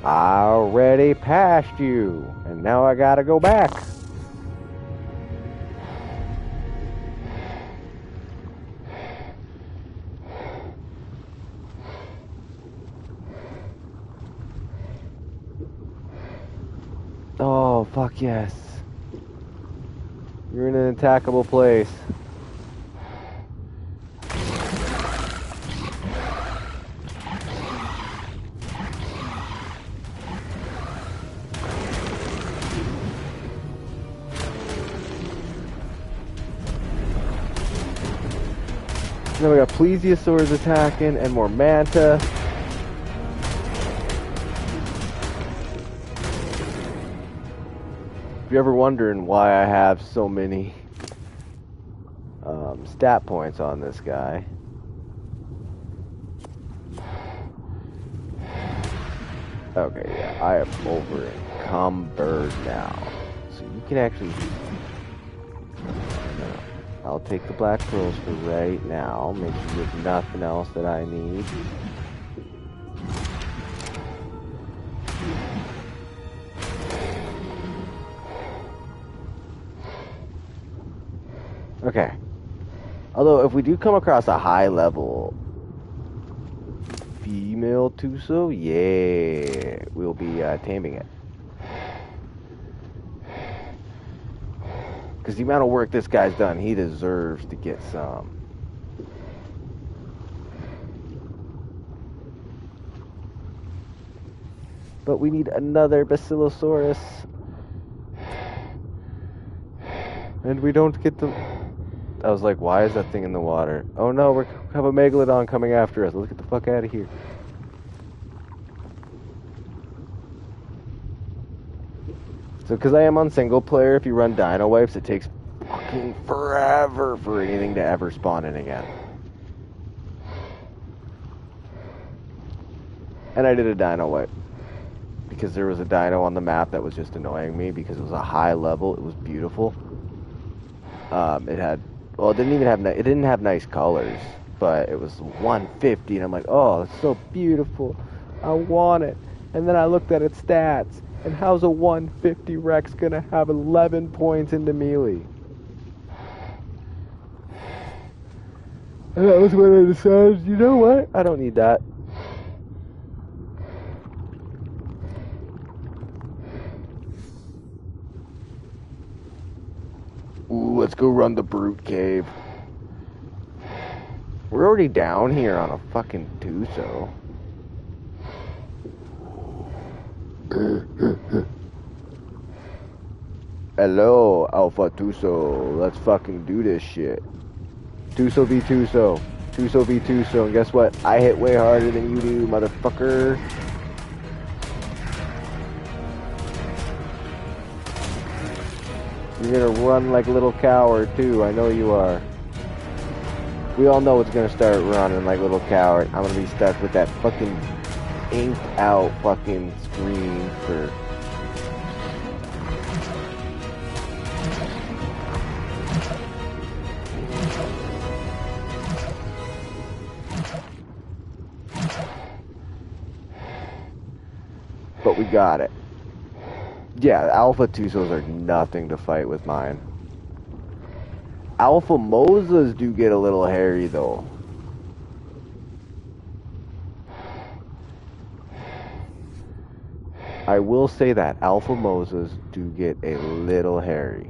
I already passed you, and now I gotta go back. fuck yes. You're in an attackable place. Then we got plesiosaurs attacking and more manta. If you're ever wondering why I have so many stat points on this guy, okay, yeah, I am over encumbered now. So you can actually... I'll take the black pearls for right now. Make sure there's nothing else that I need. Okay. Although, if we do come across a high level female Tuso, yeah, we'll be taming it. Because the amount of work this guy's done, he deserves to get some. But we need another Basilosaurus. And we don't get the... I was like, why is that thing in the water? Oh no, we have a Megalodon coming after us. Let's get the fuck out of here. So, because I am on single player, if you run Dino Wipes, it takes fucking forever for anything to ever spawn in again. And I did a Dino Wipe. Because there was a dino on the map that was just annoying me because it was a high level. It was beautiful. It had... Well, it didn't have nice colors, but it was 150, and I'm like, oh, it's so beautiful. I want it. And then I looked at its stats, and how's a 150 Rex gonna have 11 points into melee? And that was when I decided, you know what? I don't need that. Ooh, let's go run the Brute Cave. We're already down here on a fucking Tuso. Hello, Alpha Tuso. Let's fucking do this shit. Tuso v Tuso. Tuso v Tuso. And guess what? I hit way harder than you do, motherfucker. You're gonna run like a little coward too, I know you are. We all know it's gonna start running like a little coward. I'm gonna be stuck with that fucking inked out fucking screen for... But we got it. Yeah, Alpha Tusos are nothing to fight with mine. Alpha Mosas do get a little hairy though. I will say that Alpha Mosas do get a little hairy.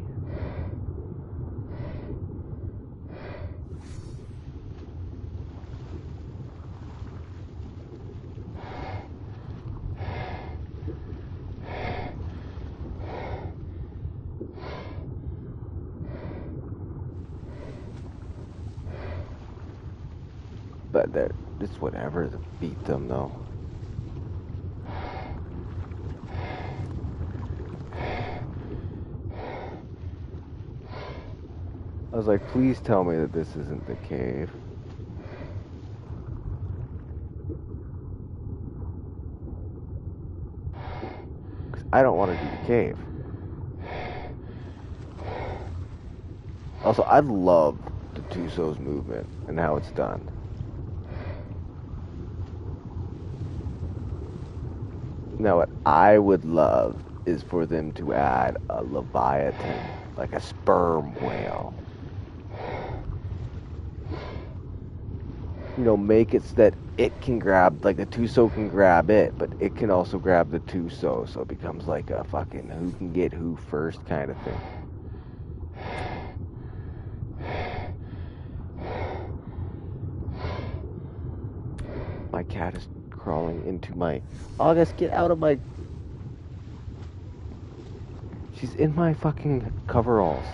But it's whatever to beat them though. I was like, please tell me that this isn't the cave. Because I don't want to do the cave. Also, I love the Tuso's movement and how it's done. Now, what I would love is for them to add a Leviathan, like a sperm whale. make it so that it can grab, like the Tuso can grab it, but it can also grab the Tuso, so it becomes like a fucking who can get who first kind of thing. My cat is crawling into my... August, get out of my... She's in my fucking coveralls.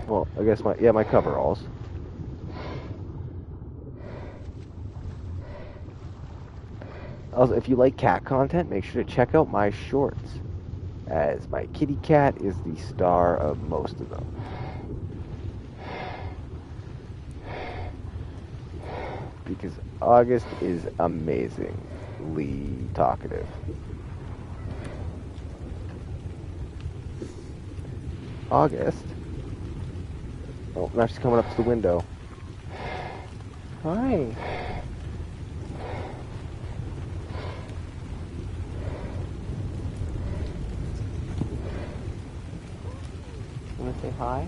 Well, I guess my coveralls. Also, if you like cat content, make sure to check out my shorts, as my kitty cat is the star of most of them. Because August is amazingly talkative. August? Oh, now she's coming up to the window. Hi. Wanna say hi?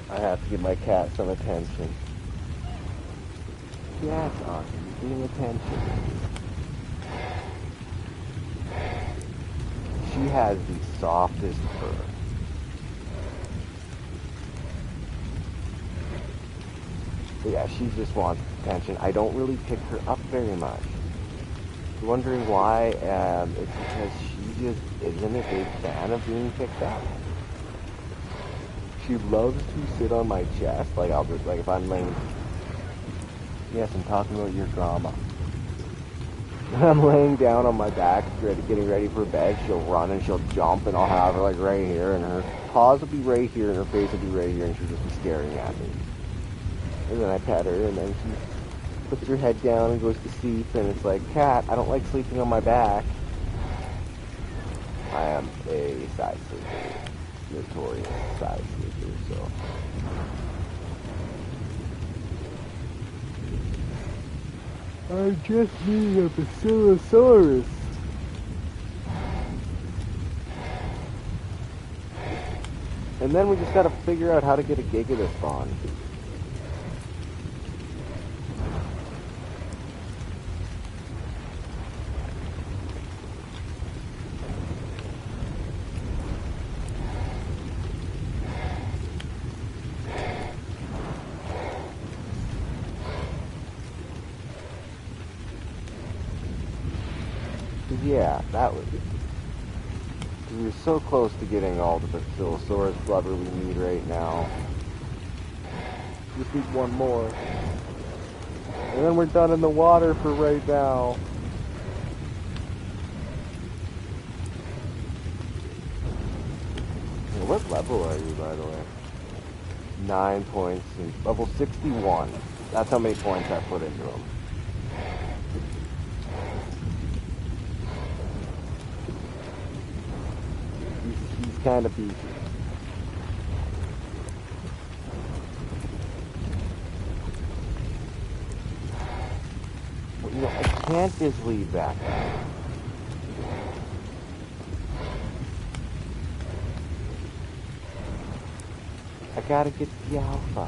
I have to give my cat some attention. Yes, August, you're getting attention. She has the softest fur. But yeah, she just wants attention. I don't really pick her up very much. You're wondering why? It's because she just isn't a big fan of being picked up. She loves to sit on my chest, like I'll just, like if I'm laying... Yes, I'm talking about your drama. When I'm laying down on my back, getting ready for bed, she'll run and she'll jump, and I'll have her like right here, and her paws will be right here, and her face will be right here, and she'll just be staring at me. And then I pet her, and then she puts her head down and goes to sleep, and it's like, cat, I don't like sleeping on my back. I am a side sleeper. Notorious side sleeper, so... I just need a Basilosaurus. And then we just gotta figure out how to get a Giga spawn. Yeah, that was it. We're so close to getting all the Basilosaurus blubber we need right now. Just need one more. And then we're done in the water for right now. What level are you, by the way? 9 points. Level 61. That's how many points I put into him. He's kind of beefy. Well, I can't just leave that guy. I gotta get the alpha.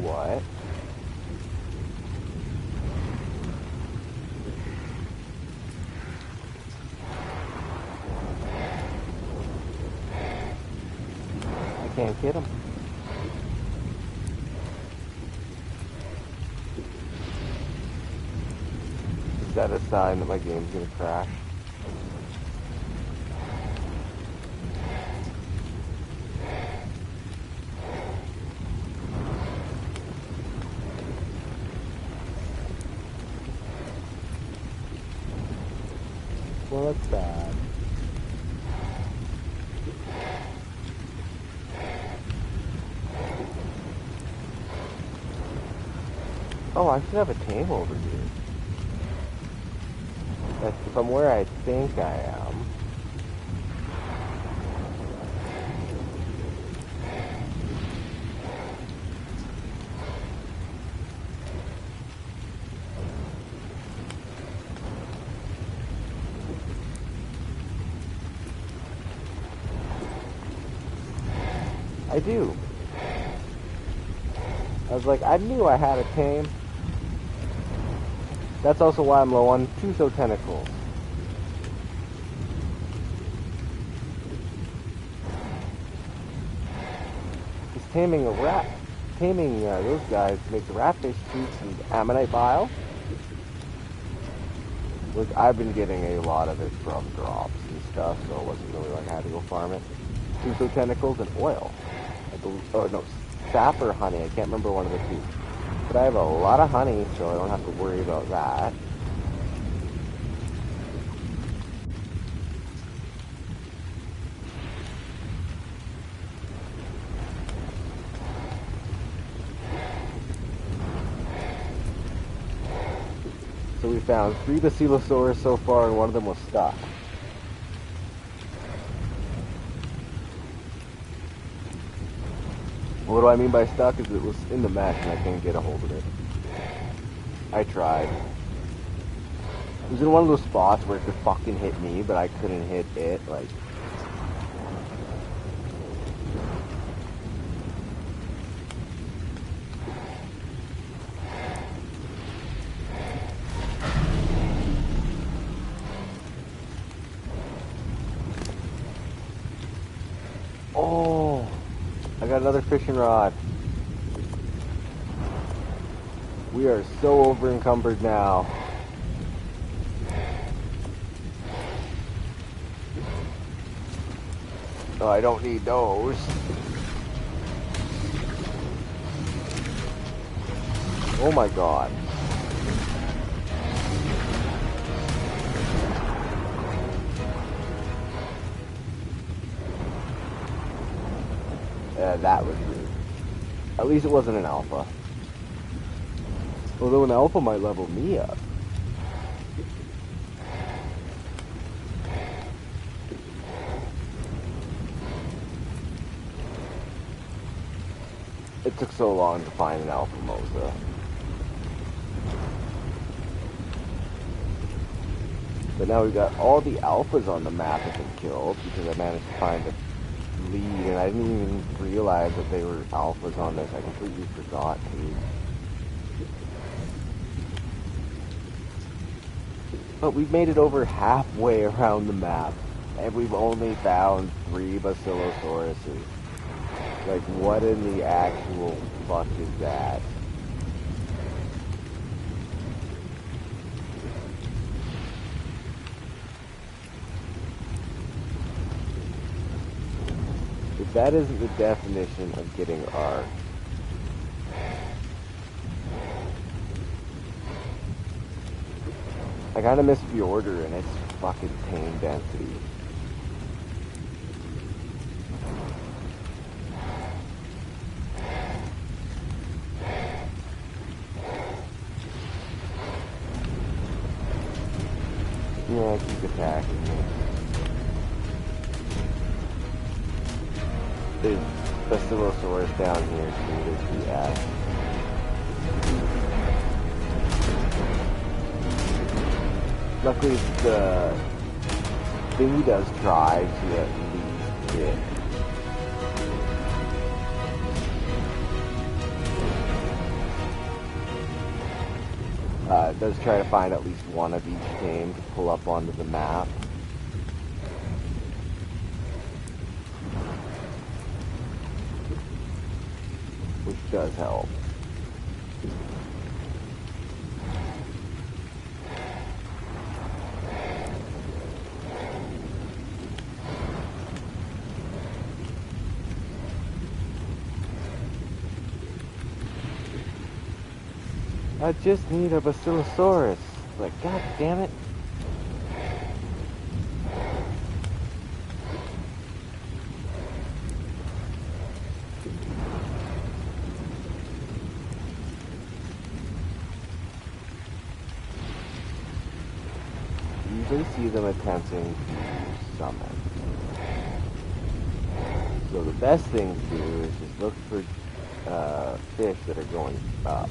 What? I can't get him. Is that a sign that my game's gonna crash? Well, that's bad. Oh, I should have a tame over here. from where I think I am. I do. I was like, I knew I had a tame. That's also why I'm low on Tuso tentacles. Because taming those guys makes the ratfish shoots and ammonite bile. Look, I've been getting a lot of it from drops and stuff, so it wasn't really like I had to go farm it. Tuso tentacles and oil. Oh no, sap or honey, I can't remember one of the two. But I have a lot of honey, so I don't have to worry about that. So we found 3 Basilosaurus so far, and one of them was stuck. What do I mean by stuck is it was in the mesh and I couldn't get a hold of it. I tried. It was in one of those spots where it could fucking hit me, but I couldn't hit it, like... Oh! I got another fishing rod. We are so over encumbered now. Oh, I don't need those. Oh my god. That was rude. At least it wasn't an alpha. Although an alpha might level me up. It took so long to find an alpha Mosa. But now we've got all the alphas on the map have been killed because I managed to find a lead, and I didn't even realize that they were alphas on this. I completely forgot to. But we've made it over halfway around the map, and we've only found 3 Basilosauruses. Like, what in the actual fuck is that? If that isn't the definition of getting arc. I kinda miss Fjorder and its fucking tame density. Yeah, keep attacking me. There's Basilosaurus down here too, there's the ass. Luckily the thingy does try to at least hit. It does try to find at least one of each tame to pull up onto the map. Which does help. I just need a Basilosaurus. Like, god damn it. usually see them attempting to summon. So the best thing to do is just look for fish that are going up.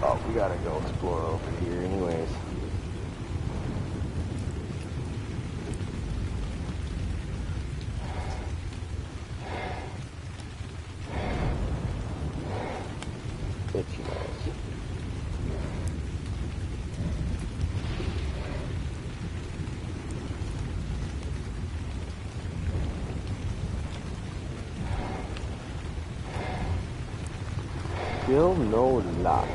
Oh, we gotta go explore over here anyways. Itchy nose. Still no luck.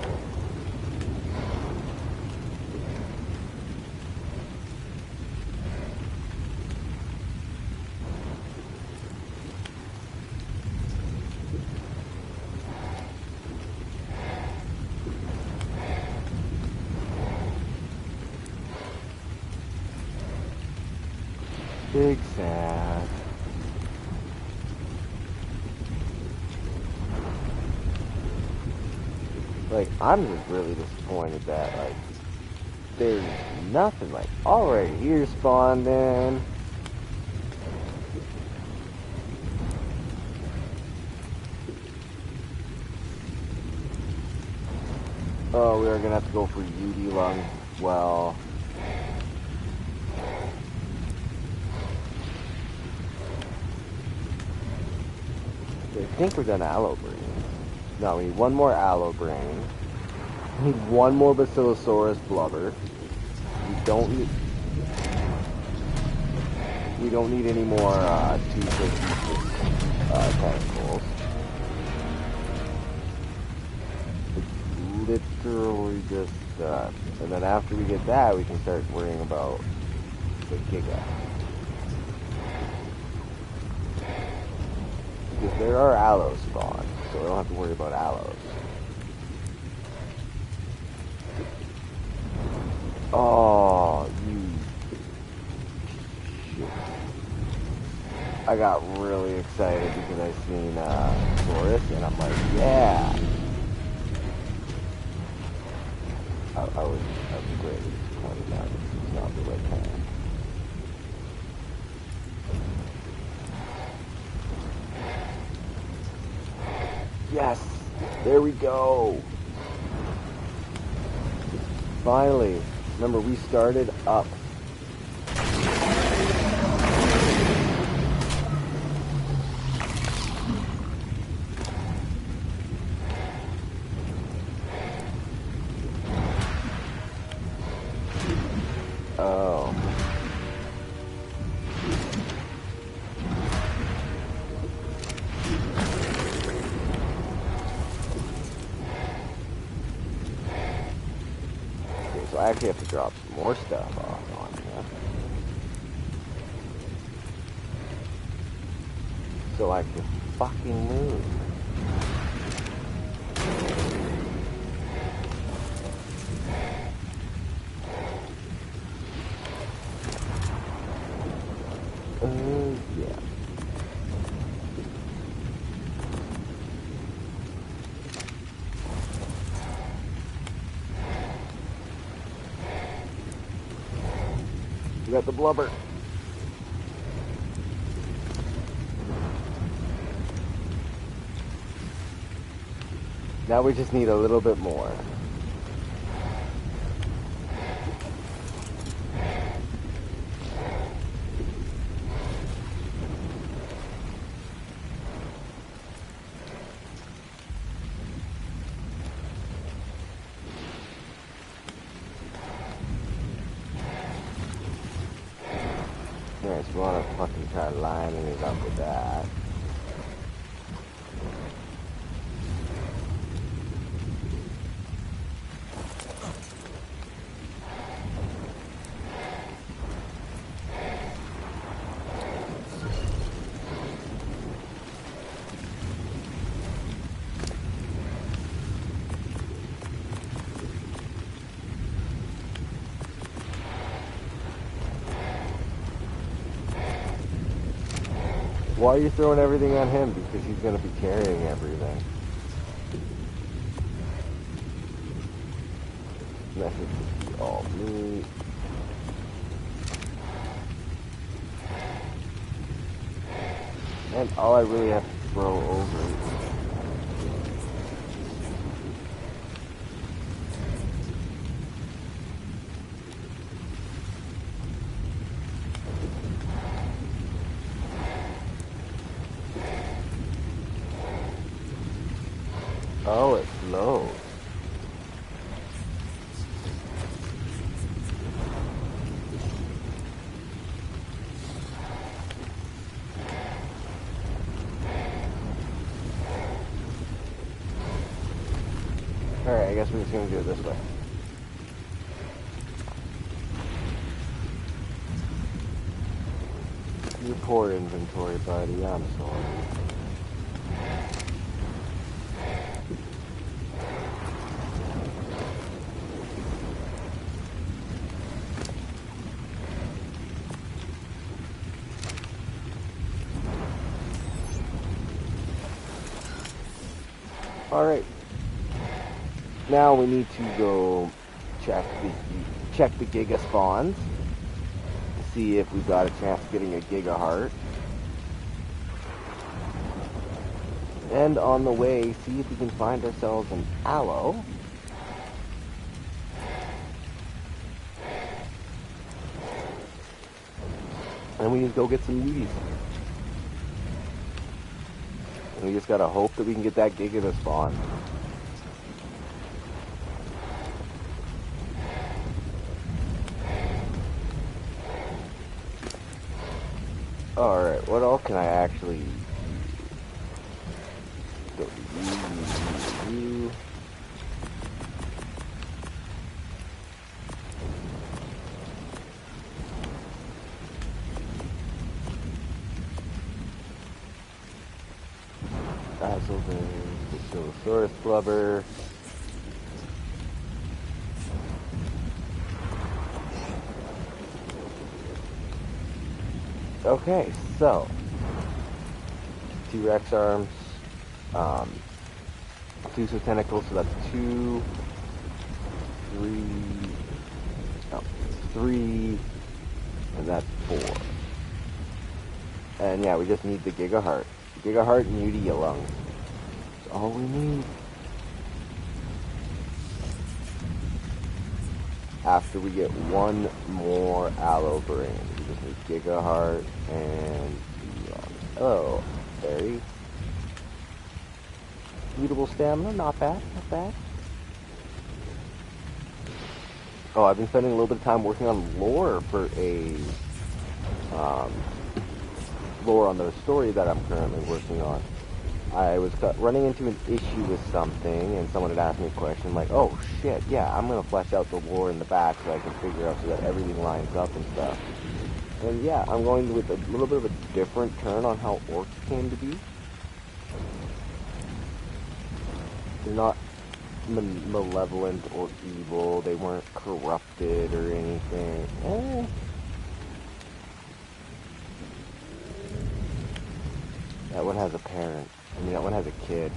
Big sad. Like, I'm just really disappointed that, like, there's nothing, like, already here spawned in. Oh, we are gonna have to go for UD lungs as well. I think we're done aloe brain. No, we need one more aloe brain. We need one more Basilosaurus blubber. We don't need any more two-foot tentacles. It's literally just and then after we get that, we can start worrying about the Giga. Because there are aloes spawned, so we don't have to worry about aloes. Oh, you shit. I got really excited because I seen Taurus, and I'm like, yeah. I was greatly disappointed now this is not the right time. Yes, there we go. Finally, remember we started up. Oh. So I actually have to drop some more stuff off on here. So I can fucking move. Yeah. We got the blubber. Now we just need a little bit more. Alright, so we want to fucking try lining it up with that. Why are you throwing everything on him? Because he's going to be carrying everything. Message would be all me. And all I really have to throw over is... Oh, it flows. Alright, I guess we're just going to do it this way. Your poor inventory, buddy. I'm sorry. Alright. Now we need to go check the Giga spawns to see if we've got a chance of getting a Giga Heart. And on the way, see if we can find ourselves an aloe. And we just go get some beauties. And we just gotta hope that we can get that Giga to spawn. Alright, what else can I actually do? Basilosaurus blubber. Okay, so T-Rex arms, two tentacles, so that's 2, 3, no, 3, and that's 4. And yeah, we just need the Giga Heart. Giga Heart and Udia lungs. That's all we need. After we get one more aloe brain. We just need Giga Heart and oh, berry. Mutable stamina, not bad, not bad. Oh, I've been spending a little bit of time working on lore for a lore on the story that I'm currently working on. I was running into an issue with something, and someone had asked me a question like, oh shit, yeah, I'm going to flesh out the lore in the back so I can figure out so that everything lines up and stuff. And yeah, I'm going with a little bit of a different turn on how orcs came to be. They're not malevolent or evil, they weren't corrupted or anything. That one has a parent. I mean, that one has a kid.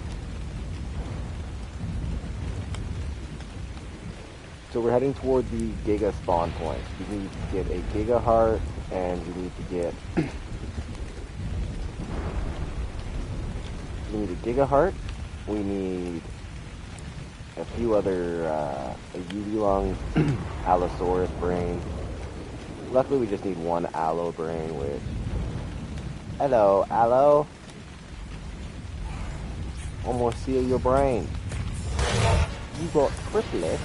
So we're heading toward the Giga spawn point. We need to get a Giga Heart, and we need to get... we need a Giga Heart. We need a few other, a Udilong, Allosaurus brain. Luckily, we just need one aloe brain, which... Hello, aloe. Almost seal your brain. You got triplets.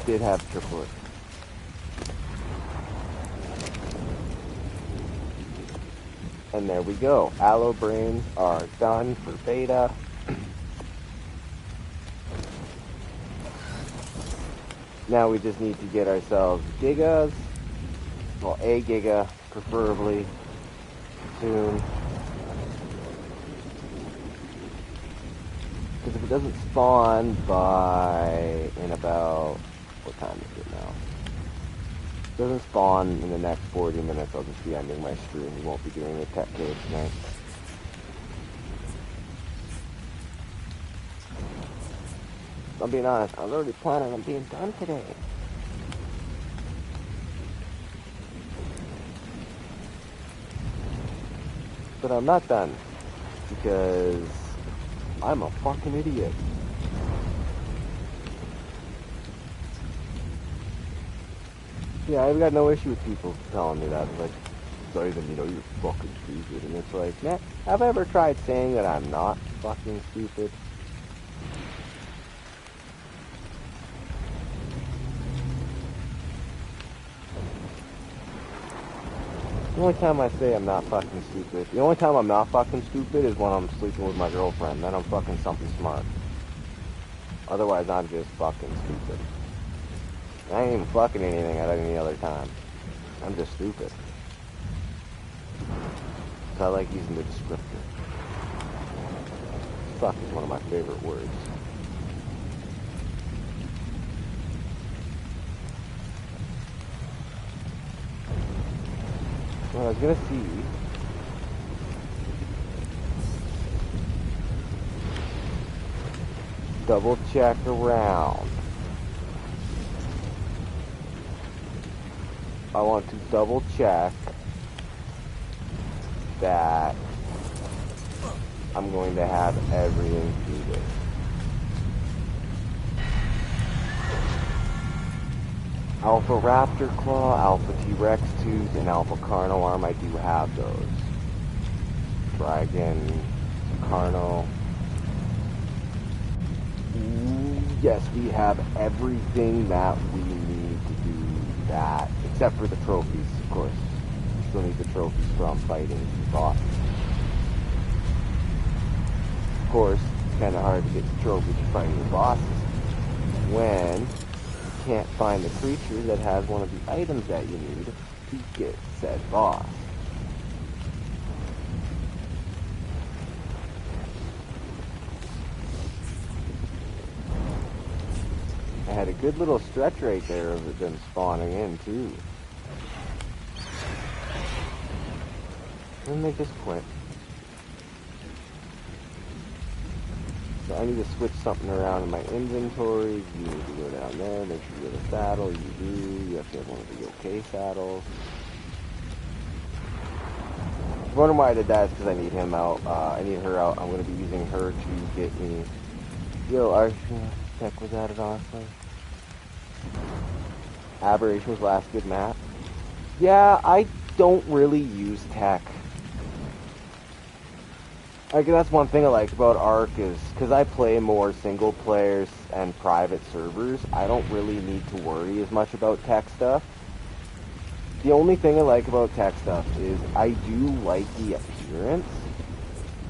Did have triplets. And there we go. Aloe brains are done for beta. Now we just need to get ourselves gigas. Well, a giga, preferably, soon. Because if it doesn't spawn in about, what time is it now? If it doesn't spawn in the next 40 minutes, I'll just be ending my stream. We won't be doing the Tekcave tonight. I'm being honest, I was already planning on being done today. But I'm not done, because I'm a fucking idiot. Yeah, I've got no issue with people telling me that. Like, Simon, you're fucking stupid. And it's like, man, have I ever tried saying that I'm not fucking stupid? The only time I say I'm not fucking stupid, the only time I'm not fucking stupid is when I'm sleeping with my girlfriend. Then I'm fucking something smart. Otherwise, I'm just fucking stupid. I ain't even fucking anything at any other time. I'm just stupid. So I like using the descriptor. Fuck is one of my favorite words. Well, I was gonna see. Double check around. I want to double check that I'm going to have everything included. Alpha Raptor Claw, Alpha T-Rex Tooth, and Alpha Carno Arm, I do have those. Dragon, Carno. Yes, we have everything that we need to do that, except for the trophies, of course. We still need the trophies from fighting bosses. Of course, it's kind of hard to get the trophies for fighting the bosses when you can't find the creature that has one of the items that you need to get said boss. I had a good little stretch right there of them spawning in too. And they just quit. So I need to switch something around in my inventory. You need to go down there, make sure you get a saddle. You do. You have to have one of the OK saddles. If you're wondering why I did that, it's because I need him out. I need her out. I'm going to be using her to get me. Yo, our tech was added, honestly. Aberration was last good map. Yeah, I don't really use tech. Like, that's one thing I like about Ark is, because I play more single players and private servers, I don't really need to worry as much about tech stuff. The only thing I like about tech stuff is I do like the appearance,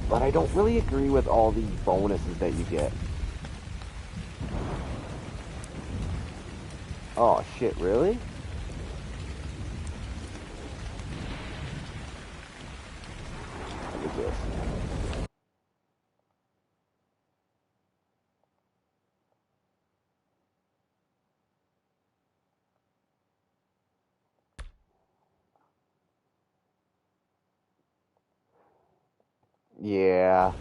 but I don't really agree with all the bonuses that you get. Oh shit, really? Look at this. Yeah.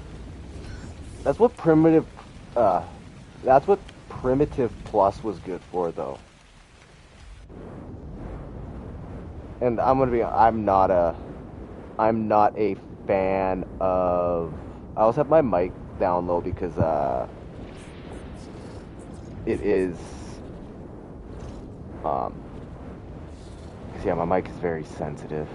That's what primitive plus was good for though. And I'm not a fan of, I also have my mic down low because it is because yeah, my mic is very sensitive.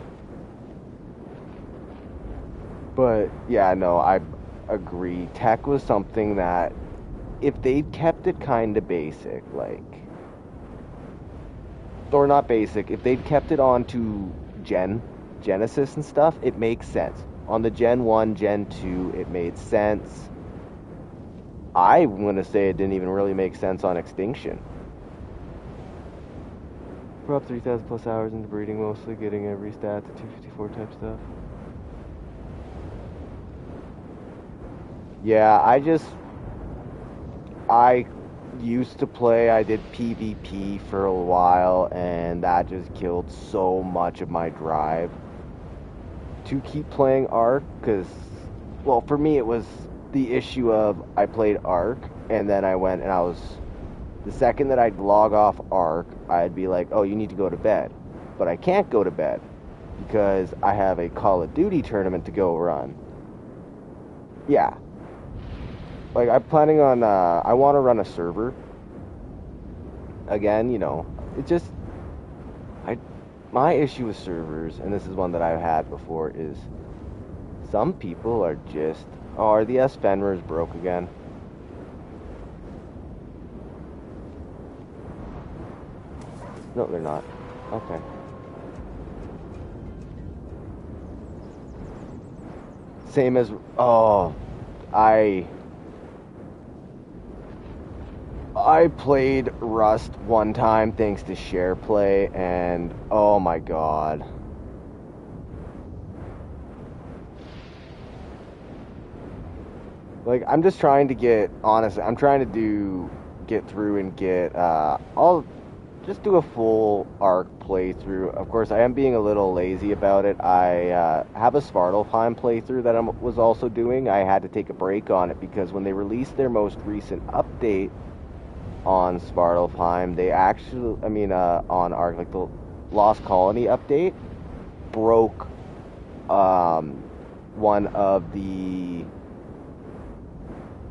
But yeah, no, I agree. Tech was something that if they kept it kind of basic, like, or not basic, if they'd kept it on to Genesis and stuff, it makes sense. On the Gen 1, Gen 2, it made sense. I'm going to say it didn't even really make sense on Extinction. We're up 3,000 plus hours into breeding, mostly getting every stat to 254 type stuff. Yeah, I used to play, I did PvP for a while, and that just killed so much of my drive to keep playing Ark, because, well, for me it was the issue of I played Ark, and then I went and the second that I'd log off Ark, I'd be like, oh, you need to go to bed. But I can't go to bed, because I have a Call of Duty tournament to go run. Yeah. Like, I'm planning on, I want to run a server. Again, it just, my issue with servers, and this is one that I've had before, is some people are just, oh, are the S-Fenmers broke again? No, they're not. Okay. Same as, oh, I played Rust one time thanks to SharePlay, and oh my god. Like, I'm just trying to I'm trying to get through and get, I'll just do a full Ark playthrough. Of course, I am being a little lazy about it. I have a Svartalfheim playthrough that I was also doing. I had to take a break on it because when they released their most recent update on Svartalfheim, they actually, on Ark, like the Lost Colony update, broke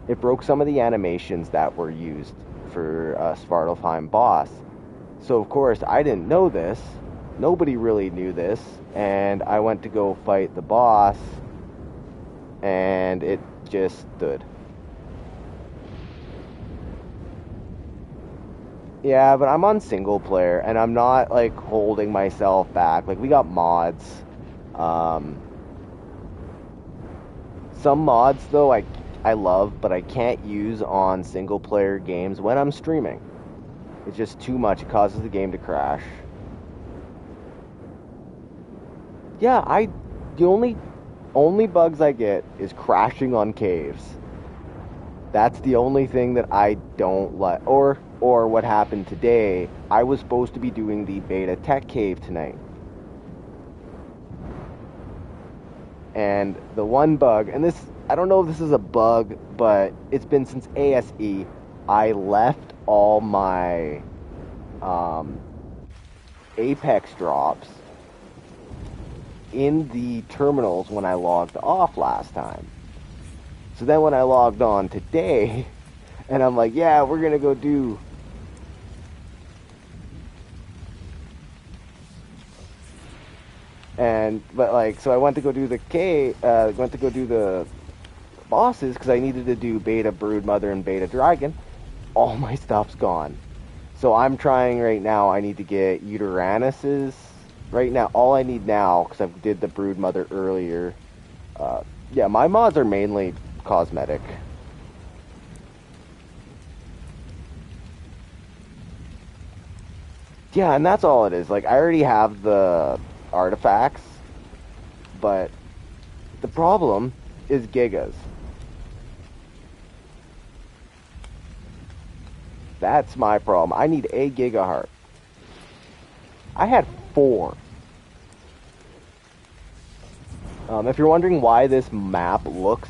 it broke some of the animations that were used for Svartalfheim boss. So of course I didn't know this. Nobody really knew this, and I went to go fight the boss, and it just stood. Yeah, but I'm on single player, and I'm not like holding myself back. Like, we got mods. Some mods though I love, but I can't use on single player games when I'm streaming. It's just too much. It causes the game to crash. Yeah, the only bugs I get is crashing on caves. That's the only thing that I don't like. Or what happened today, I was supposed to be doing the beta Tekcave tonight. And the one bug, and this, I don't know if this is a bug, but it's been since ASE, I left all my Apex drops in the terminals when I logged off last time. So then when I logged on today, and I'm like, yeah, we're gonna go do so I went to go do the bosses because I needed to do Beta Broodmother and Beta Dragon. All my stuff's gone. So I'm trying right now, I need to get Uteranus's. Right now, all I need now, because I did the Broodmother earlier. Yeah, my mods are mainly cosmetic. Yeah, and that's all it is. Like, I already have the artifacts, but the problem is gigas. That's my problem. I need a gigaheart. I had 4. If you're wondering why this map looks...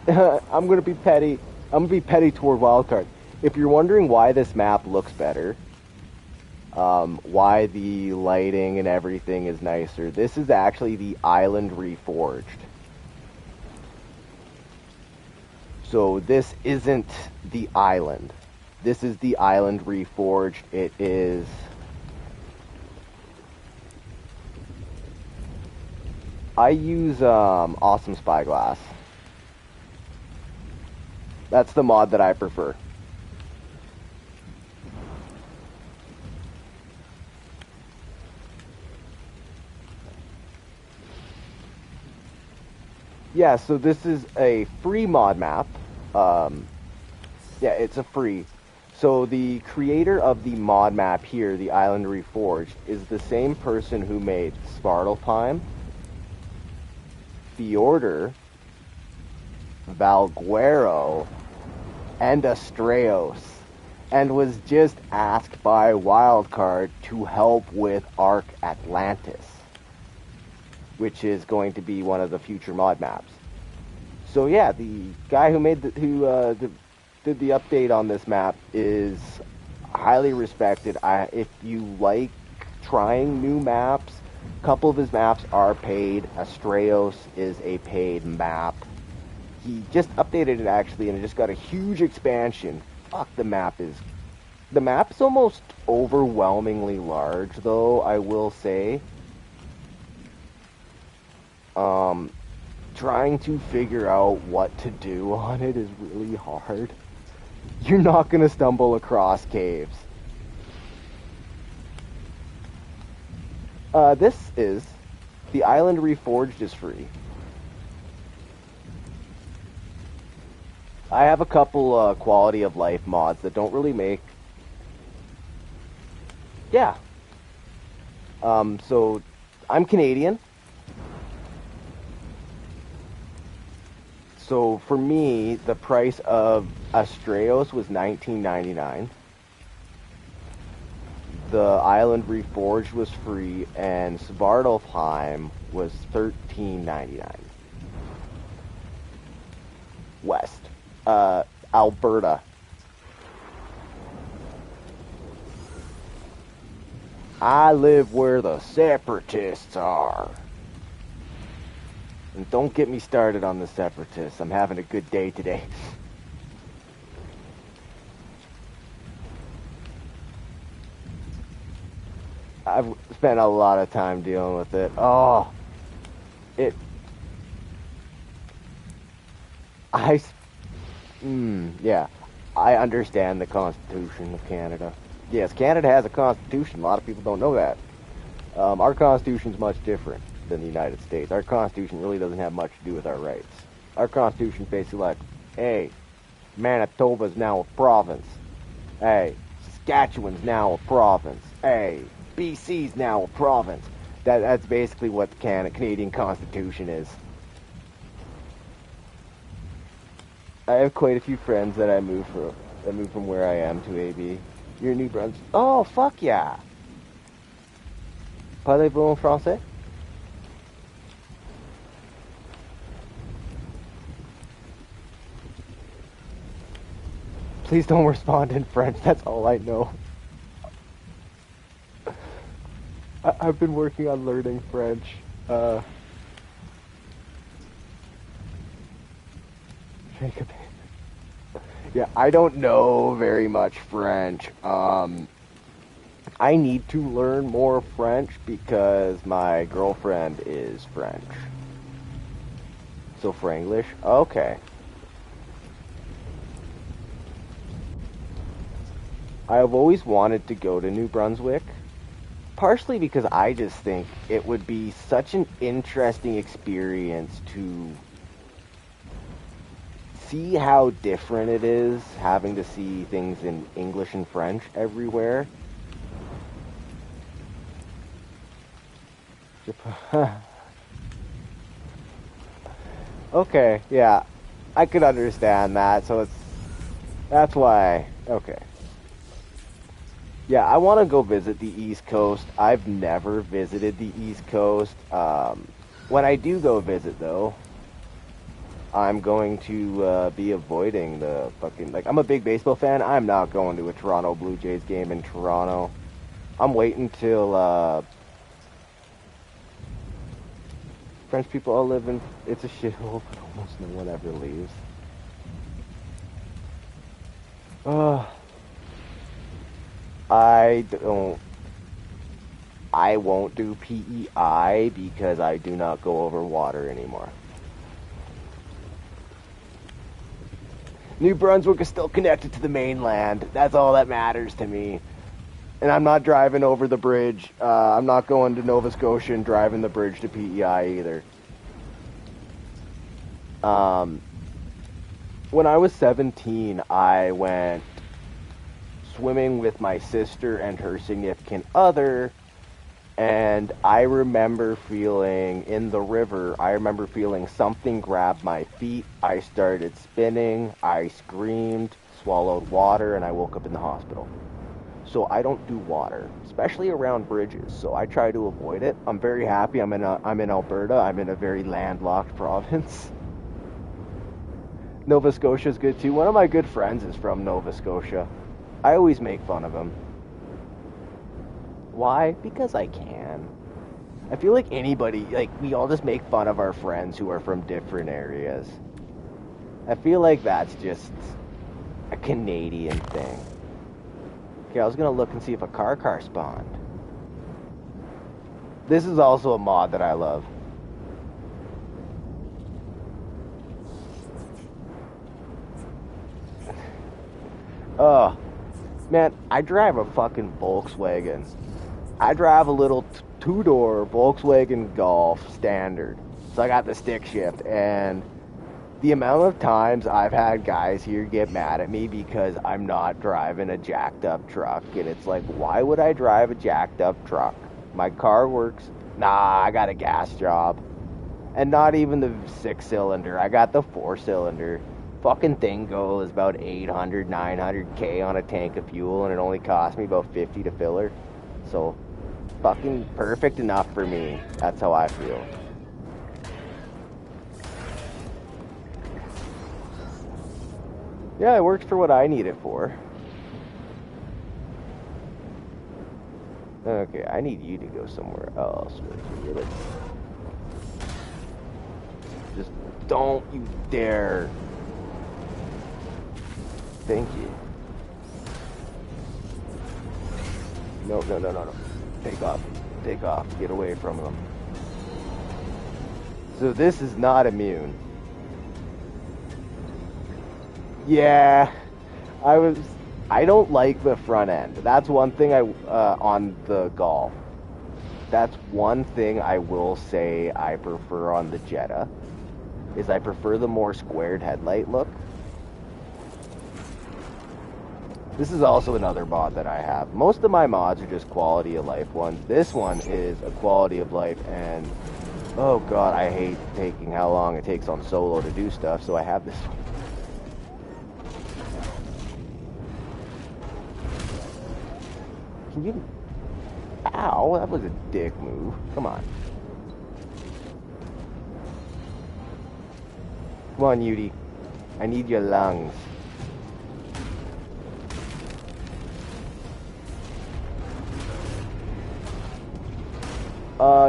I'm gonna be petty. I'm gonna be petty toward Wildcard. If you're wondering why this map looks better, why the lighting and everything is nicer, this is actually the Island Reforged. So this isn't the island. This is the Island Reforged. It is... I use Awesome Spyglass. That's the mod that I prefer. Yeah, so this is a free mod map. Yeah, it's a free. So the creator of the mod map here, the Island Reforged, is the same person who made Svartalfheim, Fjordur, Valguero, and Astraeos, and was just asked by Wildcard to help with Arc Atlantis, which is going to be one of the future mod maps. So yeah, the guy who made did the update on this map is highly respected. If you like trying new maps, a couple of his maps are paid. Astraeos is a paid map. He just updated it actually, and it just got a huge expansion. Fuck, the map's almost overwhelmingly large, though, I will say. Trying to figure out what to do on it is really hard. You're not going to stumble across caves. The Island Reforged is free. I have a couple quality of life mods that don't really make... Yeah. So, I'm Canadian. So for me, the price of Astraeos was $19.99. The Island Reforged was free, and Svartalfheim was $13.99. West, Alberta. I live where the separatists are. And don't get me started on the separatists. I'm having a good day today. I've spent a lot of time dealing with it. Oh, yeah. I understand the Constitution of Canada. Yes, Canada has a constitution. A lot of people don't know that. Our constitution's much different than the United States. Our Constitution really doesn't have much to do with our rights. Our Constitution basically like, hey, Manitoba's now a province. Hey, Saskatchewan's now a province. Hey, BC's now a province. That's basically what the Canadian Constitution is. I have quite a few friends that I moved from where I am to AB. You're New Brunswick. Oh, fuck yeah. Parlez-vous en français? Please don't respond in French, that's all I know. I've been working on learning French. Yeah, I don't know very much French. I need to learn more French because my girlfriend is French. So Franglish? Okay. I've always wanted to go to New Brunswick, partially because I just think it would be such an interesting experience to see how different it is having to see things in English and French everywhere. Okay, yeah, I could understand that, so that's why, okay. Yeah, I want to go visit the East Coast. I've never visited the East Coast. When I do go visit, though, I'm going to be avoiding the fucking... Like, I'm a big baseball fan. I'm not going to a Toronto Blue Jays game in Toronto. I'm waiting till... French people all live in... It's a shithole, but almost no one ever leaves. I won't do PEI because I do not go over water anymore. New Brunswick is still connected to the mainland. That's all that matters to me. And I'm not driving over the bridge. I'm not going to Nova Scotia and driving the bridge to PEI either. When I was 17, I went swimming with my sister and her significant other, and I remember feeling in the river, I remember feeling something grab my feet. I started spinning, I screamed, swallowed water, and I woke up in the hospital. So I don't do water, especially around bridges, so I try to avoid it. I'm very happy I'm in Alberta. I'm in a very landlocked province. Nova Scotia is good too. One of my good friends is from Nova Scotia. I always make fun of him. Why? Because I can. I feel like anybody, like, we all just make fun of our friends who are from different areas. I feel like that's just a Canadian thing. Okay, I was gonna look and see if a car spawned. This is also a mod that I love. Oh, man, I drive a fucking Volkswagen. I drive a little two-door Volkswagen Golf standard. So I got the stick shift, and the amount of times I've had guys here get mad at me because I'm not driving a jacked up truck, and it's like, why would I drive a jacked up truck? My car works. Nah, I got a gas job. And not even the 6-cylinder. I got the 4-cylinder. Fucking thing goes about 800, 900K on a tank of fuel, and it only cost me about 50 to fill her. So, fucking perfect enough for me. That's how I feel. Yeah, it works for what I need it for. Okay, I need you to go somewhere else. Just don't you dare. Thank you. No. Take off. Take off. Get away from them. So this is not immune. Yeah, I don't like the front end. That's one thing on the Golf. That's one thing I will say I prefer on the Jetta, is I prefer the more squared headlight look. This is also another mod that I have. Most of my mods are just quality of life ones. This one is a quality of life, and oh god, I hate taking how long it takes on solo to do stuff, so I have this one. Can you... Ow, that was a dick move. Come on. Come on, Yudi. I need your lungs.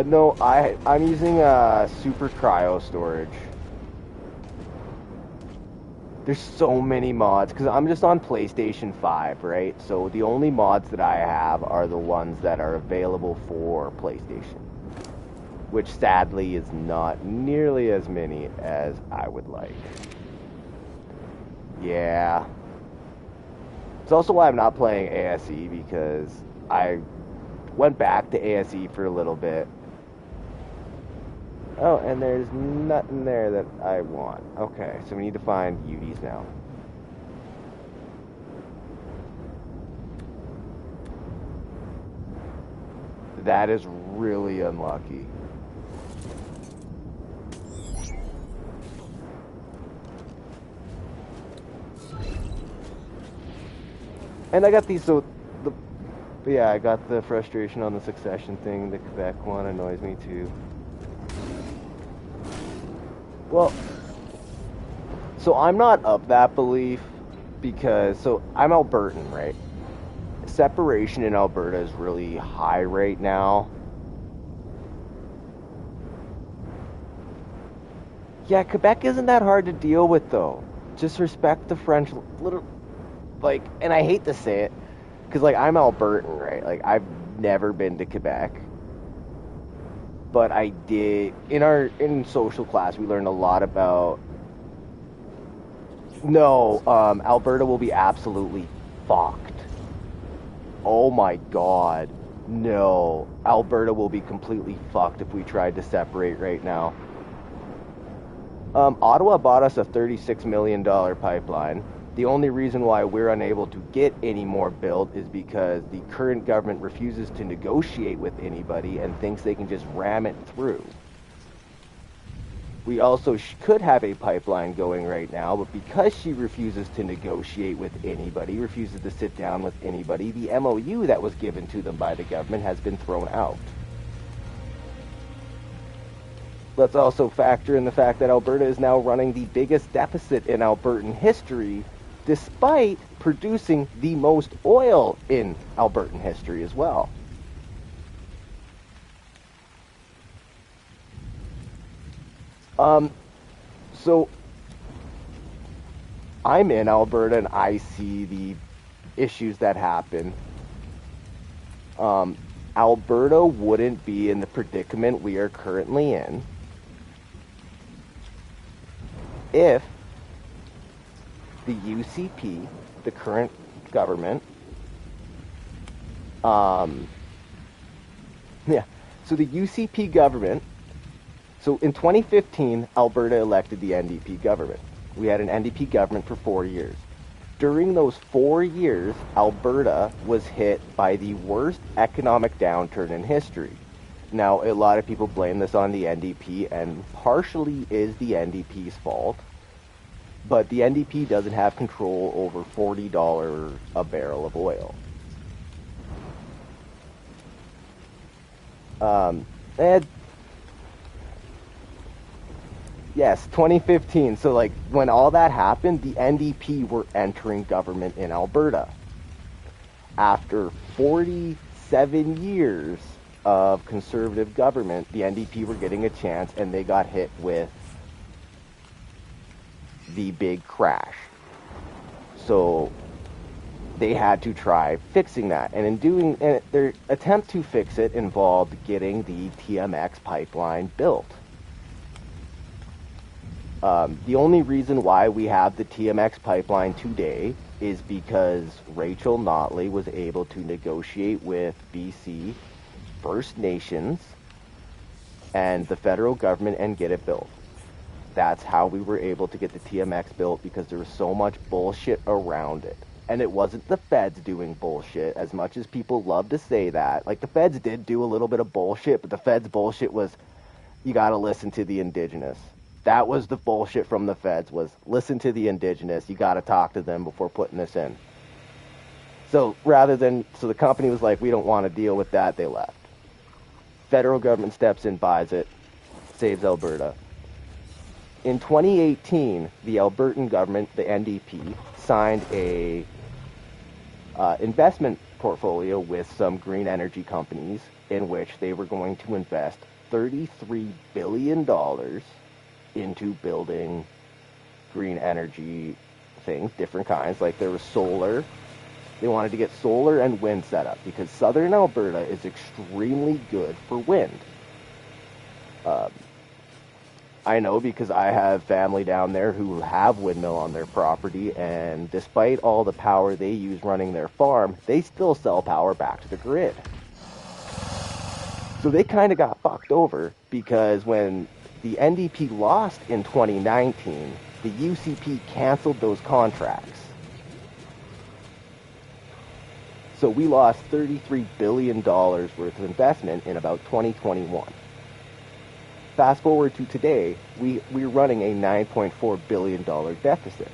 No, I'm using super cryo storage. There's so many mods, because I'm just on PlayStation 5, right? So the only mods that I have are the ones that are available for PlayStation, which sadly is not nearly as many as I would like. Yeah. It's also why I'm not playing ASE, because I went back to ASE for a little bit. Oh, and there's nothing there that I want. Okay, so we need to find UDs now. That is really unlucky. And I got these, so yeah, I got the frustration on the Succession thing. The Quebec one annoys me too. Well, so I'm not of that belief because, so I'm Albertan, right? Separation in Alberta is really high right now. Yeah, Quebec isn't that hard to deal with though. Just respect the French, little, like, and I hate to say it, because, like, I'm Albertan, right? Like, I've never been to Quebec. But I did, in social class, we learned a lot about, no, Alberta will be absolutely fucked. Oh my god. No. Alberta will be completely fucked if we tried to separate right now. Ottawa bought us a $36 million pipeline. The only reason why we're unable to get any more built is because the current government refuses to negotiate with anybody and thinks they can just ram it through. We also could have a pipeline going right now, but because she refuses to negotiate with anybody, refuses to sit down with anybody, the MOU that was given to them by the government has been thrown out. Let's also factor in the fact that Alberta is now running the biggest deficit in Albertan history, despite producing the most oil in Albertan history as well. So I'm in Alberta and I see the issues that happen. Alberta wouldn't be in the predicament we are currently in if the UCP, the current government, so the UCP government, so in 2015, Alberta elected the NDP government. We had an NDP government for 4 years. During those 4 years, Alberta was hit by the worst economic downturn in history. Now, a lot of people blame this on the NDP, and partially is the NDP's fault. But the NDP doesn't have control over $40 a barrel of oil. Yes, 2015. So, like, when all that happened, the NDP were entering government in Alberta. After 47 years of conservative government, the NDP were getting a chance, and they got hit with the big crash. So they had to try fixing that. And in doing, and their attempt to fix it involved getting the TMX pipeline built. The only reason why we have the TMX pipeline today is because Rachel Notley was able to negotiate with BC First Nations and the federal government and get it built. That's how we were able to get the TMX built, because there was so much bullshit around it. And it wasn't the feds doing bullshit, as much as people love to say that. Like, the feds did do a little bit of bullshit, but the feds' bullshit was, you gotta listen to the Indigenous. That was the bullshit from the feds, was listen to the Indigenous. You gotta talk to them before putting this in. So the company was like, we don't want to deal with that, they left. Federal government steps in, buys it, saves Alberta. In 2018, the Albertan government, the NDP, signed a investment portfolio with some green energy companies in which they were going to invest $33 billion into building green energy things, different kinds. Like, there was solar. They wanted to get solar and wind set up because southern Alberta is extremely good for wind. I know because I have family down there who have windmill on their property, and despite all the power they use running their farm, they still sell power back to the grid. So they kind of got fucked over, because when the NDP lost in 2019, the UCP canceled those contracts. So we lost $33 billion worth of investment in about 2021. Fast forward to today, we're running a $9.4 billion deficit.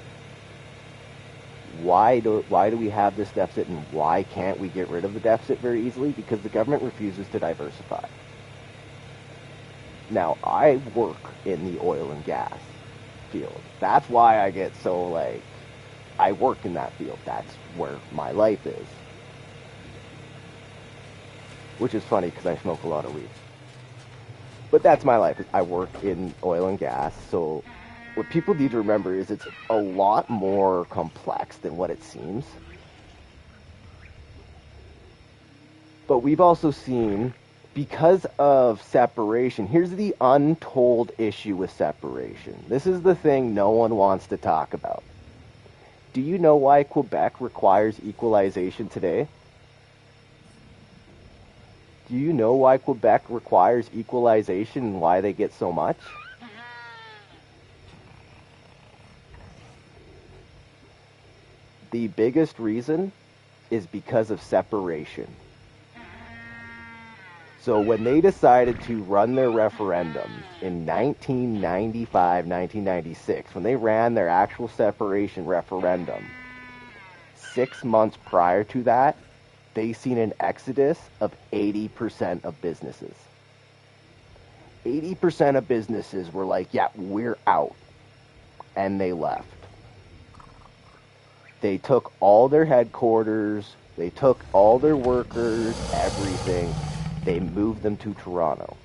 Why do we have this deficit, and why can't we get rid of the deficit very easily? Because the government refuses to diversify. Now, I work in the oil and gas field. That's why I get so, like, I work in that field. That's where my life is. Which is funny because I smoke a lot of weed. But that's my life. I work in oil and gas. So what people need to remember is it's a lot more complex than what it seems. But we've also seen, because of separation, here's the untold issue with separation. This is the thing no one wants to talk about. Do you know why Quebec requires equalization today? Do you know why Quebec requires equalization and why they get so much? The biggest reason is because of separation. So when they decided to run their referendums in 1995, 1996, when they ran their actual separation referendum, 6 months prior to that, they seen an exodus of 80% of businesses. 80% of businesses were like, yeah, we're out. And they left. They took all their headquarters, they took all their workers, everything. They moved them to Toronto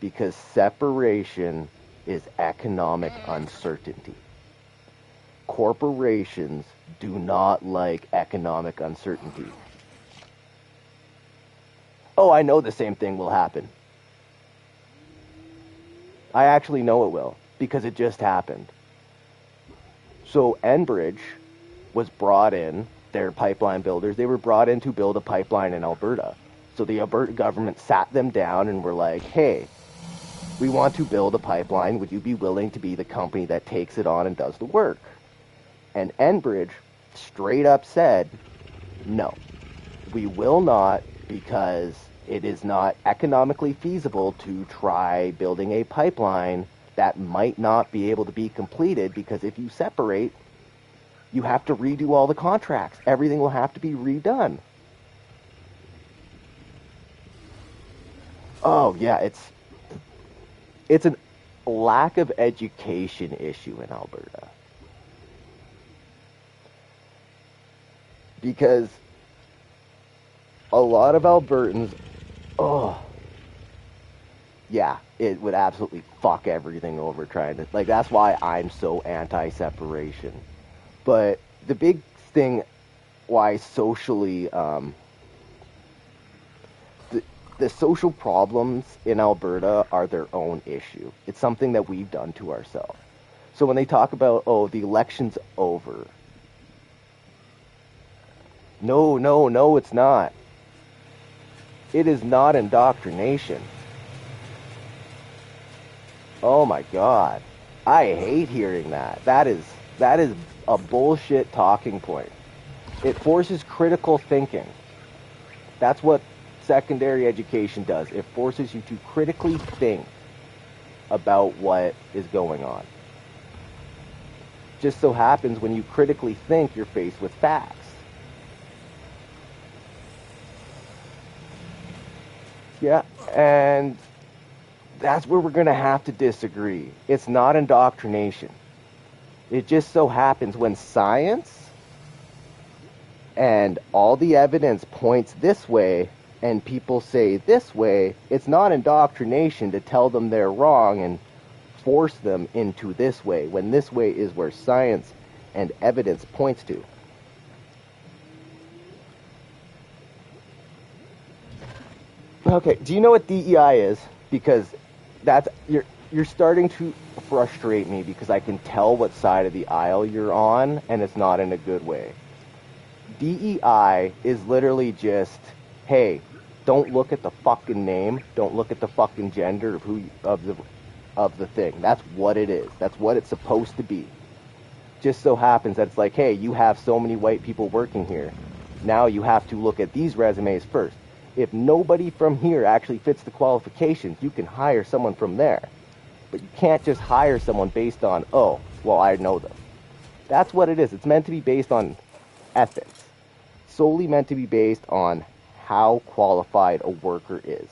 because separation is economic uncertainty. Corporations do not like economic uncertainty. Oh, I know the same thing will happen. I actually know it will because it just happened. So Enbridge was brought in, their pipeline builders, they were brought in to build a pipeline in Alberta. So the Alberta government sat them down and were like, hey, we want to build a pipeline. Would you be willing to be the company that takes it on and does the work? And Enbridge straight up said, no, we will not, because it is not economically feasible to try building a pipeline that might not be able to be completed, because if you separate, you have to redo all the contracts. Everything will have to be redone. Oh, yeah, it's a lack of education issue in Alberta. Because a lot of Albertans, yeah, it would absolutely fuck everything over trying to, like, that's why I'm so anti-separation. But the big thing why socially, the social problems in Alberta are their own issue. It's something that we've done to ourselves. So when they talk about, oh, the election's over. No, it's not. It is not indoctrination. Oh my God. I hate hearing that. That is a bullshit talking point. It forces critical thinking. That's what secondary education does. It forces you to critically think about what is going on. Just so happens when you critically think, you're faced with facts. Yeah, and that's where we're going to have to disagree. It's not indoctrination. It just so happens when science and all the evidence points this way and people say this way, it's not indoctrination to tell them they're wrong and force them into this way, when this way is where science and evidence points to. Okay, do you know what DEI is? Because that's you're starting to frustrate me, because I can tell what side of the aisle you're on, and it's not in a good way. DEI is literally just, hey, don't look at the fucking name, don't look at the fucking gender of the thing. That's what it is. That's what it's supposed to be. Just so happens that it's like, hey, you have so many white people working here. Now you have to look at these resumes first. If nobody from here actually fits the qualifications, you can hire someone from there. But you can't just hire someone based on, oh, well, I know them. That's what it is. It's meant to be based on ethics. Solely meant to be based on how qualified a worker is.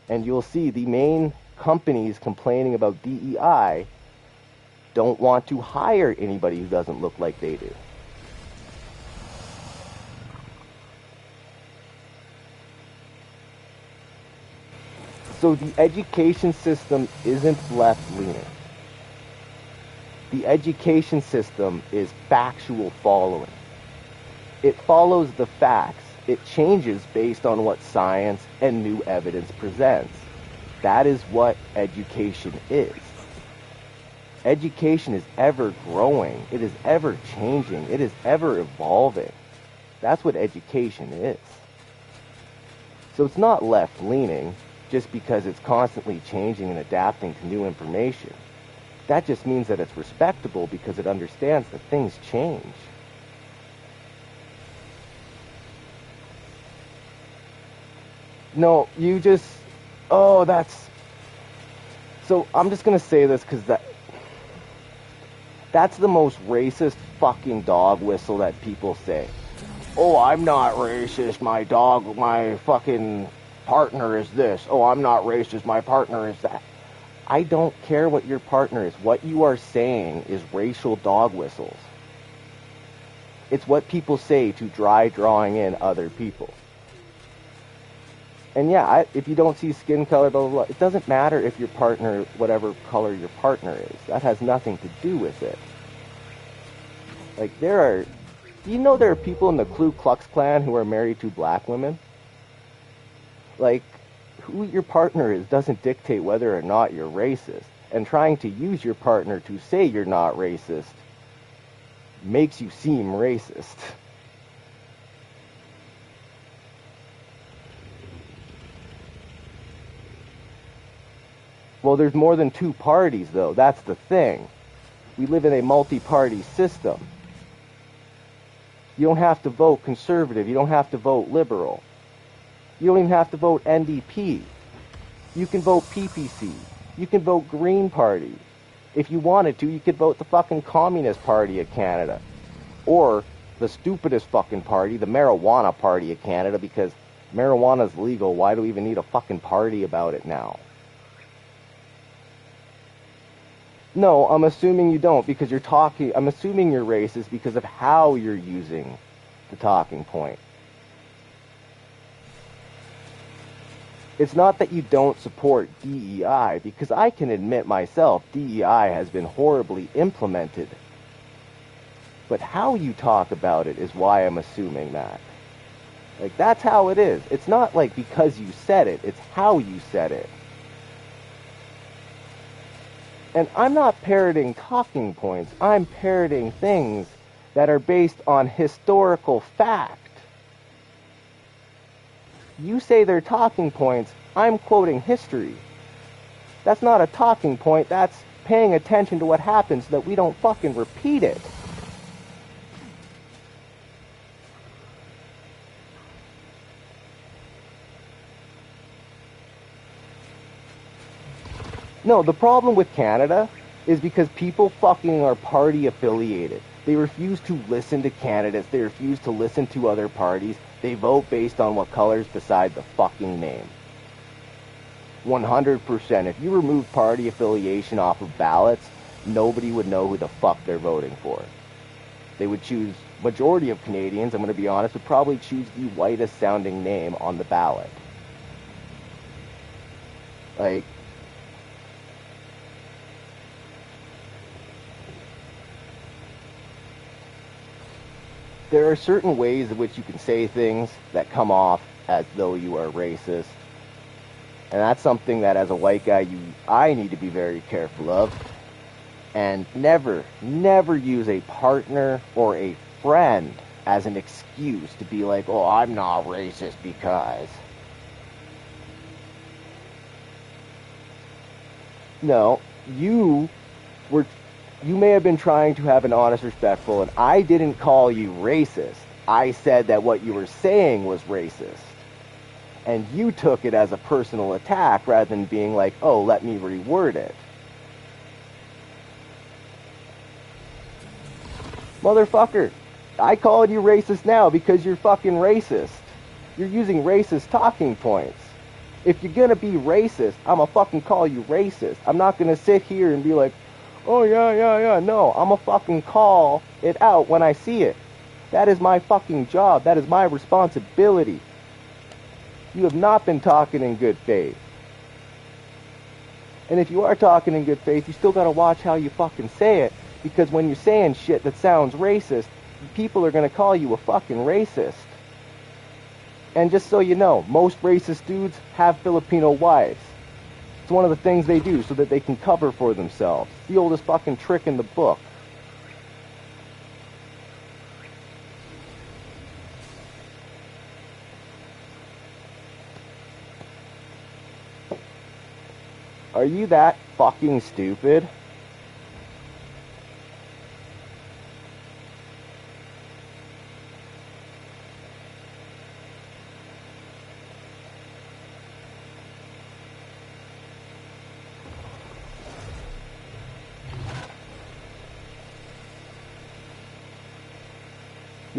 And you'll see the main companies complaining about DEI don't want to hire anybody who doesn't look like they do. So the education system isn't left-leaning. The education system is factual following. It follows the facts. It changes based on what science and new evidence presents. That is what education is. Education is ever growing. It is ever changing. It is ever evolving. That's what education is. So it's not left-leaning just because it's constantly changing and adapting to new information. That just means that it's respectable because it understands that things change. No, you just, oh, that's, so I'm just gonna say this because that's the most racist fucking dog whistle that people say. Oh, I'm not racist, my fucking partner is this. Oh, I'm not racist, my partner is that. I don't care what your partner is. What you are saying is racial dog whistles. It's what people say to drawing in other people. And yeah, if you don't see skin color, blah, blah, blah, it doesn't matter if your partner, whatever color your partner is. That has nothing to do with it. Like, do you know there are people in the Ku Klux Klan who are married to black women? Like, who your partner is doesn't dictate whether or not you're racist. And trying to use your partner to say you're not racist makes you seem racist. Well, there's more than two parties, though. That's the thing. We live in a multi-party system. You don't have to vote conservative. You don't have to vote liberal. You don't even have to vote NDP. You can vote PPC. You can vote Green Party. If you wanted to, you could vote the fucking Communist Party of Canada. Or the stupidest fucking party, the Marijuana Party of Canada, because marijuana's legal. Why do we even need a fucking party about it now? No, I'm assuming you don't because you're talking. I'm assuming you're racist because of how you're using the talking point. It's not that you don't support DEI, because I can admit myself, DEI has been horribly implemented. But how you talk about it is why I'm assuming that. Like, that's how it is. It's not like because you said it, it's how you said it. And I'm not parroting talking points. I'm parroting things that are based on historical fact. You say they're talking points. I'm quoting history. That's not a talking point. That's paying attention to what happens so that we don't fucking repeat it. No, the problem with Canada is because people fucking are party affiliated. They refuse to listen to candidates. They refuse to listen to other parties. They vote based on what colors beside the fucking name. 100%. If you remove party affiliation off of ballots, nobody would know who the fuck they're voting for. They would choose, majority of Canadians, I'm going to be honest, would probably choose the whitest sounding name on the ballot. Like, there are certain ways in which you can say things that come off as though you are racist. And that's something that as a white guy, I need to be very careful of. And never use a partner or a friend as an excuse to be like, oh, I'm not racist because. No, you may have been trying to have an honest, respectful, and I didn't call you racist. I said that what you were saying was racist. And you took it as a personal attack rather than being like, oh, let me reword it. Motherfucker, I called you racist now because you're fucking racist. You're using racist talking points. If you're gonna be racist, I'ma fucking call you racist. I'm not gonna sit here and be like, oh, yeah. No, I'ma fucking call it out when I see it. That is my fucking job. That is my responsibility. You have not been talking in good faith. And if you are talking in good faith, you still gotta watch how you fucking say it. Because when you're saying shit that sounds racist, people are gonna call you a fucking racist. And just so you know, most racist dudes have Filipino wives. It's one of the things they do so that they can cover for themselves. It's the oldest fucking trick in the book. Are you that fucking stupid?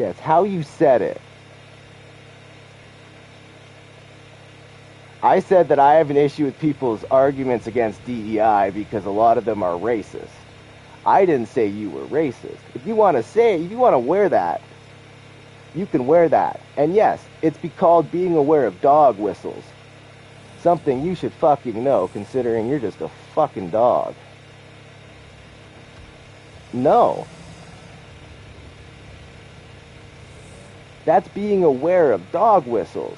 Yeah, it's how you said it. I said that I have an issue with people's arguments against DEI because a lot of them are racist. I didn't say you were racist. If you want to say, if you want to wear that, you can wear that. And yes, it's called being aware of dog whistles. Something you should fucking know, considering you're just a fucking dog. No. That's being aware of dog whistles.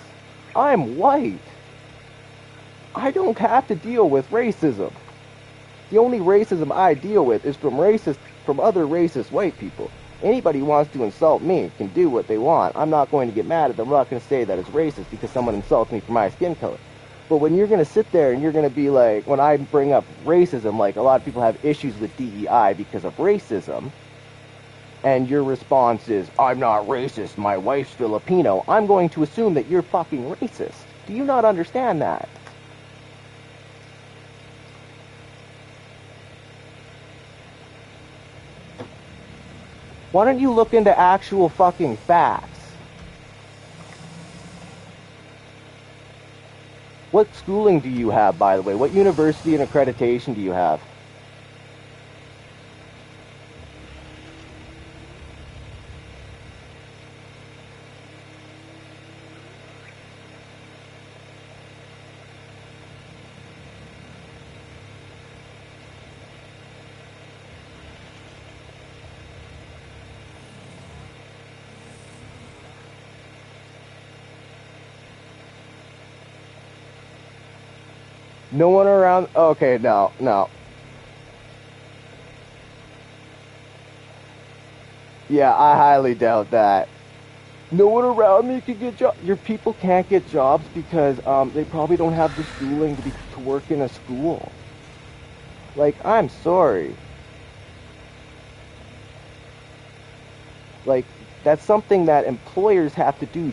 I'm white. I don't have to deal with racism. The only racism I deal with is from other racist white people. Anybody who wants to insult me can do what they want. I'm not going to get mad at them. I'm not going to say that it's racist because someone insults me for my skin color. But when you're going to sit there and you're going to be like, when I bring up racism, like a lot of people have issues with DEI because of racism, and your response is, I'm not racist, my wife's Filipino, I'm going to assume that you're fucking racist. Do you not understand that? Why don't you look into actual fucking facts? What schooling do you have, by the way? What university and accreditation do you have? No one around. Okay, no. Yeah, I highly doubt that. No one around me can get jobs. Your people can't get jobs because they probably don't have the schooling to work in a school. Like, I'm sorry. Like, that's something that employers have to do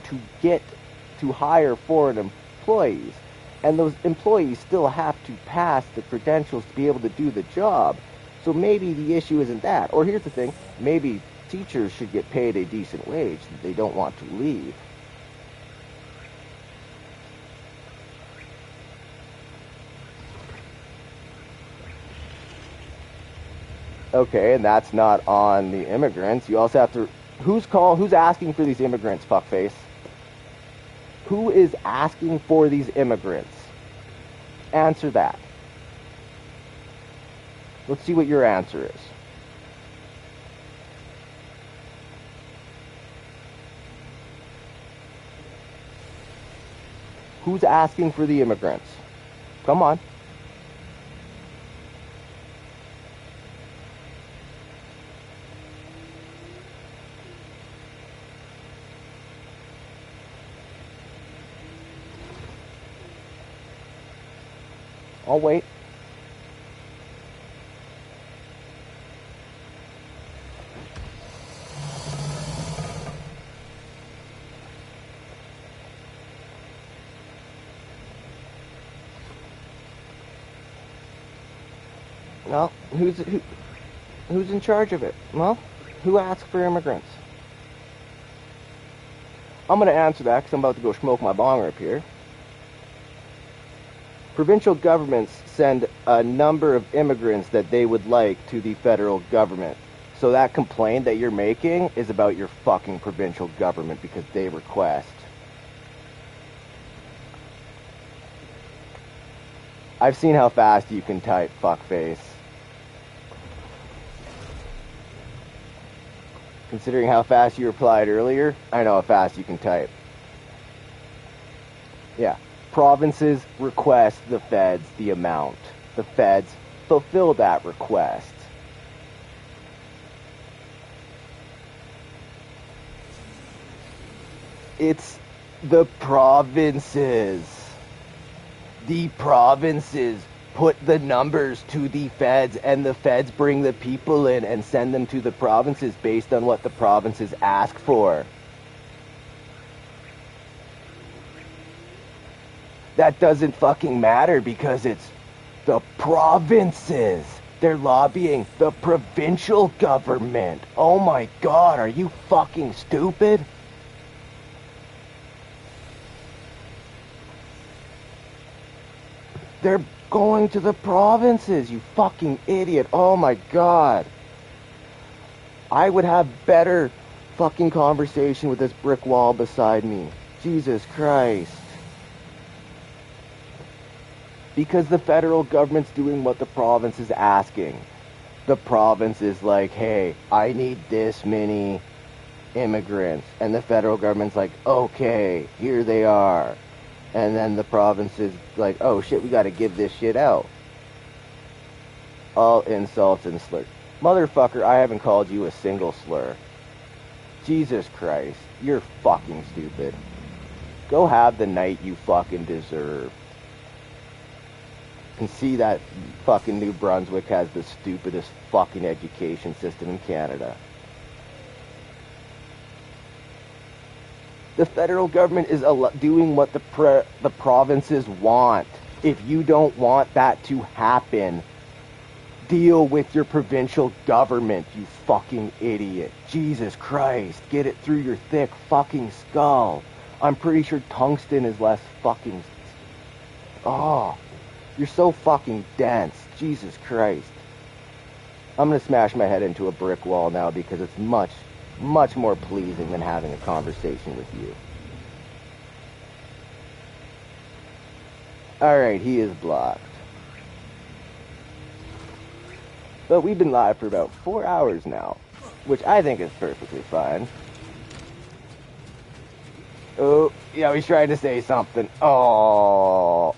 to hire foreign employees. And those employees still have to pass the credentials to be able to do the job. So maybe the issue isn't that. Or here's the thing, maybe teachers should get paid a decent wage that they don't want to leave. Okay, and that's not on the immigrants. You also have to... Who's asking for these immigrants, fuckface? Who is asking for these immigrants? Answer that. Let's see what your answer is. Who's asking for the immigrants? Come on. I'll wait. Well, who's in charge of it? Well, who asked for immigrants? I'm going to answer that because I'm about to go smoke my bong up here. Provincial governments send a number of immigrants that they would like to the federal government. So that complaint that you're making is about your fucking provincial government because they request. I've seen how fast you can type, fuckface. Considering how fast you replied earlier, I know how fast you can type. Yeah. Provinces request the feds the amount. The feds fulfill that request. It's the provinces. The provinces put the numbers to the feds, and the feds bring the people in and send them to the provinces based on what the provinces ask for. That doesn't fucking matter because it's the provinces. They're lobbying the provincial government. Oh my god, are you fucking stupid? They're going to the provinces, you fucking idiot. Oh my god. I would have better fucking conversation with this brick wall beside me. Jesus Christ. Because the federal government's doing what the province is asking. The province is like, hey, I need this many immigrants. And the federal government's like, okay, here they are. And then the province is like, oh shit, we gotta give this shit out. All insults and slurs. Motherfucker, I haven't called you a single slur. Jesus Christ, you're fucking stupid. Go have the night you fucking deserve. And see that fucking New Brunswick has the stupidest fucking education system in Canada. The federal government is doing what the provinces want. If you don't want that to happen, deal with your provincial government, you fucking idiot. Jesus Christ, get it through your thick fucking skull. I'm pretty sure tungsten is less fucking... Oh, you're so fucking dense. Jesus Christ. I'm gonna smash my head into a brick wall now because it's much more pleasing than having a conversation with you. Alright, he is blocked. But we've been live for about 4 hours now, which I think is perfectly fine. Oh, yeah, he's trying to say something. Oh,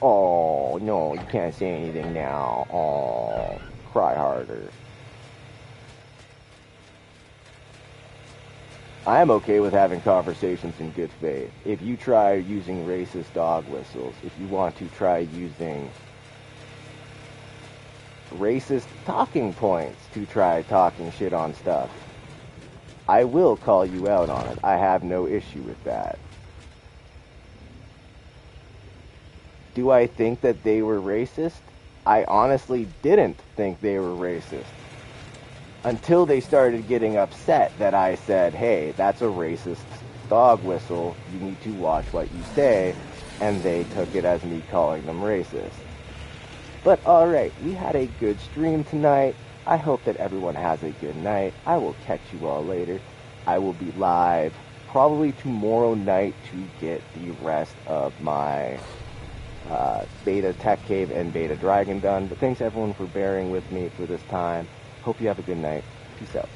no, you can't say anything now. Oh, cry harder. I'm okay with having conversations in good faith. If you try using racist dog whistles, if you want to try using racist talking points to try talking shit on stuff, I will call you out on it. I have no issue with that. Do I think that they were racist? I honestly didn't think they were racist. Until they started getting upset that I said, hey, that's a racist dog whistle, you need to watch what you say, and they took it as me calling them racist. But alright, we had a good stream tonight. I hope that everyone has a good night. I will catch you all later. I will be live probably tomorrow night to get the rest of my beta Tekcave and beta Dragon done. But thanks everyone for bearing with me for this time. Hope you have a good night. Peace out.